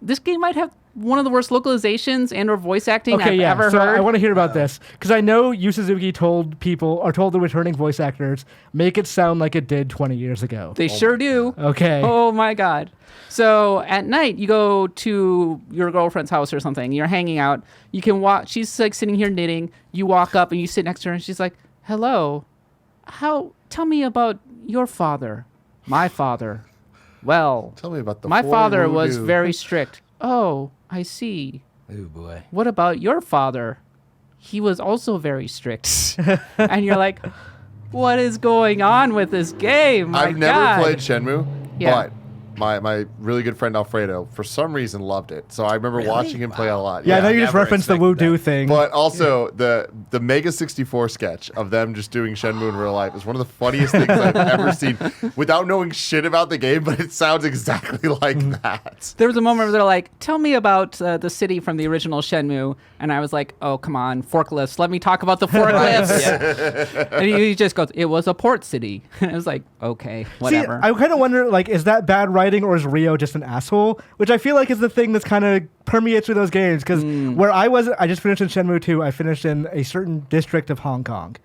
Speaker 3: This game might have one of the worst localizations and or voice acting I've ever
Speaker 5: so
Speaker 3: heard.
Speaker 5: I want to hear about this because I know Yu Suzuki told the returning voice actors, make it sound like it did 20 years ago.
Speaker 3: They sure do.
Speaker 5: Okay.
Speaker 3: Oh my God. So at night, you go to your girlfriend's house or something. You're hanging out. You can watch. She's like sitting here knitting. You walk up and you sit next to her and she's like, hello. Tell me about your father. My father. Well,
Speaker 1: Tell me about the
Speaker 3: my
Speaker 1: four
Speaker 3: father
Speaker 1: who
Speaker 3: was
Speaker 1: knew.
Speaker 3: very strict. Oh, I see.
Speaker 4: Oh boy.
Speaker 3: What about your father? He was also very strict. And you're like, what is going on with this game?
Speaker 1: I've
Speaker 3: My
Speaker 1: never
Speaker 3: God.
Speaker 1: played Shenmue,
Speaker 3: Yeah.
Speaker 1: but my really good friend Alfredo, for some reason, loved it. So I remember watching him play a lot.
Speaker 5: Yeah, I know you
Speaker 4: never
Speaker 5: just referenced the
Speaker 4: expected
Speaker 5: Woo-Doo
Speaker 4: that.
Speaker 5: thing.
Speaker 1: But also the Mega 64 sketch of them just doing Shenmue in real life is one of the funniest things I've ever seen without knowing shit about the game, but it sounds exactly like that.
Speaker 3: There was a moment where they're like, tell me about the city from the original Shenmue. And I was like, oh, come on, forklifts. Let me talk about the forklifts. And he just goes, it was a port city. And I was like, okay, whatever.
Speaker 5: See, I kind of wonder, like, is that bad writing or is Rio just an asshole? Which I feel like is the thing that's kind of permeates through those games. Because where I just finished in Shenmue 2, I finished in a certain district of Hong Kong.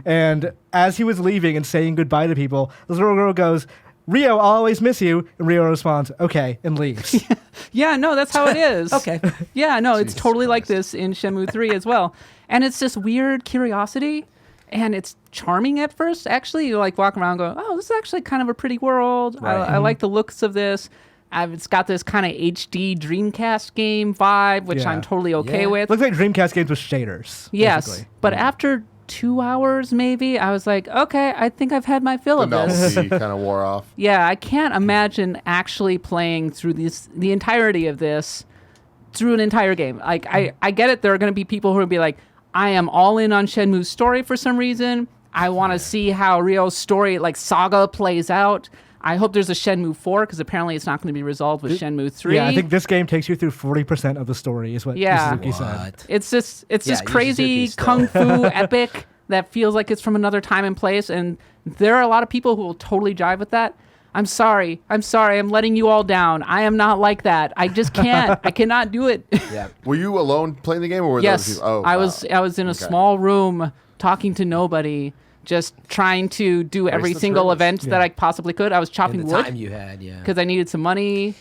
Speaker 5: And as he was leaving and saying goodbye to people, this little girl goes, Rio, I'll always miss you. And Rio responds, okay, and leaves.
Speaker 3: Yeah, no, that's how it is.
Speaker 4: Okay.
Speaker 3: Yeah, no, it's
Speaker 1: Jesus
Speaker 3: totally like
Speaker 1: Christ.
Speaker 3: this in Shenmue 3 as well. And it's this weird curiosity, and it's charming at first. Actually, you like walk around going, oh, this is actually kind of a pretty world. I like the looks of this. It's got this kind of HD Dreamcast game vibe, which
Speaker 5: Yeah.
Speaker 3: I'm totally okay
Speaker 4: Yeah.
Speaker 3: with.
Speaker 5: Looks like Dreamcast games with shaders.
Speaker 3: Yes,
Speaker 5: basically.
Speaker 3: but after 2 hours maybe, I was like, okay, I think I've had my fill
Speaker 1: The
Speaker 3: of this.
Speaker 1: novelty kind of wore off.
Speaker 3: Yeah, I can't imagine actually playing through the entirety of this through an entire game. Like, I get it. There are going to be people who will be like, I am all in on Shenmue's story for some reason. I want to see how Ryo's story, like saga, plays out. I hope there's a Shenmue 4 because apparently it's not going to be resolved with Shenmue 3.
Speaker 5: Yeah, I think this game takes you through 40% of the story, is what
Speaker 3: Yeah.
Speaker 5: Suzuki said.
Speaker 4: What?
Speaker 3: It's this
Speaker 4: Yeah,
Speaker 3: crazy
Speaker 4: Yu Suzuki
Speaker 3: kung fu epic that feels like it's from another time and place, and there are a lot of people who will totally jive with that. I'm sorry. I'm letting you all down. I am not like that. I just can't. I cannot do it.
Speaker 4: Yeah.
Speaker 1: Were you alone playing the game, or were there other
Speaker 3: Yes,
Speaker 1: people? Oh,
Speaker 3: I
Speaker 1: wow.
Speaker 3: was in a
Speaker 1: Okay.
Speaker 3: small room talking to nobody, just trying to do every
Speaker 1: the
Speaker 3: single
Speaker 1: thrills.
Speaker 3: event that I possibly could. I was
Speaker 4: In
Speaker 3: chopping
Speaker 4: the
Speaker 3: wood
Speaker 4: time you had, yeah.
Speaker 3: because I needed some money.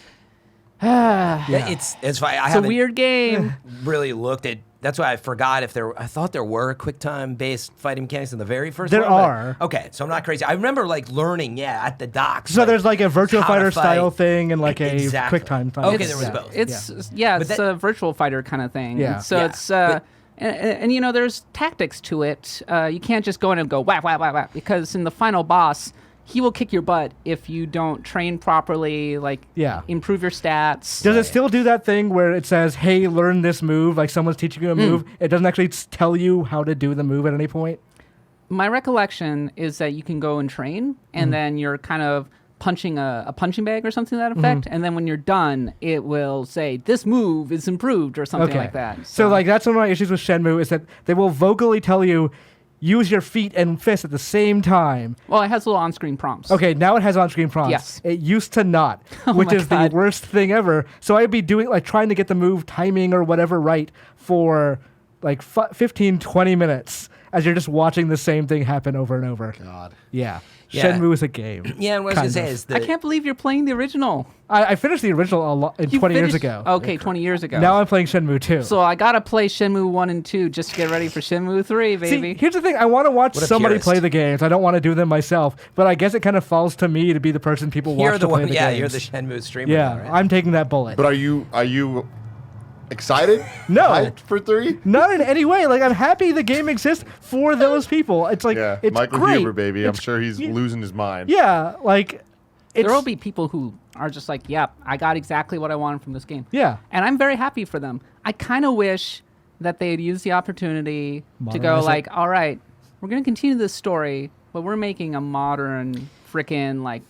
Speaker 4: It's fine. I
Speaker 3: It's a
Speaker 4: haven't
Speaker 3: weird game.
Speaker 4: really looked at. That's why I forgot if there. I thought there were QuickTime based fighting mechanics in the very first
Speaker 5: There
Speaker 4: one. but-
Speaker 5: are.
Speaker 4: Okay, so I'm not crazy. I remember like learning, at the docks.
Speaker 5: So there's like a Virtua
Speaker 4: how to
Speaker 5: Fighter style
Speaker 4: fight.
Speaker 5: thing and like
Speaker 4: Exactly.
Speaker 5: a QuickTime thing.
Speaker 4: Okay, there was both.
Speaker 3: It's
Speaker 4: But
Speaker 3: it's a virtual fighter kind of thing.
Speaker 5: Yeah.
Speaker 3: So
Speaker 4: Yeah,
Speaker 3: it's
Speaker 4: but-
Speaker 3: and you know there's tactics to it. You can't just go in and go whack whack whack whack because in the final boss he will kick your butt if you don't train properly. Like improve your stats.
Speaker 5: Does it still do that thing where it says, "Hey, learn this move"? Like someone's teaching you a move. It doesn't actually tell you how to do the move at any point.
Speaker 3: My recollection is that you can go and train, and then you're kind of punching a punching bag or something to that effect, and then when you're done, it will say, this move is improved or something like that.
Speaker 5: So like that's one of my issues with Shenmue is that they will vocally tell you, use your feet and fists at the same time.
Speaker 3: Well, it has little on-screen prompts.
Speaker 5: Okay, now it has on-screen prompts.
Speaker 3: Yes.
Speaker 5: It used to not, which
Speaker 3: my
Speaker 5: is
Speaker 3: God.
Speaker 5: the worst thing ever. So I'd be doing like trying to get the move timing or whatever right for like 15, 20 minutes as you're just watching the same thing happen over and over.
Speaker 1: God.
Speaker 5: Yeah.
Speaker 4: Yeah.
Speaker 5: Shenmue is a game.
Speaker 4: Yeah, and what I was
Speaker 5: kind
Speaker 4: gonna say
Speaker 5: of.
Speaker 4: is that
Speaker 3: I can't believe you're playing the original.
Speaker 5: I finished the original a lot,
Speaker 3: You
Speaker 5: 20 years
Speaker 3: finished-
Speaker 5: ago.
Speaker 3: Okay, 20 years ago.
Speaker 5: Now I'm playing Shenmue 2.
Speaker 3: So I gotta play Shenmue 1 and 2 just to get ready for Shenmue 3,
Speaker 5: See,
Speaker 3: baby.
Speaker 5: here's the thing. I want to watch
Speaker 4: What a
Speaker 5: somebody
Speaker 4: purist.
Speaker 5: play the games. I don't want to do them myself. But I guess it kind of falls to me to be the person people
Speaker 4: you're
Speaker 5: watch
Speaker 4: the
Speaker 5: to play
Speaker 4: one.
Speaker 5: the
Speaker 4: Yeah,
Speaker 5: games.
Speaker 4: you're the Shenmue streamer.
Speaker 5: Yeah,
Speaker 4: now, right?
Speaker 5: I'm taking that bullet.
Speaker 1: But are you excited?
Speaker 5: No.
Speaker 1: Hyped for 3?
Speaker 5: Not in any way. Like I'm happy the game exists for those people. It's like
Speaker 1: Yeah,
Speaker 5: it's
Speaker 1: Michael
Speaker 5: great.
Speaker 1: Huber, baby. I'm
Speaker 5: It's-
Speaker 1: sure he's losing his mind.
Speaker 5: Yeah, like it's
Speaker 3: There will be people who are just like, yep, I got exactly what I wanted from this game.
Speaker 5: Yeah.
Speaker 3: And I'm very happy for them. I kind of wish that they had used the opportunity to go
Speaker 5: Modernize it.
Speaker 3: like, all right, we're going to continue this story, but we're making a modern, freaking, like,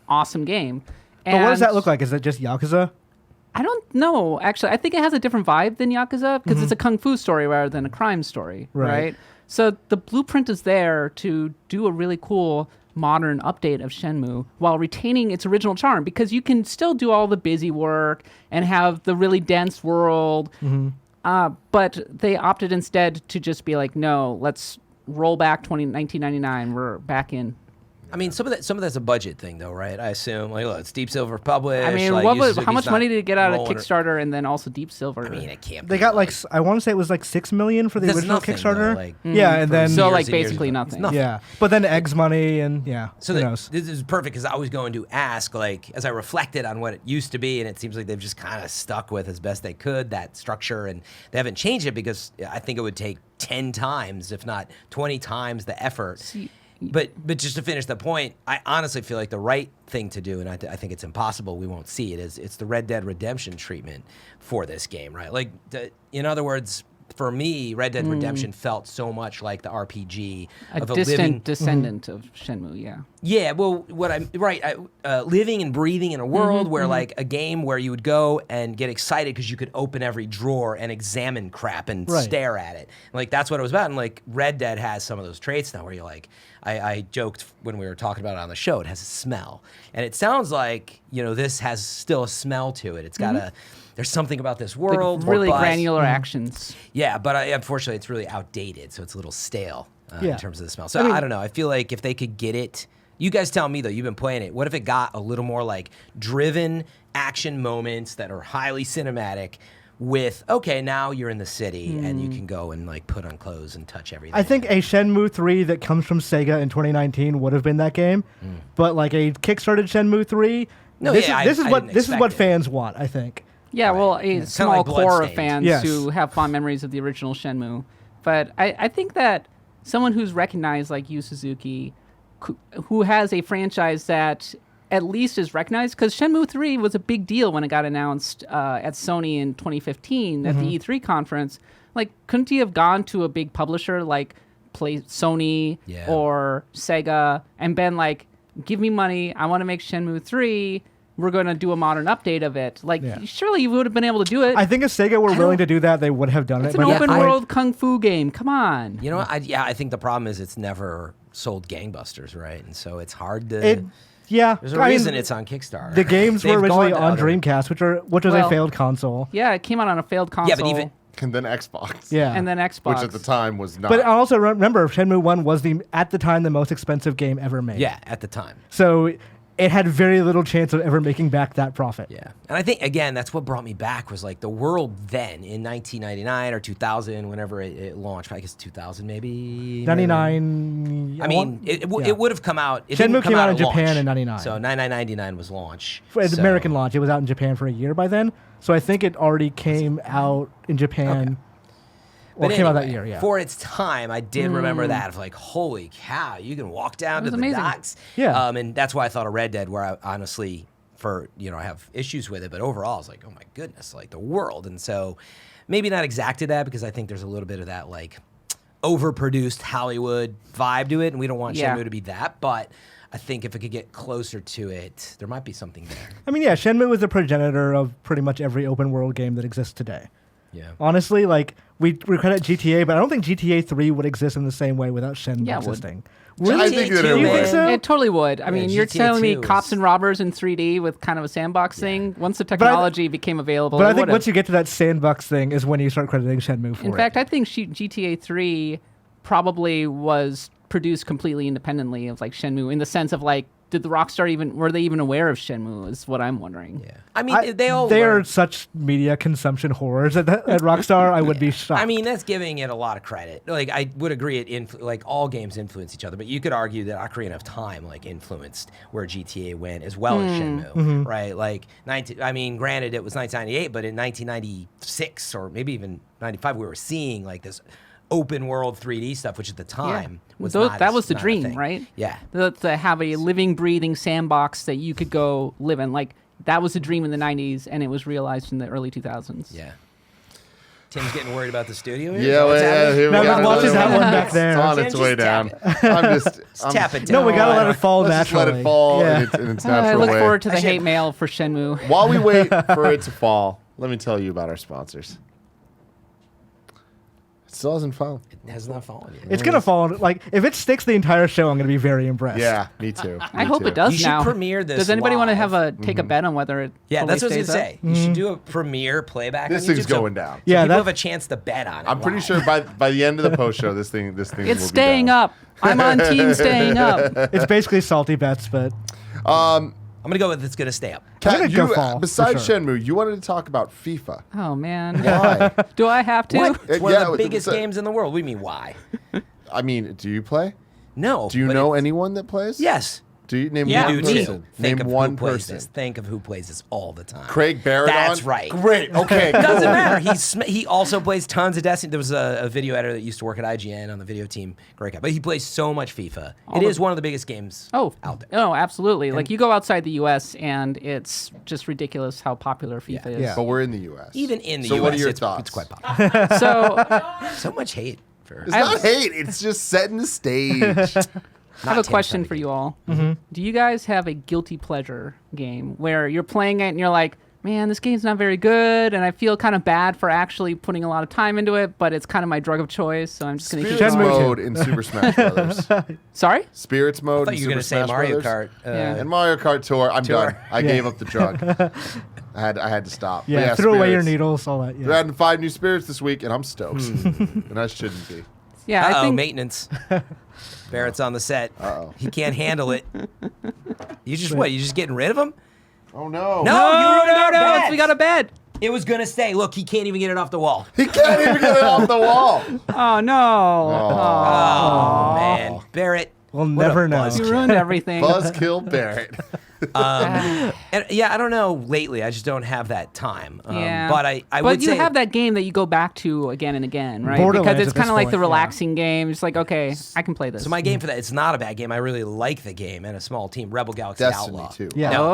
Speaker 3: awesome game.
Speaker 5: But what does
Speaker 3: And
Speaker 5: that look like? Is it just Yakuza?
Speaker 3: I don't know, actually. I think it has a different vibe than Yakuza because it's a kung fu story rather than a crime story,
Speaker 5: Right.
Speaker 3: right? So the blueprint is there to do a really cool modern update of Shenmue while retaining its original charm because you can still do all the busy work and have the really dense world. But they opted instead to just be like, no, let's roll back 1999. We're back in.
Speaker 4: I mean, some of that's a budget thing, though, right? I assume. Like, look, it's Deep Silver published.
Speaker 3: I mean,
Speaker 4: like,
Speaker 3: how
Speaker 4: Yuzuki's
Speaker 3: much
Speaker 4: not
Speaker 3: money did it get out of
Speaker 4: rolling
Speaker 3: Kickstarter and then also Deep Silver?
Speaker 4: I mean, it can't.
Speaker 5: They
Speaker 4: be
Speaker 5: got like I want to say it was like $6 million for the
Speaker 4: That's
Speaker 5: original
Speaker 4: nothing,
Speaker 5: Kickstarter.
Speaker 4: though, like,
Speaker 5: yeah, and then
Speaker 3: So,
Speaker 4: years
Speaker 3: like,
Speaker 4: and years
Speaker 3: basically
Speaker 4: ago. It's
Speaker 3: nothing.
Speaker 4: nothing.
Speaker 5: yeah, but then eggs money and yeah.
Speaker 4: So
Speaker 5: who
Speaker 4: that,
Speaker 5: knows?
Speaker 4: this is perfect because I was going to ask, like, as I reflected on what it used to be, and it seems like they've just kind of stuck with as best they could that structure, and they haven't changed it because I think it would take 10 times, if not 20 times, the effort. But just to finish the point, I honestly feel like the right thing to do, and I think it's impossible we won't see it, is it's the Red Dead Redemption treatment for this game, right? Like, in other words, for me, Red Dead Redemption felt so much like the RPG
Speaker 3: A
Speaker 4: of a
Speaker 3: distant
Speaker 4: living
Speaker 3: descendant of Shenmue, yeah.
Speaker 4: Yeah, well, living and breathing in a world where, like, a game where you would go and get excited because you could open every drawer and examine crap and
Speaker 5: Right.
Speaker 4: stare at it. Like, that's what it was about. And, like, Red Dead has some of those traits now where you're like, I joked when we were talking about it on the show, it has a smell. And it sounds like, this has still a smell to it. It's got there's something about this
Speaker 3: Like
Speaker 4: world.
Speaker 3: really
Speaker 4: robust.
Speaker 3: granular actions.
Speaker 4: Yeah, but unfortunately, it's really outdated, so it's a little stale
Speaker 5: Yeah.
Speaker 4: in terms of the smell. So I don't know. I feel like if they could get it, you guys tell me though. You've been playing it. What if it got a little more like driven action moments that are highly cinematic? With now you're in the city and you can go and like put on clothes and touch everything.
Speaker 5: I think a Shenmue 3 that comes from Sega in 2019 would have been that game, but like a kickstarted Shenmue 3.
Speaker 4: No,
Speaker 5: this
Speaker 4: yeah,
Speaker 5: is, this
Speaker 4: I
Speaker 5: is what
Speaker 4: didn't
Speaker 5: this is
Speaker 4: expect
Speaker 5: what
Speaker 4: it.
Speaker 5: fans want. I think.
Speaker 3: Yeah, well, a
Speaker 4: Kinda
Speaker 3: small
Speaker 4: like
Speaker 3: core of
Speaker 4: Bloodstained.
Speaker 3: fans
Speaker 5: Yes.
Speaker 3: who have fond memories of the original Shenmue. But I think that someone who's recognized like Yu Suzuki, who has a franchise that at least is recognized, because Shenmue 3 was a big deal when it got announced at Sony in 2015 at the E3 conference. Like, couldn't he have gone to a big publisher like Sony
Speaker 4: Yeah.
Speaker 3: or Sega and been like, give me money, I want to make Shenmue 3, we're going to do a modern update of it. Like,
Speaker 5: Yeah.
Speaker 3: surely you would have been able to do it.
Speaker 5: I think if Sega were willing to do that, they would have done
Speaker 3: It's
Speaker 5: it.
Speaker 3: an
Speaker 5: but
Speaker 3: open
Speaker 5: I-
Speaker 3: world kung fu game. Come on.
Speaker 4: You know what? I think the problem is it's never sold gangbusters, right? And so it's hard to.
Speaker 5: It, yeah,
Speaker 4: There's a
Speaker 5: I mean,
Speaker 4: reason it's on Kickstarter.
Speaker 5: the games were
Speaker 4: They've
Speaker 5: originally
Speaker 4: gone to
Speaker 5: on
Speaker 4: other-
Speaker 5: Dreamcast, which was
Speaker 3: Well,
Speaker 5: a failed console.
Speaker 3: Yeah, it came out on a failed console.
Speaker 4: Yeah, but
Speaker 1: And then Xbox.
Speaker 5: Yeah.
Speaker 3: And then Xbox.
Speaker 1: Which at the time was not.
Speaker 5: But also remember, Shenmue 1 was at the time the most expensive game ever made.
Speaker 4: Yeah, at the time.
Speaker 5: So it had very little chance of ever making back that profit.
Speaker 4: Yeah. And I think, again, that's what brought me back was like the world then in 1999 or 2000, whenever it launched. I guess 2000 maybe.
Speaker 5: 99.
Speaker 4: I mean, it would have come out. It
Speaker 5: Shenmue
Speaker 4: didn't come
Speaker 5: came out
Speaker 4: at
Speaker 5: in
Speaker 4: launch.
Speaker 5: Japan in 99.
Speaker 4: So 99 was launch.
Speaker 5: It's
Speaker 4: So-
Speaker 5: American launch. It was out in Japan for a year by then. So I think it already came out in Japan. Or
Speaker 4: But
Speaker 5: came out that
Speaker 4: anyway,
Speaker 5: year, yeah.
Speaker 4: For its time, I did remember that of like, holy cow, you can walk down to
Speaker 3: was
Speaker 4: the
Speaker 3: amazing.
Speaker 4: docks.
Speaker 5: Yeah.
Speaker 4: And that's why I thought of Red Dead, where I honestly, I have issues with it, but overall, I was like, oh my goodness, like the world. And so maybe not exactly that, because I think there's a little bit of that like overproduced Hollywood vibe to it, and we don't want
Speaker 3: Yeah.
Speaker 4: Shenmue to be that, but I think if it could get closer to it, there might be something there.
Speaker 5: I mean, yeah, Shenmue was the progenitor of pretty much every open world game that exists today.
Speaker 4: Yeah.
Speaker 5: Honestly, like, we credit GTA, but I don't think GTA 3 would exist in the same way without Shenmue
Speaker 3: Yeah, it would.
Speaker 5: existing.
Speaker 1: I think that it
Speaker 4: GTA
Speaker 5: You think
Speaker 1: would.
Speaker 5: so?
Speaker 3: It totally would. I mean, you're
Speaker 4: GTA
Speaker 3: telling me
Speaker 4: 2
Speaker 3: cops
Speaker 4: is-
Speaker 3: and robbers in 3D with kind of a sandbox thing. Once the technology became available,
Speaker 5: But
Speaker 3: it
Speaker 5: I think
Speaker 3: would've.
Speaker 5: once you get to that sandbox thing is when you start crediting Shenmue for
Speaker 3: In
Speaker 5: it.
Speaker 3: fact, I think GTA 3 probably was produced completely independently of like Shenmue, in the sense of like, did the Rockstar were they even aware of Shenmue? Is what I'm wondering.
Speaker 4: Yeah. I mean, they all
Speaker 5: They are
Speaker 4: learned-
Speaker 5: such media consumption horrors at Rockstar. I would be shocked.
Speaker 4: I mean, that's giving it a lot of credit. Like, I would agree, like all games influence each other, but you could argue that Ocarina of Time like influenced where GTA went as well as Shenmue, right? Like, granted, it was 1998, but in 1996 or maybe even 95, we were seeing like this open world 3D stuff, which at the time was not
Speaker 3: that
Speaker 4: as-
Speaker 3: was the
Speaker 4: not a
Speaker 3: dream,
Speaker 4: thing.
Speaker 3: right?
Speaker 4: Yeah.
Speaker 3: To have a living, breathing sandbox that you could go live in. Like, that was a dream in the 90s, and it was realized in the early 2000s.
Speaker 4: Yeah. Tim's getting worried about the studio here.
Speaker 1: Yeah,
Speaker 4: What's
Speaker 1: well,
Speaker 4: happening?
Speaker 1: here we
Speaker 5: Now
Speaker 1: got
Speaker 5: I'm watching
Speaker 1: another
Speaker 5: that one back there.
Speaker 1: It's on
Speaker 4: Tim,
Speaker 1: its
Speaker 4: just
Speaker 1: way
Speaker 4: tap
Speaker 1: down. I'm
Speaker 4: Tap it down.
Speaker 5: no, we gotta let it fall
Speaker 1: Let's just let
Speaker 5: naturally.
Speaker 1: it fall
Speaker 5: Yeah.
Speaker 1: in its
Speaker 3: I
Speaker 1: natural
Speaker 3: look
Speaker 1: way.
Speaker 3: forward to the
Speaker 4: I should-
Speaker 3: hate mail for Shenmue.
Speaker 1: While we wait for it to fall, let me tell you about our sponsors. It still hasn't fallen.
Speaker 4: It has not fallen yet.
Speaker 5: It's gonna fall. Like, if it sticks the entire show, I'm gonna be very impressed.
Speaker 1: Yeah, me too.
Speaker 3: I hope it does
Speaker 4: You should
Speaker 3: now.
Speaker 4: premiere this
Speaker 3: Does anybody want to
Speaker 4: live.
Speaker 3: have take a bet on whether it?
Speaker 4: Yeah,
Speaker 3: fully
Speaker 4: that's what I was
Speaker 3: stays
Speaker 4: gonna
Speaker 3: up?
Speaker 4: say. You should do a premiere playback.
Speaker 1: This
Speaker 4: on
Speaker 1: thing's
Speaker 4: YouTube, so
Speaker 1: going down.
Speaker 5: Yeah,
Speaker 4: people
Speaker 5: that-
Speaker 4: have a chance to bet on it.
Speaker 1: I'm pretty
Speaker 4: live.
Speaker 1: sure by the end of the post show, this thing will
Speaker 3: It's
Speaker 1: be
Speaker 3: staying
Speaker 1: down.
Speaker 3: up. I'm on team staying up.
Speaker 5: It's basically salty bets, but
Speaker 4: I'm gonna go with it's gonna stay up.
Speaker 1: Kat,
Speaker 5: gonna go
Speaker 1: you,
Speaker 5: fall, for
Speaker 1: besides
Speaker 5: sure.
Speaker 1: Shenmue, you wanted to talk about FIFA.
Speaker 3: Oh man.
Speaker 1: Why?
Speaker 3: Do I have to?
Speaker 4: What? It's one
Speaker 1: yeah,
Speaker 4: of the biggest
Speaker 1: it's a-
Speaker 4: games in the world. What do you mean why?
Speaker 1: I mean, do you play?
Speaker 4: No.
Speaker 1: Do you
Speaker 4: but
Speaker 1: know
Speaker 4: it's-
Speaker 1: anyone that plays?
Speaker 4: Yes.
Speaker 1: Do you name
Speaker 3: Yeah,
Speaker 1: one
Speaker 4: You
Speaker 3: me.
Speaker 4: do
Speaker 1: person?
Speaker 4: too. Think
Speaker 1: Name
Speaker 4: of
Speaker 1: one
Speaker 4: who plays
Speaker 1: person.
Speaker 4: this. Think of who plays this all the time.
Speaker 1: Craig Barrett.
Speaker 4: That's right.
Speaker 1: Great. Okay.
Speaker 4: Doesn't
Speaker 1: cool.
Speaker 4: matter. He also plays tons of Destiny. There was a video editor that used to work at IGN on the video team. Great guy. But he plays so much FIFA. It is one of the biggest games out there.
Speaker 3: Oh, absolutely. Like, you go outside the U.S. and it's just ridiculous how popular FIFA is.
Speaker 5: Yeah.
Speaker 1: But we're in the U.S.
Speaker 4: Even in the
Speaker 1: So
Speaker 4: US,
Speaker 1: what are your
Speaker 4: it's
Speaker 1: thoughts?
Speaker 4: quite popular.
Speaker 3: So
Speaker 4: So much hate for
Speaker 1: It's
Speaker 3: I
Speaker 1: not
Speaker 3: have-
Speaker 1: hate. It's just setting the stage.
Speaker 3: I have a question for you all. Do you guys have a guilty pleasure game where you're playing it and you're like, man, this game's not very good, and I feel kind of bad for actually putting a lot of time into it, but it's kind of my drug of choice, so I'm just going to keep
Speaker 1: Spirits
Speaker 5: Shenmue
Speaker 3: going.
Speaker 1: mode in Super Smash Brothers.
Speaker 3: Sorry?
Speaker 1: Spirits
Speaker 4: I
Speaker 1: mode
Speaker 4: thought
Speaker 1: in
Speaker 4: you were
Speaker 1: Super
Speaker 4: going to say
Speaker 1: Smash
Speaker 4: Mario
Speaker 1: Brothers.
Speaker 4: Kart.
Speaker 3: Yeah.
Speaker 1: And Mario Kart Tour. I'm
Speaker 4: Tour.
Speaker 1: done. I gave up the drug. I had to stop. But
Speaker 5: yeah, throw away your
Speaker 1: Spirits.
Speaker 5: needles, all that.
Speaker 1: They're
Speaker 5: Yeah.
Speaker 1: adding 5 new spirits this week, and I'm stoked. And I shouldn't be.
Speaker 3: Yeah, I think
Speaker 4: Maintenance. Barrett's on the set.
Speaker 1: Uh-oh.
Speaker 4: He can't handle it. You just getting rid of him?
Speaker 1: Oh, no.
Speaker 4: No, you
Speaker 3: No,
Speaker 4: ruined our
Speaker 3: no,
Speaker 4: bet.
Speaker 3: we got a bed.
Speaker 4: It was going to stay. Look, he can't even get it off the wall.
Speaker 1: He can't even get it off the wall.
Speaker 3: Oh, no.
Speaker 4: Oh, man. Barrett.
Speaker 5: We'll
Speaker 4: what a
Speaker 5: never know.
Speaker 4: buzzkill.
Speaker 3: You ruined everything.
Speaker 1: Buzzkill Barrett.
Speaker 4: And yeah, I don't know. Lately, I just don't have that time.
Speaker 3: Yeah.
Speaker 4: But I
Speaker 3: but
Speaker 4: would
Speaker 3: you
Speaker 4: say
Speaker 3: have that game that you go back to again and again, right?
Speaker 5: Borderlands
Speaker 3: Because it's
Speaker 5: at
Speaker 3: kind
Speaker 5: this
Speaker 3: of like the
Speaker 5: point, yeah.
Speaker 3: relaxing game. It's like, okay, I can play this.
Speaker 4: So my game for that, it's not a bad game. I really like the game and a small team, Rebel Galaxy
Speaker 1: Destiny,
Speaker 4: Outlaw.
Speaker 1: too.
Speaker 5: Yeah.
Speaker 4: No,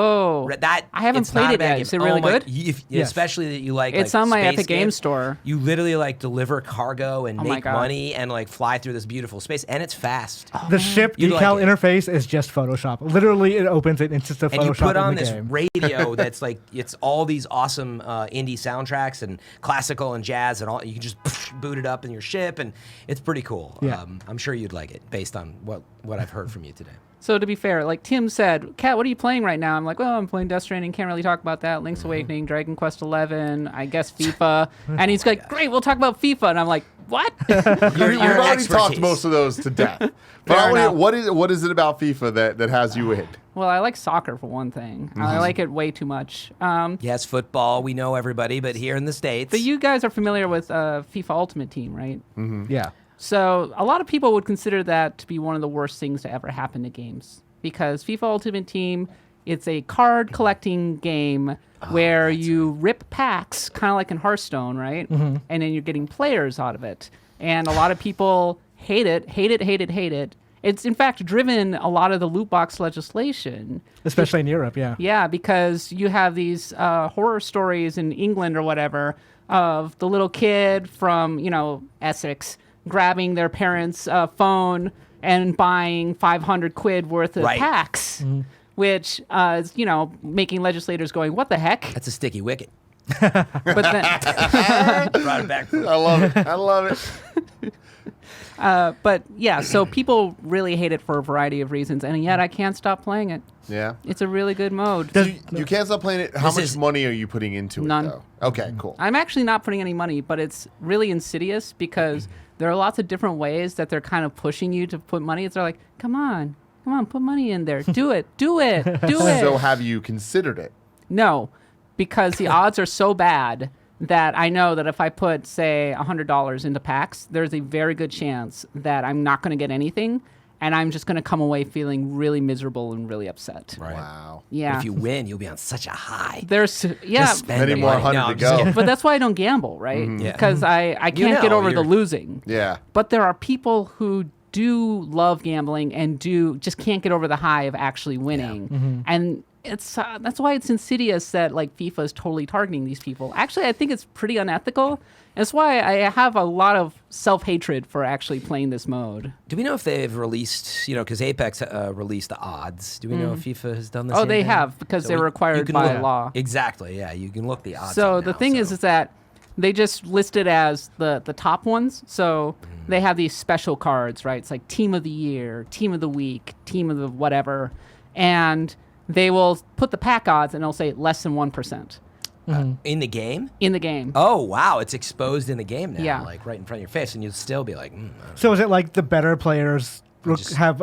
Speaker 3: Oh.
Speaker 4: that
Speaker 3: I haven't
Speaker 4: it's
Speaker 3: played
Speaker 4: not a
Speaker 3: it
Speaker 4: bad
Speaker 3: yet.
Speaker 4: game.
Speaker 3: Is it really
Speaker 4: Oh my-
Speaker 3: good?
Speaker 5: Yes.
Speaker 4: Especially that you like.
Speaker 3: It's
Speaker 4: like,
Speaker 3: on my
Speaker 4: space
Speaker 3: Epic Games
Speaker 4: games.
Speaker 3: Store.
Speaker 4: You literally like deliver cargo and
Speaker 3: Oh my
Speaker 4: make
Speaker 3: God.
Speaker 4: money and like fly through this beautiful space, and it's fast.
Speaker 5: The ship
Speaker 4: You'd
Speaker 5: decal
Speaker 4: like it.
Speaker 5: interface is just Photoshop. Literally, it opens, it just a
Speaker 4: and you
Speaker 5: Photoshop
Speaker 4: put on
Speaker 5: in the
Speaker 4: this
Speaker 5: game.
Speaker 4: radio that's like it's all these awesome indie soundtracks and classical and jazz and all. You can just boot it up in your ship, and it's pretty cool.
Speaker 5: Yeah.
Speaker 4: I'm sure you'd like it based on what I've heard from you today.
Speaker 3: So to be fair, like Tim said, Kat, what are you playing right now? I'm like, well, I'm playing Death Stranding. Can't really talk about that. Link's Awakening, Dragon Quest 11, I guess FIFA. And he's like, great, we'll talk about FIFA. And I'm like, what?
Speaker 1: You've already
Speaker 4: expertise.
Speaker 1: talked most of those to death. But
Speaker 3: Fair
Speaker 1: I wanna hear,
Speaker 3: enough.
Speaker 1: what is it about FIFA that has you in?
Speaker 3: Well, I like soccer for one thing. I like it way too much.
Speaker 4: Yes, football. We know everybody, but here in the States,
Speaker 3: But you guys are familiar with FIFA Ultimate Team, right?
Speaker 5: Yeah.
Speaker 3: So a lot of people would consider that to be one of the worst things to ever happen to games because FIFA Ultimate Team, it's a card collecting game where you rip packs, kind of like in Hearthstone, right? And then you're getting players out of it. And a lot of people hate it. It's in fact driven a lot of the loot box legislation.
Speaker 5: Especially in Europe, yeah.
Speaker 3: Yeah, because you have these horror stories in England or whatever of the little kid from, Essex grabbing their parents' phone and buying 500 quid worth of
Speaker 4: Right.
Speaker 3: packs, which is, making legislators going, what the heck?
Speaker 4: that's a sticky wicket.
Speaker 3: But then,
Speaker 4: Brought it back.
Speaker 1: I love it.
Speaker 3: but yeah, so people really hate it for a variety of reasons, and yet I can't stop playing it.
Speaker 1: Yeah.
Speaker 3: It's a really good mode.
Speaker 1: You can't stop playing it. How
Speaker 4: This
Speaker 1: much
Speaker 4: is-
Speaker 1: money are you putting into
Speaker 3: None.
Speaker 1: it, though? Okay, cool.
Speaker 3: I'm actually not putting any money, but it's really insidious because there are lots of different ways that they're kind of pushing you to put money. It's like, come on, put money in there. Do it. Do it.
Speaker 1: So have you considered it?
Speaker 3: No, because the odds are so bad that I know that if I put, say, $100 into packs, there's a very good chance that I'm not going to get anything, and I'm just going to come away feeling really miserable and really upset.
Speaker 4: Right.
Speaker 1: Wow.
Speaker 3: Yeah.
Speaker 4: But if you win, you'll be on such a high.
Speaker 3: There's
Speaker 4: Just spend
Speaker 1: Many
Speaker 4: the
Speaker 1: more
Speaker 4: money.
Speaker 1: hundred
Speaker 4: No,
Speaker 1: to
Speaker 4: I'm just
Speaker 1: go.
Speaker 4: kidding.
Speaker 3: but that's why I don't gamble, right?
Speaker 4: Yeah.
Speaker 3: Because I can't get
Speaker 4: know,
Speaker 3: over the
Speaker 4: you're-
Speaker 3: losing.
Speaker 1: Yeah.
Speaker 3: But there are people who do love gambling and just can't get over the high of actually winning. And it's that's why it's insidious that like FIFA is totally targeting these people. Actually, I think it's pretty unethical. And that's why I have a lot of self-hatred for actually playing this mode.
Speaker 4: Do we know if they've released, because Apex released the odds? Do we know if FIFA has done the
Speaker 3: Oh,
Speaker 4: same
Speaker 3: they
Speaker 4: thing?
Speaker 3: have, because
Speaker 4: So
Speaker 3: they're
Speaker 4: you
Speaker 3: required
Speaker 4: can
Speaker 3: by
Speaker 4: look-
Speaker 3: law.
Speaker 4: Exactly, yeah. You can look the odds
Speaker 3: So
Speaker 4: up
Speaker 3: the
Speaker 4: now,
Speaker 3: thing
Speaker 4: so-
Speaker 3: is that they just listed as the top ones. So they have these special cards, right? It's like Team of the Year, Team of the Week, Team of the whatever. And they will put the pack odds and it'll say less than 1%
Speaker 4: in the game?
Speaker 3: in the game.
Speaker 4: Oh, wow. It's exposed in the game now,
Speaker 3: Yeah.
Speaker 4: like right in front of your face, and you'll still be like,
Speaker 5: So is it like the better players
Speaker 4: Just-
Speaker 5: have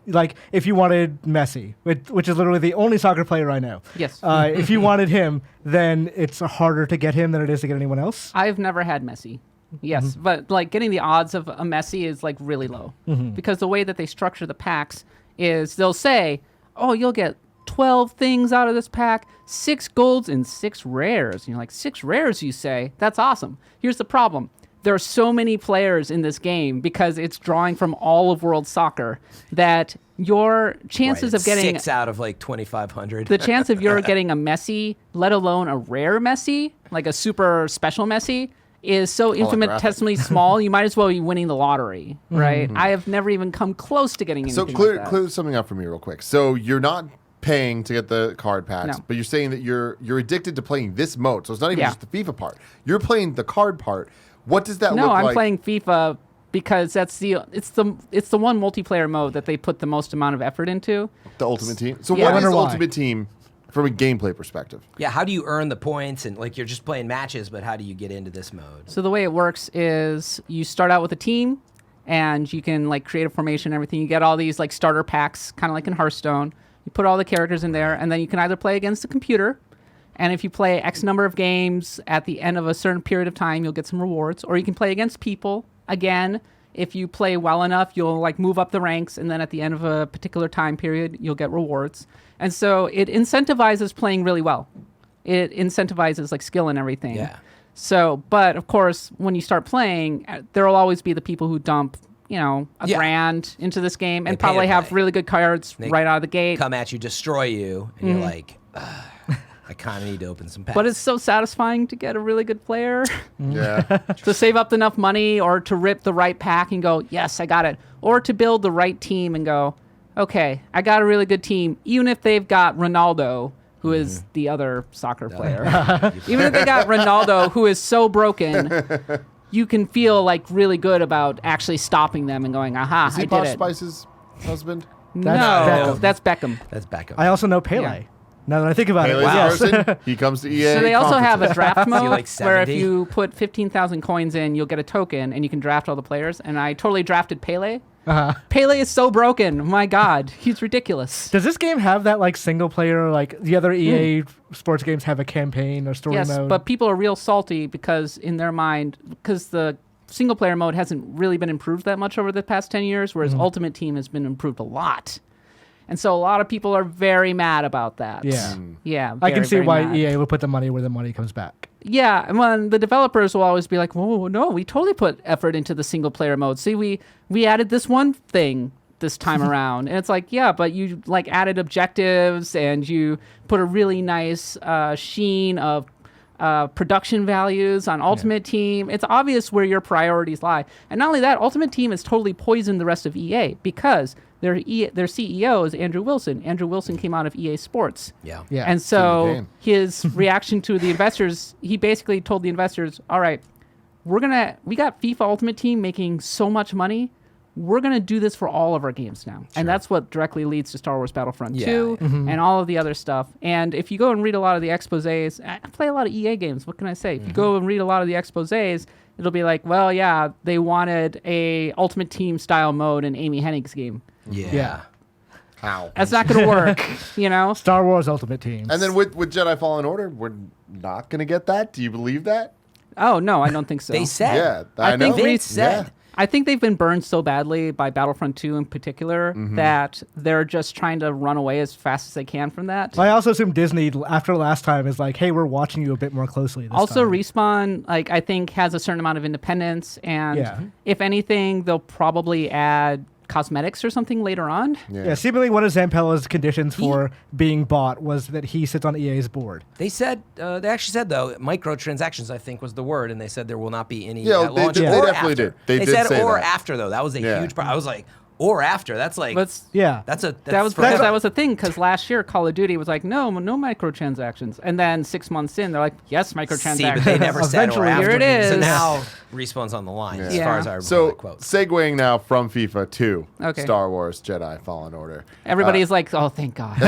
Speaker 5: like if you wanted Messi, which is literally the only soccer player I know.
Speaker 3: Yes.
Speaker 5: If you wanted him, then it's harder to get him than it is to get anyone else.
Speaker 3: I've never had Messi. Yes, but like getting the odds of a Messi is like really low because the way that they structure the packs is they'll say, "Oh, you'll get 12 things out of this pack, 6 golds and 6 rares." And you're like, 6 rares, you say? That's awesome. Here's the problem. There are so many players in this game because it's drawing from all of world soccer that your chances of getting
Speaker 4: 6 out of like 2,500.
Speaker 3: the chance of you're getting a Messi, let alone a rare Messi, like a super special Messi, is so infinitesimally small. You might as well be winning the lottery, right? I have never even come close to getting anything
Speaker 1: So clear
Speaker 3: like that.
Speaker 1: clear something up for me real quick. So you're not paying to get the card packs,
Speaker 3: No.
Speaker 1: but you're saying that you're addicted to playing this mode. So it's not even
Speaker 3: Yeah.
Speaker 1: just the FIFA part. You're playing the card part. What does that
Speaker 3: No,
Speaker 1: look
Speaker 3: I'm
Speaker 1: like?
Speaker 3: playing FIFA because it's the one multiplayer mode that they put the most amount of effort into.
Speaker 1: the Ultimate Team. So
Speaker 3: Yeah.
Speaker 1: what
Speaker 3: I
Speaker 1: is
Speaker 5: wonder why.
Speaker 1: Ultimate Team from a gameplay perspective?
Speaker 4: Yeah, how do you earn the points? And like you're just playing matches, but how do you get into this mode?
Speaker 3: So the way it works is you start out with a team and you can like create a formation and everything. You get all these like starter packs, kind of like in Hearthstone. You put all the characters in there and then you can either play against the computer, and if you play X number of games at the end of a certain period of time, you'll get some rewards, or you can play against people. Again, if you play well enough, you'll like move up the ranks, and then at the end of a particular time period, you'll get rewards. And so it incentivizes playing really well. It incentivizes like skill and everything.
Speaker 4: Yeah.
Speaker 3: So, but of course, when you start playing, there will always be the people who dump, a
Speaker 4: Yeah.
Speaker 3: grand into this game and
Speaker 4: They pay to
Speaker 3: probably have
Speaker 4: play.
Speaker 3: really good cards
Speaker 4: They
Speaker 3: right out of the gate.
Speaker 4: Come at you, destroy you, and you're like, I kind of need to open some packs.
Speaker 3: But it's so satisfying to get a really good player,
Speaker 1: Yeah.
Speaker 3: to save up enough money or to rip the right pack and go, yes, I got it. Or to build the right team and go, okay, I got a really good team, even if they've got Ronaldo, who is the other soccer player. Even if they got Ronaldo, who is so broken, you can feel like really good about actually stopping them and going, aha,
Speaker 1: Is he
Speaker 3: I did
Speaker 1: Posh
Speaker 3: it.
Speaker 1: Spice's husband?
Speaker 3: That's Beckham.
Speaker 4: That's Beckham.
Speaker 5: I also know Pele.
Speaker 3: Yeah.
Speaker 5: Now that I think about
Speaker 1: Pele's
Speaker 5: it, yes.
Speaker 1: person. He comes to EA.
Speaker 3: So they also have a
Speaker 1: conferences.
Speaker 3: draft mode
Speaker 4: like
Speaker 3: where if
Speaker 4: 70?
Speaker 3: you put 15,000 coins in, you'll get a token and you can draft all the players. And I totally drafted Pele. Pele is so broken. My God, he's ridiculous.
Speaker 5: Does this game have that like single player, like the other EA sports games have a campaign or story
Speaker 3: Yes,
Speaker 5: mode?
Speaker 3: but people are real salty because in their mind, because the single player mode hasn't really been improved that much over the past 10 years, whereas Ultimate Team has been improved a lot. And so a lot of people are very mad about that.
Speaker 5: Yeah.
Speaker 3: Yeah.
Speaker 5: I can
Speaker 3: very,
Speaker 5: see
Speaker 3: very
Speaker 5: why
Speaker 3: mad.
Speaker 5: EA would put the money where the money comes back.
Speaker 3: Yeah, and when the developers will always be like, "Whoa, no, we totally put effort into the single player mode. See, we added this one thing this time around." And it's like, yeah, but you like added objectives and you put a really nice sheen of production values on Ultimate Team. It's obvious where your priorities lie. And not only that, Ultimate Team has totally poisoned the rest of EA because their CEO is Andrew Wilson. Andrew Wilson came out of EA Sports.
Speaker 4: Yeah.
Speaker 5: Yeah.
Speaker 3: And
Speaker 1: the
Speaker 3: so
Speaker 1: game.
Speaker 3: his reaction to the investors, he basically told the investors, all right, we got FIFA Ultimate Team making so much money. We're going to do this for all of our games now. And that's what directly leads to Star Wars Battlefront 2 and all of the other stuff. And if you go and read a lot of the exposés, I play a lot of EA games. What can I say? If you go and read a lot of the exposés, it'll be like, well, yeah, they wanted a Ultimate Team style mode in Amy Hennig's game.
Speaker 5: Yeah.
Speaker 1: How?
Speaker 3: That's not going to work, you know?
Speaker 5: Star Wars Ultimate Team.
Speaker 1: And then with Jedi Fallen Order, we're not going to get that? Do you believe that?
Speaker 3: Oh, no, I don't think so.
Speaker 4: They said.
Speaker 1: Yeah,
Speaker 3: I
Speaker 1: I
Speaker 3: think
Speaker 1: know.
Speaker 3: they
Speaker 4: said.
Speaker 1: Yeah.
Speaker 3: I think they've been burned so badly by Battlefront 2 in particular that they're just trying to run away as fast as they can from that.
Speaker 5: I also assume Disney, after last time, is like, hey, we're watching you a bit more closely this
Speaker 3: Also,
Speaker 5: time.
Speaker 3: Respawn, like I think, has a certain amount of independence, and
Speaker 5: Yeah.
Speaker 3: if anything, they'll probably add cosmetics or something later on.
Speaker 5: Yeah, seemingly one of Zampella's conditions for being bought was that he sits on EA's board.
Speaker 4: They said, they actually said, though, microtransactions, I think, was the word, and they said there will not be any
Speaker 1: Yeah,
Speaker 4: at
Speaker 1: they
Speaker 4: launch
Speaker 1: did- they
Speaker 4: or
Speaker 1: definitely
Speaker 4: after.
Speaker 1: did. They did
Speaker 4: said
Speaker 1: say
Speaker 4: or
Speaker 1: that.
Speaker 4: after, though. That was a
Speaker 1: Yeah.
Speaker 4: huge part. I was like, or after. That's like,
Speaker 3: Let's.
Speaker 5: Yeah.
Speaker 4: that's a,
Speaker 3: That was
Speaker 4: for-
Speaker 3: because that was a thing. Because last year Call of Duty was like, no microtransactions, and then 6 months in, they're like, yes, microtransactions.
Speaker 4: See, but they never said or
Speaker 5: Eventually,
Speaker 4: after.
Speaker 3: here it
Speaker 4: So
Speaker 3: is.
Speaker 4: now Respawn's on the line, as
Speaker 3: Yeah.
Speaker 4: far as I remember
Speaker 1: So,
Speaker 4: that quote.
Speaker 1: segueing now from FIFA to
Speaker 3: Okay.
Speaker 1: Star Wars Jedi Fallen Order.
Speaker 3: Everybody's like, oh, thank God.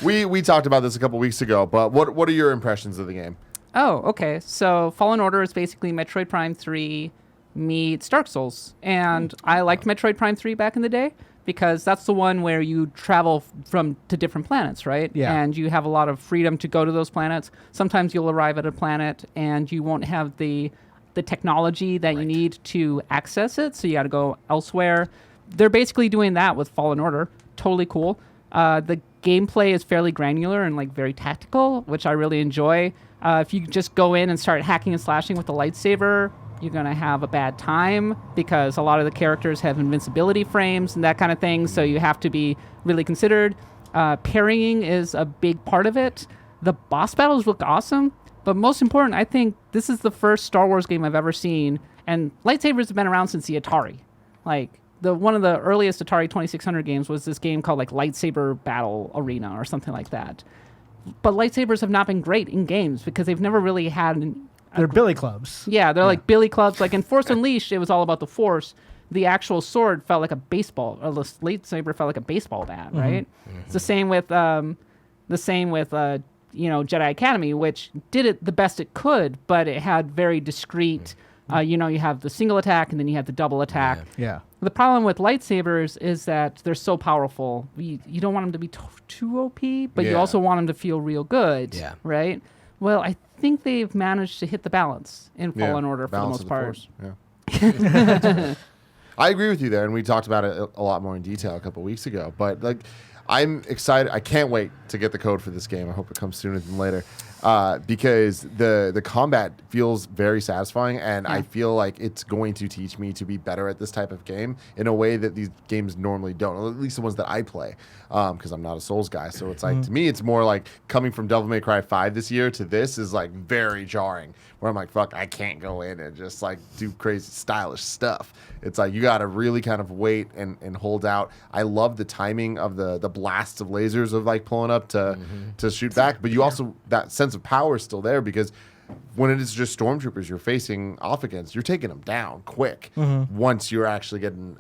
Speaker 1: We talked about this a couple weeks ago, but what are your impressions of the game?
Speaker 3: Oh, okay. So Fallen Order is basically Metroid Prime 3 meets Dark Souls. And I liked Metroid Prime 3 back in the day because that's the one where you travel to different planets, right?
Speaker 5: Yeah.
Speaker 3: And you have a lot of freedom to go to those planets. Sometimes you'll arrive at a planet and you won't have the technology that you need to access it, so you got to go elsewhere. They're basically doing that with Fallen Order. Totally cool. The gameplay is fairly granular and like very tactical, which I really enjoy. If you just go in and start hacking and slashing with the lightsaber, you're going to have a bad time because a lot of the characters have invincibility frames and that kind of thing, so you have to be really considered. Parrying is a big part of it. The boss battles look awesome, but most important, I think this is the first Star Wars game I've ever seen, and lightsabers have been around since the Atari. Like, one of the earliest Atari 2600 games was this game called like Lightsaber Battle Arena or something like that. But lightsabers have not been great in games because they've never really had
Speaker 5: They're billy clubs.
Speaker 3: yeah, they're like billy clubs. Like in Force Unleashed, it was all about the Force. The actual sword felt like a baseball, or the lightsaber felt like a baseball bat, right? It's the same with Jedi Academy, which did it the best it could, but it had very discreet. You have the single attack and then you have the double attack.
Speaker 5: Yeah.
Speaker 3: The problem with lightsabers is that they're so powerful. You don't want them to be too OP, but you
Speaker 1: Yeah.
Speaker 3: also want them to feel real good,
Speaker 4: Yeah.
Speaker 3: right? Well, I think they've managed to hit the balance in Fallen Order for the
Speaker 1: Balance
Speaker 3: most
Speaker 1: of
Speaker 3: part.
Speaker 1: Force. Yeah. I agree with you there, and we talked about it a lot more in detail a couple weeks ago. But like, I'm excited. I can't wait to get the code for this game. I hope it comes sooner than later. because the combat feels very satisfying, and I feel like it's going to teach me to be better at this type of game in a way that these games normally don't, or at least the ones that I play, because I'm not a Souls guy. So it's like, to me, it's more like coming from Devil May Cry 5 this year to this is like very jarring, where I'm like, fuck, I can't go in and just like do crazy stylish stuff. It's like you got to really kind of wait and hold out. I love the timing of the blasts of lasers of like pulling up to shoot back, but you also, that sense of power is still there, because when it is just stormtroopers you're facing off against, you're taking them down quick once you're actually getting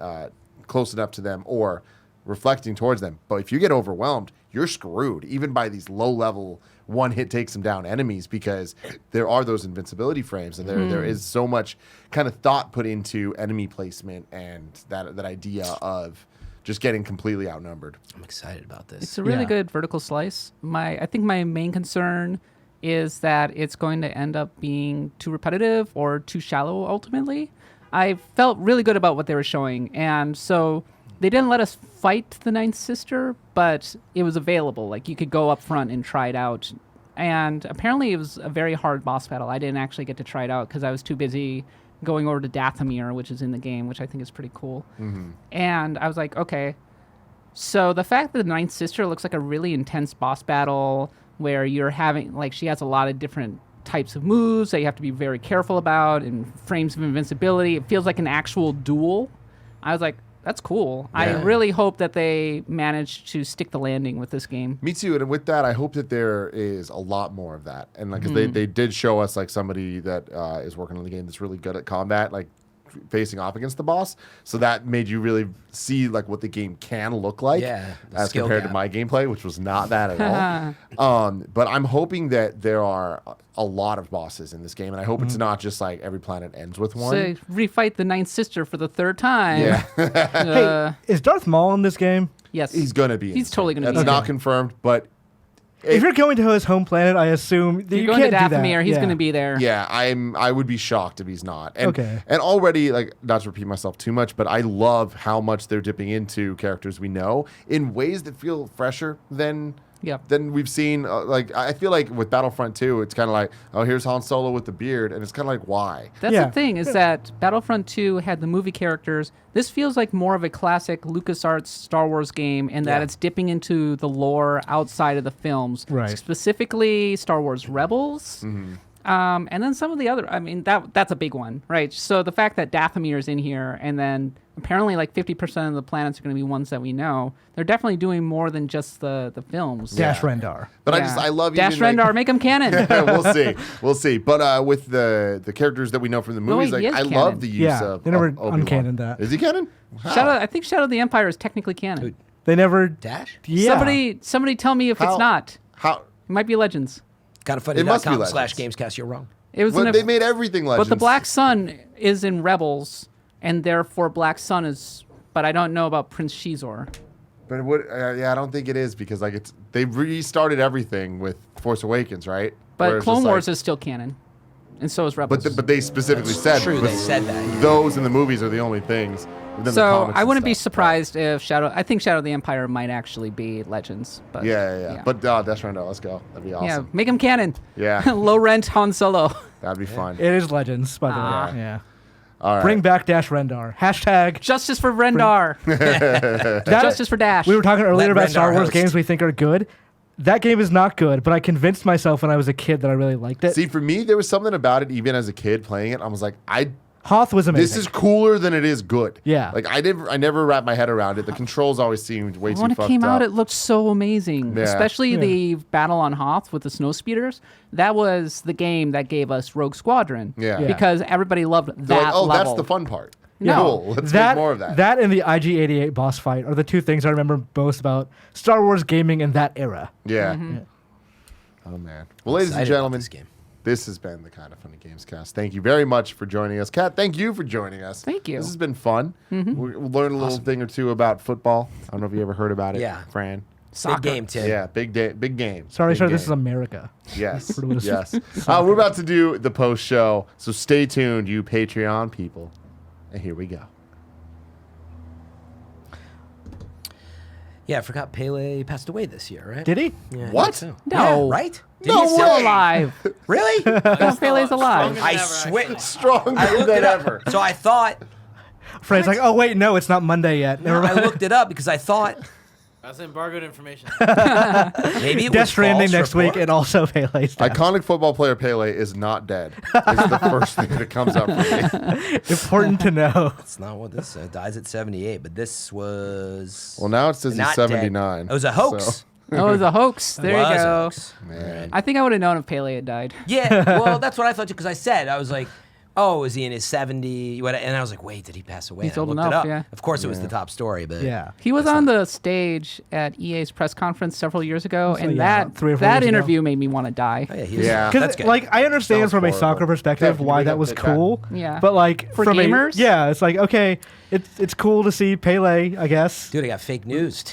Speaker 1: close enough to them or reflecting towards them. But if you get overwhelmed, you're screwed, even by these low level one hit takes them down enemies, because there are those invincibility frames, and there is so much kind of thought put into enemy placement and that idea of just getting completely outnumbered.
Speaker 4: I'm excited about this.
Speaker 3: It's a really good vertical slice. I think my main concern is that it's going to end up being too repetitive or too shallow ultimately. I felt really good about what they were showing, and so they didn't let us fight the Ninth Sister, but it was available. Like, you could go up front and try it out. And apparently it was a very hard boss battle. I didn't actually get to try it out because I was too busy going over to Dathomir, which is in the game, which I think is pretty cool. And I was like, okay. So the fact that the Ninth Sister looks like a really intense boss battle where you're having, like, she has a lot of different types of moves that you have to be very careful about and frames of invincibility. It feels like an actual duel. I was like, that's cool. I really hope that they manage to stick the landing with this game.
Speaker 1: Me too. And with that, I hope that there is a lot more of that. And like, 'cause they did show us like somebody that is working on the game that's really good at combat, like facing off against the boss. So that made you really see like what the game can look like as compared to my gameplay, which was not that at all. But I'm hoping that there are a lot of bosses in this game, and I hope it's not just like every planet ends with one.
Speaker 3: So refight the Ninth Sister for the third time.
Speaker 1: Yeah.
Speaker 5: Hey, is Darth Maul in this game?
Speaker 3: Yes.
Speaker 1: He's going to be.
Speaker 3: He's totally going to be.
Speaker 1: That's not confirmed, but
Speaker 5: If you're going to his home planet, I assume that
Speaker 3: You're
Speaker 5: you
Speaker 3: going
Speaker 5: can't
Speaker 3: to
Speaker 5: do that.
Speaker 3: Dathomir. He's going to be there.
Speaker 1: yeah, I would be shocked if he's not. And,
Speaker 5: Okay.
Speaker 1: And already, like, not to repeat myself too much, but I love how much they're dipping into characters we know in ways that feel fresher than we've seen. Like, I feel like with Battlefront 2, it's kind of like, oh, here's Han Solo with the beard, and it's kind of like, why?
Speaker 3: That's the thing, is that Battlefront 2 had the movie characters. This feels like more of a classic LucasArts Star Wars game in that it's dipping into the lore outside of the films.
Speaker 5: Right.
Speaker 3: Specifically Star Wars Rebels. And then some of the other, I mean, that's a big one, right? So the fact that Dathomir is in here, and then apparently like 50% of the planets are going to be ones that we know, they're definitely doing more than just the films.
Speaker 5: Dash Rendar.
Speaker 1: But I love
Speaker 3: Dash
Speaker 1: even,
Speaker 3: Rendar,
Speaker 1: like,
Speaker 3: make them canon.
Speaker 1: we'll see. But with the characters that we know from the movies,
Speaker 3: he
Speaker 1: like,
Speaker 3: is
Speaker 1: I
Speaker 3: canon.
Speaker 1: love the use of
Speaker 5: they never
Speaker 1: Obi-Wan.
Speaker 5: uncannoned that.
Speaker 1: Is he canon? Wow.
Speaker 3: I think Shadow of the Empire is technically canon.
Speaker 5: They never.
Speaker 4: Dash?
Speaker 5: Yeah.
Speaker 3: Somebody tell me if it's not.
Speaker 1: How?
Speaker 3: It might be Legends.
Speaker 1: It must be
Speaker 4: GottaFunny.com/Gamescast. You're wrong.
Speaker 3: It was
Speaker 1: But they made everything Legends.
Speaker 3: But the Black Sun is in Rebels, and therefore Black Sun is. But I don't know about Prince Shizor.
Speaker 1: But what? I don't think it is, because like they restarted everything with Force Awakens, right?
Speaker 3: But
Speaker 1: Where it's
Speaker 3: Clone
Speaker 1: just
Speaker 3: Wars
Speaker 1: like,
Speaker 3: is still canon, and so is Rebels.
Speaker 1: But they specifically said
Speaker 4: True,
Speaker 1: but
Speaker 4: they said that. Yeah.
Speaker 1: those in the movies are the only things. within the
Speaker 3: so
Speaker 1: comics
Speaker 3: I
Speaker 1: and
Speaker 3: wouldn't be
Speaker 1: stuff.
Speaker 3: surprised if Shadow. I think Shadow of the Empire might actually be Legends. But
Speaker 1: Yeah. But Death Stranding, let's go. That'd be
Speaker 3: yeah,
Speaker 1: awesome.
Speaker 3: make him canon.
Speaker 1: Yeah,
Speaker 3: Low rent Han Solo.
Speaker 1: that'd be fun.
Speaker 5: It is Legends, by the
Speaker 3: Ah.
Speaker 5: way. Yeah.
Speaker 1: All right.
Speaker 5: Bring back Dash Rendar. Hashtag.
Speaker 3: Justice for Rendar.
Speaker 5: That-
Speaker 3: Justice for Dash.
Speaker 5: We were talking earlier about
Speaker 4: Rendar
Speaker 5: Star Wars
Speaker 4: host.
Speaker 5: games we think are good. That game is not good, but I convinced myself when I was a kid that I really liked it.
Speaker 1: See, for me, there was something about it, even as a kid playing it. I was like,
Speaker 5: Hoth was amazing.
Speaker 1: this is cooler than it is good.
Speaker 5: Yeah.
Speaker 1: Like I never wrapped my head around it. The controls always seemed way too
Speaker 3: when it
Speaker 1: fucked
Speaker 3: came out,
Speaker 1: up.
Speaker 3: it looked so amazing.
Speaker 1: Yeah.
Speaker 3: Especially the battle on Hoth with the snow speeders. That was the game that gave us Rogue Squadron.
Speaker 1: Yeah.
Speaker 3: Because everybody loved
Speaker 1: They're
Speaker 3: that
Speaker 1: like, oh,
Speaker 3: level.
Speaker 1: that's the fun part.
Speaker 3: No.
Speaker 1: Cool. Let's make more of that.
Speaker 5: That and the IG-88 boss fight are the two things I remember most about Star Wars gaming in that era.
Speaker 1: Yeah.
Speaker 3: Mm-hmm.
Speaker 1: Oh man. Well, ladies and
Speaker 4: Excited about
Speaker 1: gentlemen,
Speaker 4: this game.
Speaker 1: this has been the Kind of Funny Gamescast. Thank you very much for joining us. Kat, thank you for joining us.
Speaker 3: Thank you.
Speaker 1: This has been fun. We'll learn a little thing or two about football. I don't know if you ever heard about it,
Speaker 4: Yeah.
Speaker 1: Fran.
Speaker 3: Soccer.
Speaker 4: Big game, Tim.
Speaker 1: Yeah, big game.
Speaker 5: Sorry,
Speaker 1: Big
Speaker 5: this is
Speaker 1: game.
Speaker 5: America.
Speaker 1: Yes,
Speaker 5: For those-
Speaker 1: yes. We're about to do the post show, so stay tuned, you Patreon people. And here we go.
Speaker 4: Yeah, I forgot Pele passed away this year, right?
Speaker 5: Did he?
Speaker 4: Yeah, I
Speaker 1: What?
Speaker 4: think so.
Speaker 3: No.
Speaker 4: Yeah, right?
Speaker 1: No
Speaker 3: He's still alive.
Speaker 4: Really?
Speaker 3: No, Pele's alive.
Speaker 4: I swear.
Speaker 1: Stronger
Speaker 4: I looked
Speaker 1: than
Speaker 4: it up.
Speaker 1: ever.
Speaker 4: So I thought.
Speaker 5: Fred's like, oh wait, no, it's not Monday yet. Never
Speaker 4: I
Speaker 5: mind.
Speaker 4: looked it up because I thought
Speaker 6: That's embargoed information.
Speaker 4: maybe it
Speaker 5: Death
Speaker 4: was
Speaker 5: Stranding
Speaker 4: false
Speaker 5: next
Speaker 4: report.
Speaker 5: week, and also Pele's death.
Speaker 1: Iconic football player Pele is not dead. It's the first thing that comes up for me.
Speaker 5: Important to know.
Speaker 4: That's not what this says. Dies at 78, but this was.
Speaker 1: Well, now it says he's
Speaker 4: not dead.
Speaker 1: 79.
Speaker 4: It was a hoax.
Speaker 1: so-
Speaker 3: Oh, it was a hoax. There
Speaker 4: It
Speaker 3: you
Speaker 4: was a
Speaker 3: go.
Speaker 4: hoax.
Speaker 1: Man.
Speaker 3: I think I would have known if Pele had died.
Speaker 4: Yeah, well, that's what I thought too, because I was like, oh, is he in his 70? And I was like, wait, did he pass away?
Speaker 3: He's
Speaker 4: And I
Speaker 3: old
Speaker 4: looked it
Speaker 3: enough,
Speaker 4: up.
Speaker 3: yeah.
Speaker 4: Of course, it was the top story, but
Speaker 5: Yeah.
Speaker 3: He was on the stage at EA's press conference several years ago, and
Speaker 5: yeah,
Speaker 3: that
Speaker 5: 3 or 4
Speaker 3: that
Speaker 5: years ago.
Speaker 3: interview made me want to die.
Speaker 4: Oh, yeah, he was,
Speaker 1: Yeah.
Speaker 4: that's
Speaker 5: Because,
Speaker 4: good.
Speaker 5: like, I understand
Speaker 1: Sounds
Speaker 5: from a
Speaker 1: horrible.
Speaker 5: soccer perspective
Speaker 1: Kev,
Speaker 5: why
Speaker 1: can you
Speaker 5: that
Speaker 1: bring
Speaker 5: was
Speaker 1: up the chat?
Speaker 5: cool.
Speaker 3: Yeah.
Speaker 5: But, like,
Speaker 3: For
Speaker 5: from
Speaker 3: gamers?
Speaker 5: yeah, it's like, okay, it's cool to see Pele, I guess.
Speaker 4: Dude, I got fake news.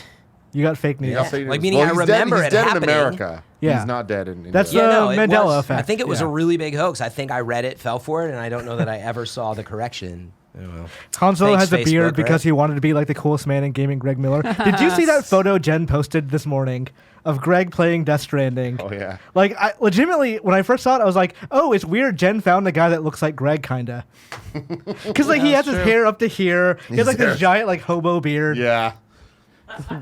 Speaker 5: You got fake news.
Speaker 1: Yeah, I'll say
Speaker 4: Like,
Speaker 1: it.
Speaker 4: meaning I
Speaker 1: he's
Speaker 4: remember
Speaker 1: dead, he's
Speaker 4: it
Speaker 1: dead
Speaker 4: happening.
Speaker 1: in America.
Speaker 5: Yeah.
Speaker 1: He's not dead in
Speaker 5: That's
Speaker 1: India.
Speaker 4: Yeah, no, it
Speaker 5: Mandela
Speaker 4: was.
Speaker 5: effect.
Speaker 4: I think it was
Speaker 5: Yeah.
Speaker 4: a really big hoax. I think I read it, fell for it, and I don't know that I ever saw the correction. I don't know.
Speaker 5: Han Solo
Speaker 4: Thanks,
Speaker 5: has a beard
Speaker 4: Facebook,
Speaker 5: because
Speaker 4: right?
Speaker 5: he wanted to be like the coolest man in gaming, Greg Miller. Did you see that photo Jen posted this morning of Greg playing Death Stranding?
Speaker 1: Oh, yeah.
Speaker 5: Like, I legitimately, when I first saw it, I was like, oh, it's weird Jen found a guy that looks like Greg, kinda. Because, like, he has his hair up to here. He has, like, this giant, like, hobo beard.
Speaker 1: Yeah.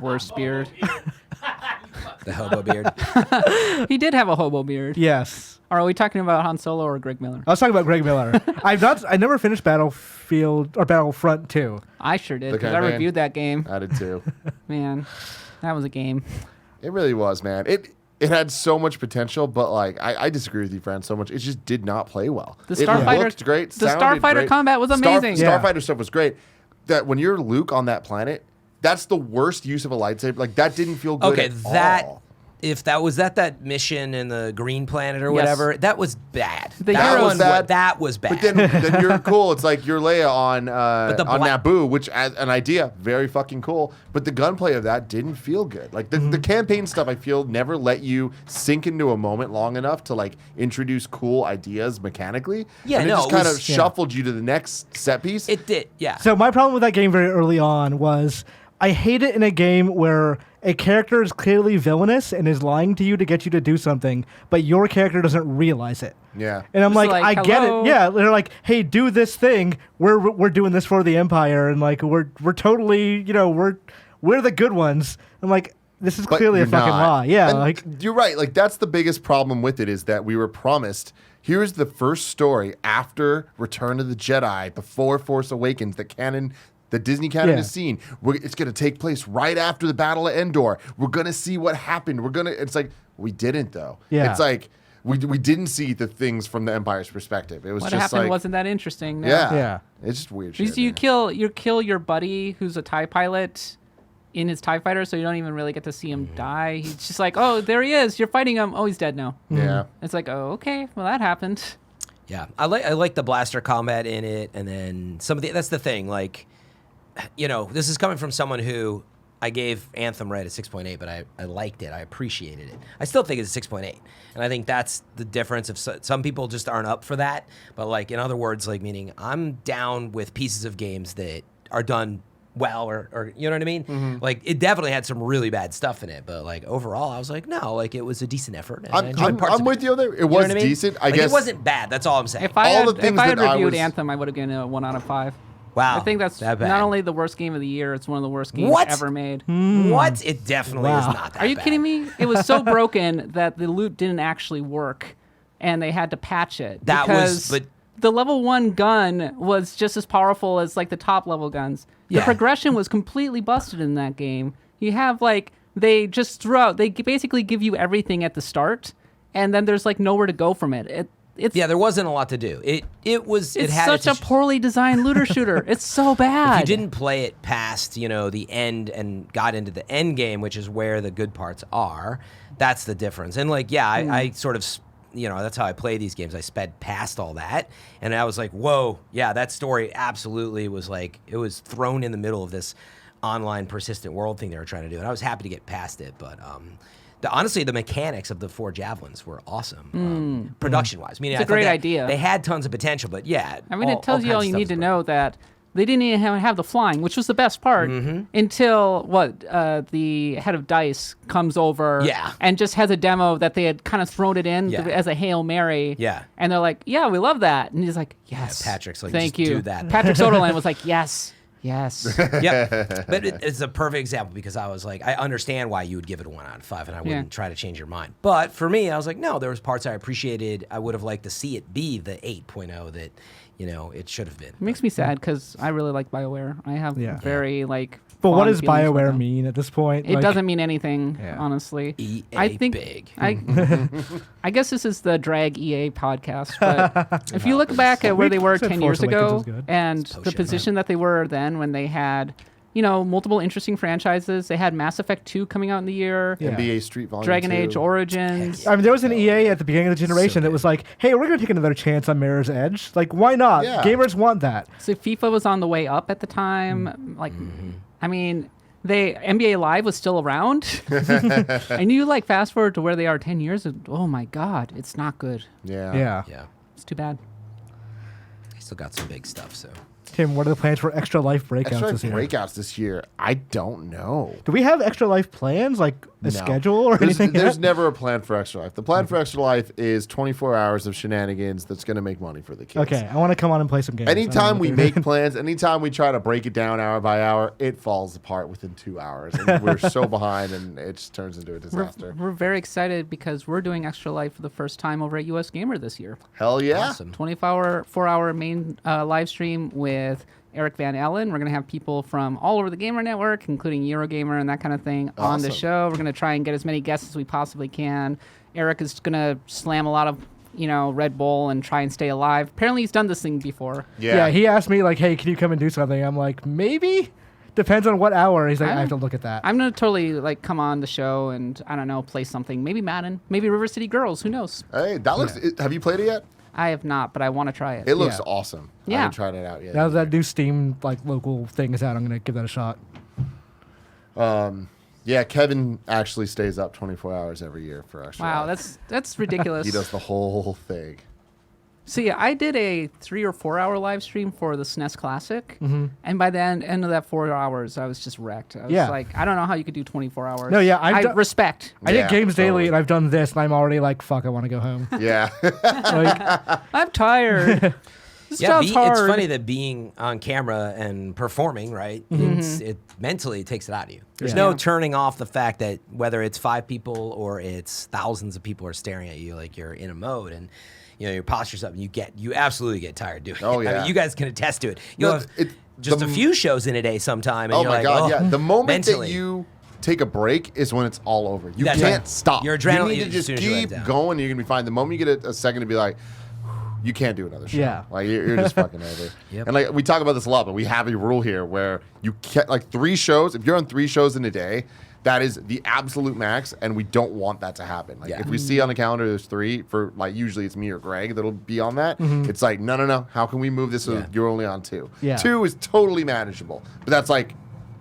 Speaker 3: Worst beard.
Speaker 4: The hobo beard.
Speaker 3: He did have a hobo beard.
Speaker 5: Yes.
Speaker 3: Or are we talking about Han Solo or Greg Miller?
Speaker 5: I was talking about Greg Miller. I never finished Battlefield or Battlefront 2.
Speaker 3: I sure did,
Speaker 1: The
Speaker 3: because I
Speaker 1: campaign.
Speaker 3: reviewed that game.
Speaker 1: I did too.
Speaker 3: Man, that was a game.
Speaker 1: It really was, man. It had so much potential, but like I disagree with you, friend, so much. It just did not play well.
Speaker 3: The
Speaker 1: It
Speaker 3: Starfighter-
Speaker 1: looked great.
Speaker 3: the
Speaker 1: sounded
Speaker 3: Starfighter
Speaker 1: great.
Speaker 3: combat was amazing.
Speaker 5: Yeah.
Speaker 1: Starfighter stuff was great. That when you're Luke on that planet, that's the worst use of a lightsaber. Like that didn't feel good.
Speaker 4: Okay,
Speaker 1: at
Speaker 4: that
Speaker 1: all.
Speaker 4: if that was that mission in the green planet or whatever, that was bad.
Speaker 3: The
Speaker 4: that
Speaker 3: heroes-
Speaker 4: was
Speaker 1: bad.
Speaker 4: That was bad.
Speaker 1: But then you're cool. It's like you're Leia on
Speaker 4: the
Speaker 1: on
Speaker 4: black-
Speaker 1: Naboo, which as an idea, very fucking cool. But the gunplay of that didn't feel good. Like the campaign stuff, I feel never let you sink into a moment long enough to like introduce cool ideas mechanically.
Speaker 4: Yeah,
Speaker 1: and it
Speaker 4: no,
Speaker 1: just
Speaker 4: it
Speaker 1: kind of
Speaker 4: was-
Speaker 1: shuffled you to the next set piece.
Speaker 4: it did, yeah.
Speaker 5: So my problem with that game very early on was I hate it in a game where a character is clearly villainous and is lying to you to get you to do something, but your character doesn't realize it.
Speaker 1: Yeah.
Speaker 5: And I'm
Speaker 3: Just
Speaker 5: like,
Speaker 3: like,
Speaker 5: I get
Speaker 3: hello?
Speaker 5: it. Yeah, they're like, hey, do this thing. We're doing this for the Empire, and like we're totally, we're the good ones. I'm like, this is
Speaker 1: But
Speaker 5: clearly a
Speaker 1: you're
Speaker 5: fucking
Speaker 1: not.
Speaker 5: lie. Yeah,
Speaker 1: And
Speaker 5: like
Speaker 1: you're right. Like that's the biggest problem with it is that we were promised. Here's the first story after Return of the Jedi, before Force Awakens, the Disney canon
Speaker 5: Yeah.
Speaker 1: has seen. It's going to take place right after the Battle of Endor. We're going to see what happened. It's like we didn't though.
Speaker 5: Yeah.
Speaker 1: It's like we didn't see the things from the Empire's perspective. It was
Speaker 3: What
Speaker 1: just
Speaker 3: happened
Speaker 1: like
Speaker 3: wasn't that interesting. No.
Speaker 1: yeah.
Speaker 5: Yeah.
Speaker 1: It's just weird.
Speaker 3: Because
Speaker 1: Shit,
Speaker 3: you
Speaker 1: man.
Speaker 3: kill your buddy who's a TIE pilot in his TIE fighter, so you don't even really get to see him die. He's just like, oh, there he is. You're fighting him. Oh, he's dead now.
Speaker 1: Yeah.
Speaker 3: It's like, oh, okay. Well, that happened.
Speaker 4: Yeah, I like the blaster combat in it, and then that's the thing. Like, this is coming from someone who I gave Anthem right at 6.8, but I liked it. I appreciated it. I still think it's a 6.8, and I think that's the difference. Of some people just aren't up for that, but like in other words, like meaning I'm down with pieces of games that are done well, or you know what I mean?
Speaker 1: Mm-hmm.
Speaker 4: Like it definitely had some really bad stuff in it, but like overall, I was like, no, like it was a decent effort. And I enjoyed parts
Speaker 1: I'm
Speaker 4: of
Speaker 1: with you there. It
Speaker 4: You know
Speaker 1: was
Speaker 4: what I mean?
Speaker 1: decent. I
Speaker 4: Like,
Speaker 1: guess
Speaker 4: it wasn't bad. That's all I'm saying.
Speaker 3: If I
Speaker 1: All
Speaker 3: had,
Speaker 1: the things
Speaker 3: if I had
Speaker 1: that I
Speaker 3: reviewed
Speaker 1: was-
Speaker 3: Anthem, I would have given it a 1 out of 5.
Speaker 4: Wow,
Speaker 3: I think that's
Speaker 4: that bad.
Speaker 3: not only the worst game of the year, it's one of the worst games
Speaker 4: What?
Speaker 3: ever made.
Speaker 4: What? It definitely is
Speaker 5: Wow.
Speaker 4: not that
Speaker 3: Are you
Speaker 4: bad.
Speaker 3: kidding me? It was so broken that the loot didn't actually work, and they had to patch it.
Speaker 4: That was-
Speaker 3: because
Speaker 4: but-
Speaker 3: the level 1 gun was just as powerful as like the top level guns. The
Speaker 4: Yeah.
Speaker 3: progression was completely busted in that game. You have like they just they basically give you everything at the start, and then there's like nowhere to go from it. It's
Speaker 4: Yeah, there wasn't a lot to do. It
Speaker 3: it's
Speaker 4: had
Speaker 3: such
Speaker 4: its
Speaker 3: a poorly designed looter shooter. It's so bad.
Speaker 4: If you didn't play it past, the end and got into the end game, which is where the good parts are, that's the difference. And like, yeah, I sort of, that's how I play these games. I sped past all that, and I was like, whoa, yeah, that story absolutely was like, it was thrown in the middle of this online persistent world thing they were trying to do, and I was happy to get past it, but honestly, the mechanics of the 4 javelins were awesome, production-wise. Meaning,
Speaker 3: It's a
Speaker 4: I thought
Speaker 3: great idea.
Speaker 4: They had tons of potential, but yeah.
Speaker 3: I mean, it tells you all you need to know that They didn't even have the flying, which was the best part until the head of DICE comes over and just has a demo that they had kind of thrown it in as a Hail Mary.
Speaker 4: Yeah.
Speaker 3: And they're like, yeah, we love that. And he's like, yes.
Speaker 4: Patrick's like,
Speaker 3: thank
Speaker 4: just
Speaker 3: you.
Speaker 4: do that.
Speaker 3: Patrick Soderland was like, yes. Yes.
Speaker 4: Yep. But it's a perfect example because I was like, I understand why you would give it a 1 out of 5 and I wouldn't try to change your mind. But for me, I was like, no, there was parts I appreciated. I would have liked to see it be the 8.0 that, it should have been.
Speaker 3: It makes me sad because I really like BioWare. I have very
Speaker 5: But what
Speaker 3: fond
Speaker 5: does
Speaker 3: feelings with
Speaker 5: BioWare
Speaker 3: them.
Speaker 5: mean at this point?
Speaker 3: It doesn't mean anything, honestly.
Speaker 4: EA
Speaker 3: I think
Speaker 4: big.
Speaker 3: I guess this is the Drag EA podcast, but if you look back at where they were
Speaker 5: said
Speaker 3: 10
Speaker 5: Force
Speaker 3: years
Speaker 5: Awakens
Speaker 3: ago
Speaker 5: was good.
Speaker 3: and the position that they were then when they had, multiple interesting franchises. They had Mass Effect 2 coming out in the year,
Speaker 1: NBA Street Volume
Speaker 3: Dragon
Speaker 1: 2.
Speaker 3: Age Origins.
Speaker 5: I mean, there was an EA at the beginning of the generation that was like, hey, we're going to take another chance on Mirror's Edge. Like, why not?
Speaker 1: Yeah.
Speaker 5: Gamers want that.
Speaker 3: So FIFA was on the way up at the time. I mean, NBA Live was still around. And you fast forward to where they are 10 years. And, oh my God, it's not good.
Speaker 1: Yeah.
Speaker 4: Yeah.
Speaker 3: It's too bad.
Speaker 4: They still got some big stuff, so.
Speaker 5: Tim, what are the plans for Extra Life breakouts
Speaker 1: Extra
Speaker 5: this year?
Speaker 1: breakouts this year. I don't know.
Speaker 5: Do we have Extra Life plans, like a
Speaker 1: No.
Speaker 5: schedule or anything?
Speaker 1: There's
Speaker 5: yet?
Speaker 1: never a plan for Extra Life. The plan for Extra Life is 24 hours of shenanigans that's going to make money for the kids.
Speaker 5: Okay, I want to come on and play some games.
Speaker 1: Anytime we make plans, anytime we try to break it down hour by hour, it falls apart within 2 hours. And we're so behind, and it just turns into a disaster.
Speaker 3: We're very excited because we're doing Extra Life for the first time over at US Gamer this year.
Speaker 1: Hell yeah.
Speaker 4: Awesome.
Speaker 3: 4-hour main live stream with Eric Van Ellen. We're going to have people from all over the Gamer Network, including Eurogamer and that kind of thing, on the
Speaker 1: Awesome.
Speaker 3: show. We're going to try and get as many guests as we possibly can. Eric is going to slam a lot of, Red Bull and try and stay alive. Apparently he's done this thing before.
Speaker 5: Yeah, he asked me, like, hey, can you come and do something? I'm like, maybe? Depends on what hour. He's like, I have to look at that.
Speaker 3: I'm going to totally, come on the show and, I don't know, play something. Maybe Madden. Maybe River City Girls. Who knows?
Speaker 1: Hey, that looks. Have you played it yet?
Speaker 3: I have not, but I want to try it.
Speaker 1: It looks
Speaker 5: Yeah.
Speaker 1: awesome. I
Speaker 3: Yeah.
Speaker 1: haven't tried it out yet.
Speaker 5: Now that new Steam local thing is out, I'm going to give that a shot.
Speaker 1: Yeah, Kevin actually stays up 24 hours every year for Extra
Speaker 3: Wow,
Speaker 1: Life.
Speaker 3: that's ridiculous.
Speaker 1: He does the whole thing.
Speaker 3: So yeah, I did a 3 or 4 hour live stream for the SNES Classic, and by the end of that 4 hours, I was just wrecked. I was like, I don't know how you could do 24 hours.
Speaker 5: No, yeah,
Speaker 3: I respect.
Speaker 5: I
Speaker 1: Yeah,
Speaker 5: did Games
Speaker 1: totally.
Speaker 5: Daily, and I've done this, and I'm already like, fuck, I want to go home.
Speaker 1: Yeah.
Speaker 5: Like,
Speaker 3: I'm tired. This
Speaker 4: Yeah,
Speaker 3: sounds hard.
Speaker 4: it's funny that being on camera and performing, right? It mentally it takes it out of you. There's
Speaker 5: Yeah.
Speaker 4: no
Speaker 3: Yeah.
Speaker 4: turning off the fact that whether it's 5 people or it's thousands of people are staring at you, like you're in a mode and your posture's up, and you absolutely get tired doing
Speaker 1: Oh,
Speaker 4: it. I
Speaker 1: yeah.
Speaker 4: mean, you guys can attest to it. You'll
Speaker 1: No,
Speaker 4: have
Speaker 1: it-
Speaker 4: just
Speaker 1: the-
Speaker 4: a few shows in a day sometime, and
Speaker 1: Oh
Speaker 4: you're
Speaker 1: my
Speaker 4: like,
Speaker 1: God,
Speaker 4: oh,
Speaker 1: yeah. The moment
Speaker 4: mentally.
Speaker 1: that you take a break is when it's all over. You
Speaker 4: That's
Speaker 1: can't
Speaker 4: right.
Speaker 1: stop.
Speaker 4: Your adrenaline-
Speaker 1: You need to
Speaker 4: as
Speaker 1: just
Speaker 4: soon as you let
Speaker 1: keep
Speaker 4: down.
Speaker 1: going. You're going to be fine. The moment you get a second to be like, you can't do another show.
Speaker 5: Yeah.
Speaker 1: Like, you're just fucking over.
Speaker 4: Yep.
Speaker 1: And we talk about this a lot, but we have a rule here where you can't, 3 shows, if you're on 3 shows in a day, that is the absolute max, and we don't want that to happen.
Speaker 4: Yeah.
Speaker 1: If we see on the calendar there's 3, for usually it's me or Greg that'll be on that, it's like, no. How can we move this so
Speaker 4: Yeah.
Speaker 1: you're only on 2?
Speaker 5: Yeah.
Speaker 1: 2 is totally manageable, but that's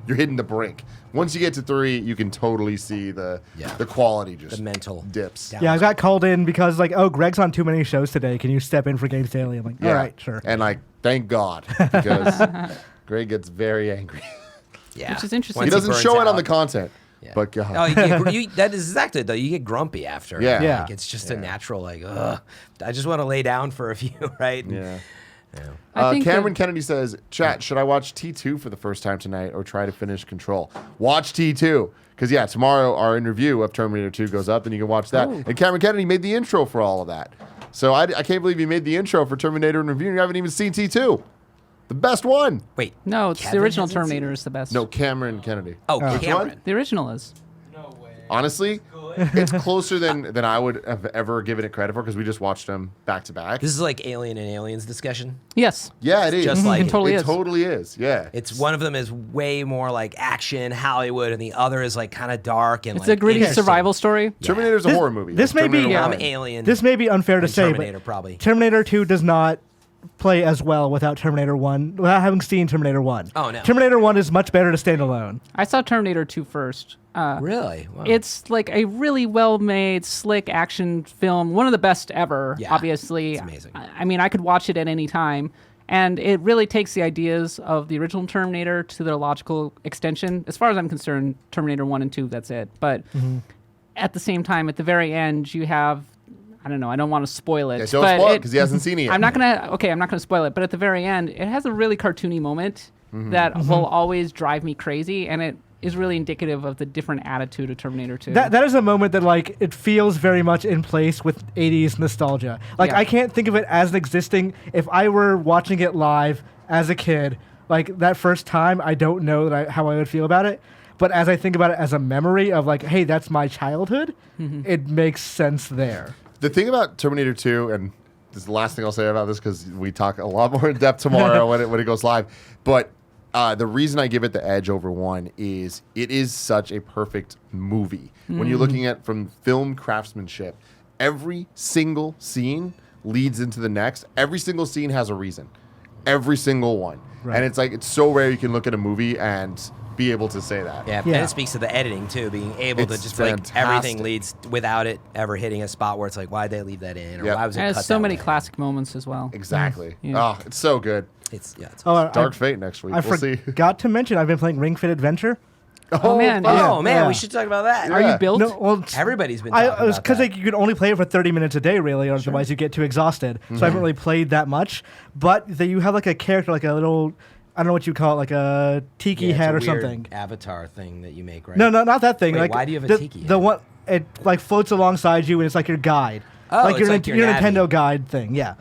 Speaker 1: you're hitting the brink. Once you get to 3, you can totally see the quality just
Speaker 4: the mental
Speaker 1: dips.
Speaker 4: down.
Speaker 5: yeah, I got called in because, Greg's on too many shows today. Can you step in for Games Daily? I'm like, all right, sure.
Speaker 1: And thank God, because Greg gets very angry.
Speaker 4: Yeah.
Speaker 3: Which is interesting.
Speaker 4: Once
Speaker 1: He doesn't
Speaker 4: burns
Speaker 1: show it on
Speaker 4: out.
Speaker 1: the content.
Speaker 4: Yeah.
Speaker 1: But God.
Speaker 4: Oh, that is exactly it, though. You get grumpy after.
Speaker 1: Yeah.
Speaker 5: Yeah.
Speaker 4: Like, it's just a natural, ugh. I just want to lay down for a few, right?
Speaker 1: Yeah.
Speaker 3: I think
Speaker 1: Cameron
Speaker 3: that-
Speaker 1: Kennedy says, chat, should I watch T2 for the first time tonight or try to finish Control? Watch T2. Because, tomorrow our interview of Terminator 2 goes up, and you can watch that.
Speaker 3: Ooh.
Speaker 1: And Cameron Kennedy made the intro for all of that. So I can't believe he made the intro for Terminator in review, and you haven't even seen T2. The best one.
Speaker 4: Wait.
Speaker 3: No, it's the
Speaker 4: Kevin
Speaker 3: original
Speaker 4: hasn't
Speaker 3: Terminator
Speaker 4: seen-
Speaker 3: is the best.
Speaker 1: No, Cameron Kennedy.
Speaker 4: Oh,
Speaker 1: Which
Speaker 4: Cameron.
Speaker 1: one?
Speaker 3: The original is.
Speaker 1: Honestly, it's closer than I would have ever given it credit for, because we just watched them back to back.
Speaker 4: This is like Alien and Aliens discussion.
Speaker 3: Yes.
Speaker 1: Yeah, it is.
Speaker 4: just like
Speaker 3: it totally
Speaker 1: it
Speaker 3: is.
Speaker 1: totally is. Yeah.
Speaker 4: It's one of them is way more like action Hollywood, and the other is kind of dark and
Speaker 3: It's a gritty
Speaker 4: interesting.
Speaker 3: survival story.
Speaker 1: Terminator's a horror movie.
Speaker 5: this may be-
Speaker 1: Terminator
Speaker 5: Yeah.
Speaker 4: I'm
Speaker 1: 1.
Speaker 4: Alien.
Speaker 5: This may be unfair to
Speaker 4: and
Speaker 5: say,
Speaker 4: Terminator
Speaker 5: but
Speaker 4: probably.
Speaker 5: Terminator 2 does not play as well without Terminator 1, without having seen Terminator 1.
Speaker 4: Oh, no.
Speaker 5: Terminator 1 is much better to stand alone.
Speaker 3: I saw Terminator 2 first.
Speaker 4: Really? Wow.
Speaker 3: It's a really well-made, slick action film. One of the best ever,
Speaker 4: Yeah,
Speaker 3: obviously.
Speaker 4: it's amazing.
Speaker 3: I mean, I could watch it at any time. And it really takes the ideas of the original Terminator to their logical extension. As far as I'm concerned, Terminator 1 and 2, that's it. But at the same time, at the very end, you have, I don't know, I don't want to spoil it.
Speaker 1: Yeah, don't spoil it because he hasn't seen it yet.
Speaker 3: I'm not going to spoil it. But at the very end, it has a really cartoony moment that will always drive me crazy. And it is really indicative of the different attitude of Terminator 2.
Speaker 5: That is a moment that, like, it feels very much in place with 80s nostalgia. Like,
Speaker 3: Yeah.
Speaker 5: I can't think of it as an existing... If I were watching it live as a kid, like, that first time, I don't know how I would feel about it. But as I think about it as a memory of, like, hey, that's my childhood, it makes sense there.
Speaker 1: The thing about Terminator 2, and this is the last thing I'll say about this because we talk a lot more in depth tomorrow when it goes live, but the reason I give it the edge over 1 is it is such a perfect movie. When you're looking at from film craftsmanship, every single scene leads into the next. Every single scene has a reason. Every single one. Right. And it's like, it's so rare you can look at a movie and be able to say that.
Speaker 4: Yeah, and it speaks to the editing too, being able to just like everything leads without it ever hitting a spot where it's like, why'd they leave that in, or why was it cut?
Speaker 3: There's so many classic moments as well.
Speaker 1: Exactly.
Speaker 3: Yeah.
Speaker 1: Oh, it's so good.
Speaker 4: It's
Speaker 1: Dark Fate next week. We'll see.
Speaker 5: Forgot to mention, I've been playing Ring Fit Adventure.
Speaker 3: Oh man!
Speaker 4: We should talk about that.
Speaker 3: Are you built?
Speaker 5: No, well,
Speaker 4: Everybody's been talking about
Speaker 5: because
Speaker 4: that.
Speaker 5: like, you can only play it for 30 minutes a day, really, or otherwise you get too exhausted. So I haven't really played that much. But you have like a character, like a little, I don't know what you call it, like a tiki
Speaker 4: it's
Speaker 5: head
Speaker 4: a
Speaker 5: or
Speaker 4: weird
Speaker 5: something.
Speaker 4: avatar thing that you make, right?
Speaker 5: No, not that thing.
Speaker 4: Wait,
Speaker 5: like,
Speaker 4: why do you have a tiki
Speaker 5: The
Speaker 4: head?
Speaker 5: one, it like floats alongside you and it's like your guide.
Speaker 4: Oh,
Speaker 5: like
Speaker 4: it's
Speaker 5: your,
Speaker 4: like
Speaker 5: your
Speaker 4: your navvy.
Speaker 5: Nintendo guide thing, yeah.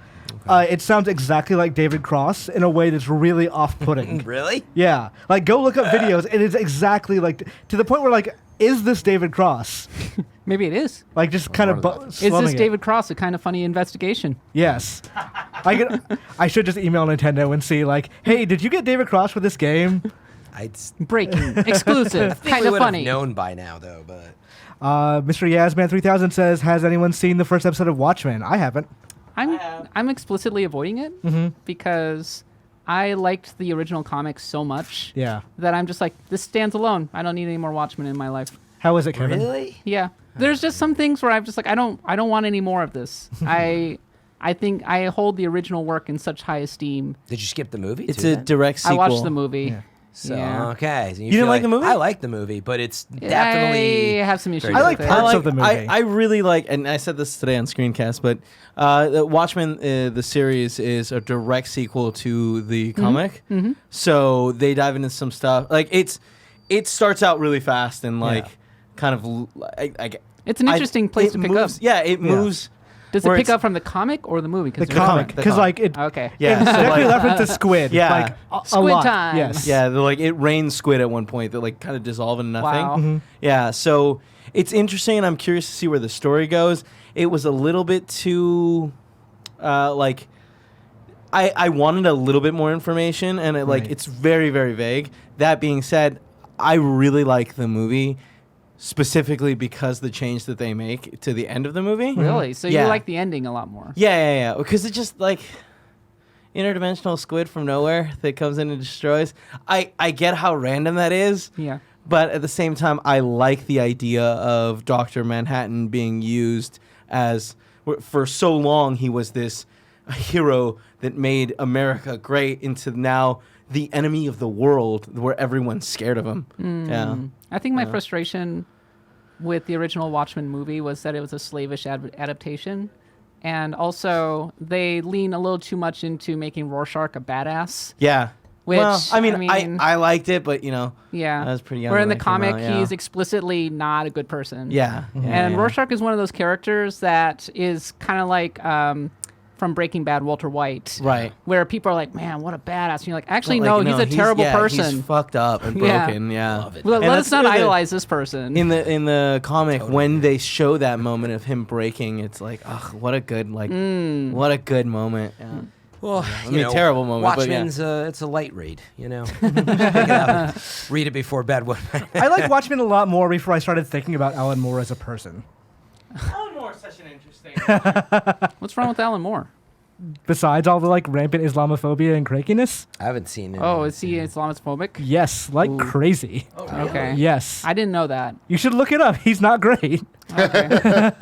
Speaker 5: It sounds exactly like David Cross in a way that's really off-putting.
Speaker 4: Really?
Speaker 5: Yeah. Like, go look up videos. It is exactly like, to the point where, like, is this David Cross?
Speaker 3: Maybe it is.
Speaker 5: Like, just kind of
Speaker 3: Is this David Cross? A kind of funny investigation.
Speaker 5: Yes. I should just email Nintendo and see, like, hey, did you get David Cross for this game?
Speaker 3: Breaking, exclusive, kind of funny.
Speaker 4: Known by now, though, but
Speaker 5: Mr. Yazman 3000 says, has anyone seen the first episode of Watchmen? I haven't.
Speaker 3: I'm explicitly avoiding it because I liked the original comics so much that I'm just like, this stands alone. I don't need any more Watchmen in my life.
Speaker 5: How is it, Kevin?
Speaker 4: really?
Speaker 3: Yeah. There's just some things where I'm just like, I don't want any more of this. I think I hold the original work in such high esteem.
Speaker 4: Did you skip the movie?
Speaker 2: It's
Speaker 4: too,
Speaker 2: a
Speaker 4: then?
Speaker 2: direct sequel.
Speaker 3: I watched the movie.
Speaker 5: Yeah.
Speaker 4: So
Speaker 3: Yeah.
Speaker 4: okay, so
Speaker 2: You didn't like the movie?
Speaker 4: I like the movie, but it's definitely.
Speaker 3: I have some issues.
Speaker 4: I
Speaker 3: with
Speaker 5: like
Speaker 3: it.
Speaker 5: parts of the movie.
Speaker 2: I really like, and I said this today on Screencast, but the Watchmen, the series, is a direct sequel to the comic. So they dive into some stuff. Like it starts out really fast and like kind of.
Speaker 3: It's an interesting place to pick
Speaker 2: moves,
Speaker 3: up.
Speaker 2: Yeah, it moves.
Speaker 3: Does it
Speaker 2: where
Speaker 3: pick
Speaker 2: it's-
Speaker 3: up from the comic or the movie?
Speaker 5: The comic. Because, like, it
Speaker 3: Okay.
Speaker 2: Yeah,
Speaker 5: it's
Speaker 2: so,
Speaker 5: directly
Speaker 2: like-
Speaker 5: reference to Squid.
Speaker 2: Yeah.
Speaker 5: Like, a
Speaker 3: Squid
Speaker 5: lot.
Speaker 3: time.
Speaker 5: Yes.
Speaker 2: Yeah, like it rains squid at one point that like kind of dissolve into nothing.
Speaker 3: Wow.
Speaker 2: Yeah, so it's interesting, and I'm curious to see where the story goes. It was a little bit too, like, I wanted a little bit more information, and
Speaker 5: Right.
Speaker 2: it's very, very vague. That being said, I really like the movie, specifically because the change that they make to the end of the movie.
Speaker 3: Really? So
Speaker 2: Yeah.
Speaker 3: you like the ending a lot more?
Speaker 2: Yeah. Because it's just like interdimensional squid from nowhere that comes in and destroys. I get how random that is.
Speaker 3: Yeah.
Speaker 2: But at the same time, I like the idea of Dr. Manhattan being used as, for so long, he was this hero that made America great into now the enemy of the world where everyone's scared of him. Yeah.
Speaker 3: I think my frustration with the original Watchmen movie was that it was a slavish adaptation. And also, they lean a little too much into making Rorschach a badass.
Speaker 2: Yeah.
Speaker 3: Which,
Speaker 2: well, I mean,
Speaker 3: I mean-
Speaker 2: I liked it, but,
Speaker 3: Yeah.
Speaker 2: I was pretty young
Speaker 3: Where in
Speaker 2: when
Speaker 3: the
Speaker 2: it came
Speaker 3: comic,
Speaker 2: out, yeah.
Speaker 3: he's explicitly not a good person.
Speaker 2: Yeah.
Speaker 3: And Rorschach is one of those characters that is kind of like from Breaking Bad, Walter White.
Speaker 2: Right.
Speaker 3: Where people are like, man, what a badass. And you're like, actually,
Speaker 2: Well,
Speaker 3: no, he's a terrible person.
Speaker 2: He's fucked up and
Speaker 3: Yeah.
Speaker 2: broken. Yeah.
Speaker 4: Love it.
Speaker 3: Let
Speaker 2: And
Speaker 3: us
Speaker 2: that's
Speaker 3: not
Speaker 2: where the-
Speaker 3: idolize this person.
Speaker 2: In the comic, when they show that moment of him breaking, it's like, ugh, what a good what a good moment. Yeah.
Speaker 4: Well,
Speaker 2: I mean, terrible moment, but yeah.
Speaker 4: Watchmen's it's a light read, Pick it up, read it before bed one night.
Speaker 5: I like Watchmen a lot more before I started thinking about Alan Moore as a person.
Speaker 2: Alan Moore's such an interesting.
Speaker 3: What's wrong with Alan Moore?
Speaker 5: Besides all the like rampant Islamophobia and crankiness.
Speaker 4: I haven't seen it.
Speaker 3: Oh, is he Islamophobic?
Speaker 5: Yes, like crazy.
Speaker 3: Okay.
Speaker 5: Yes.
Speaker 3: I didn't know that.
Speaker 5: You should look it up. He's not great.
Speaker 3: Okay.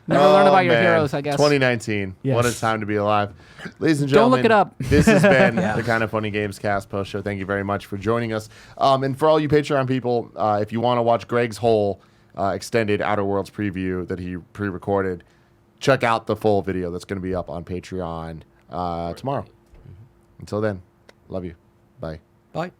Speaker 3: Never learn about your heroes, I guess.
Speaker 1: 2019.
Speaker 5: Yes.
Speaker 1: What a time to be alive. Ladies and
Speaker 3: Don't
Speaker 1: gentlemen.
Speaker 3: look it up.
Speaker 1: This has been the Kind of Funny Gamescast post show. Thank you very much for joining us. And for all you Patreon people, if you want to watch Greg's whole extended Outer Worlds preview that he pre-recorded, check out the full video that's going to be up on Patreon tomorrow. Until then, love you. Bye.
Speaker 4: Bye.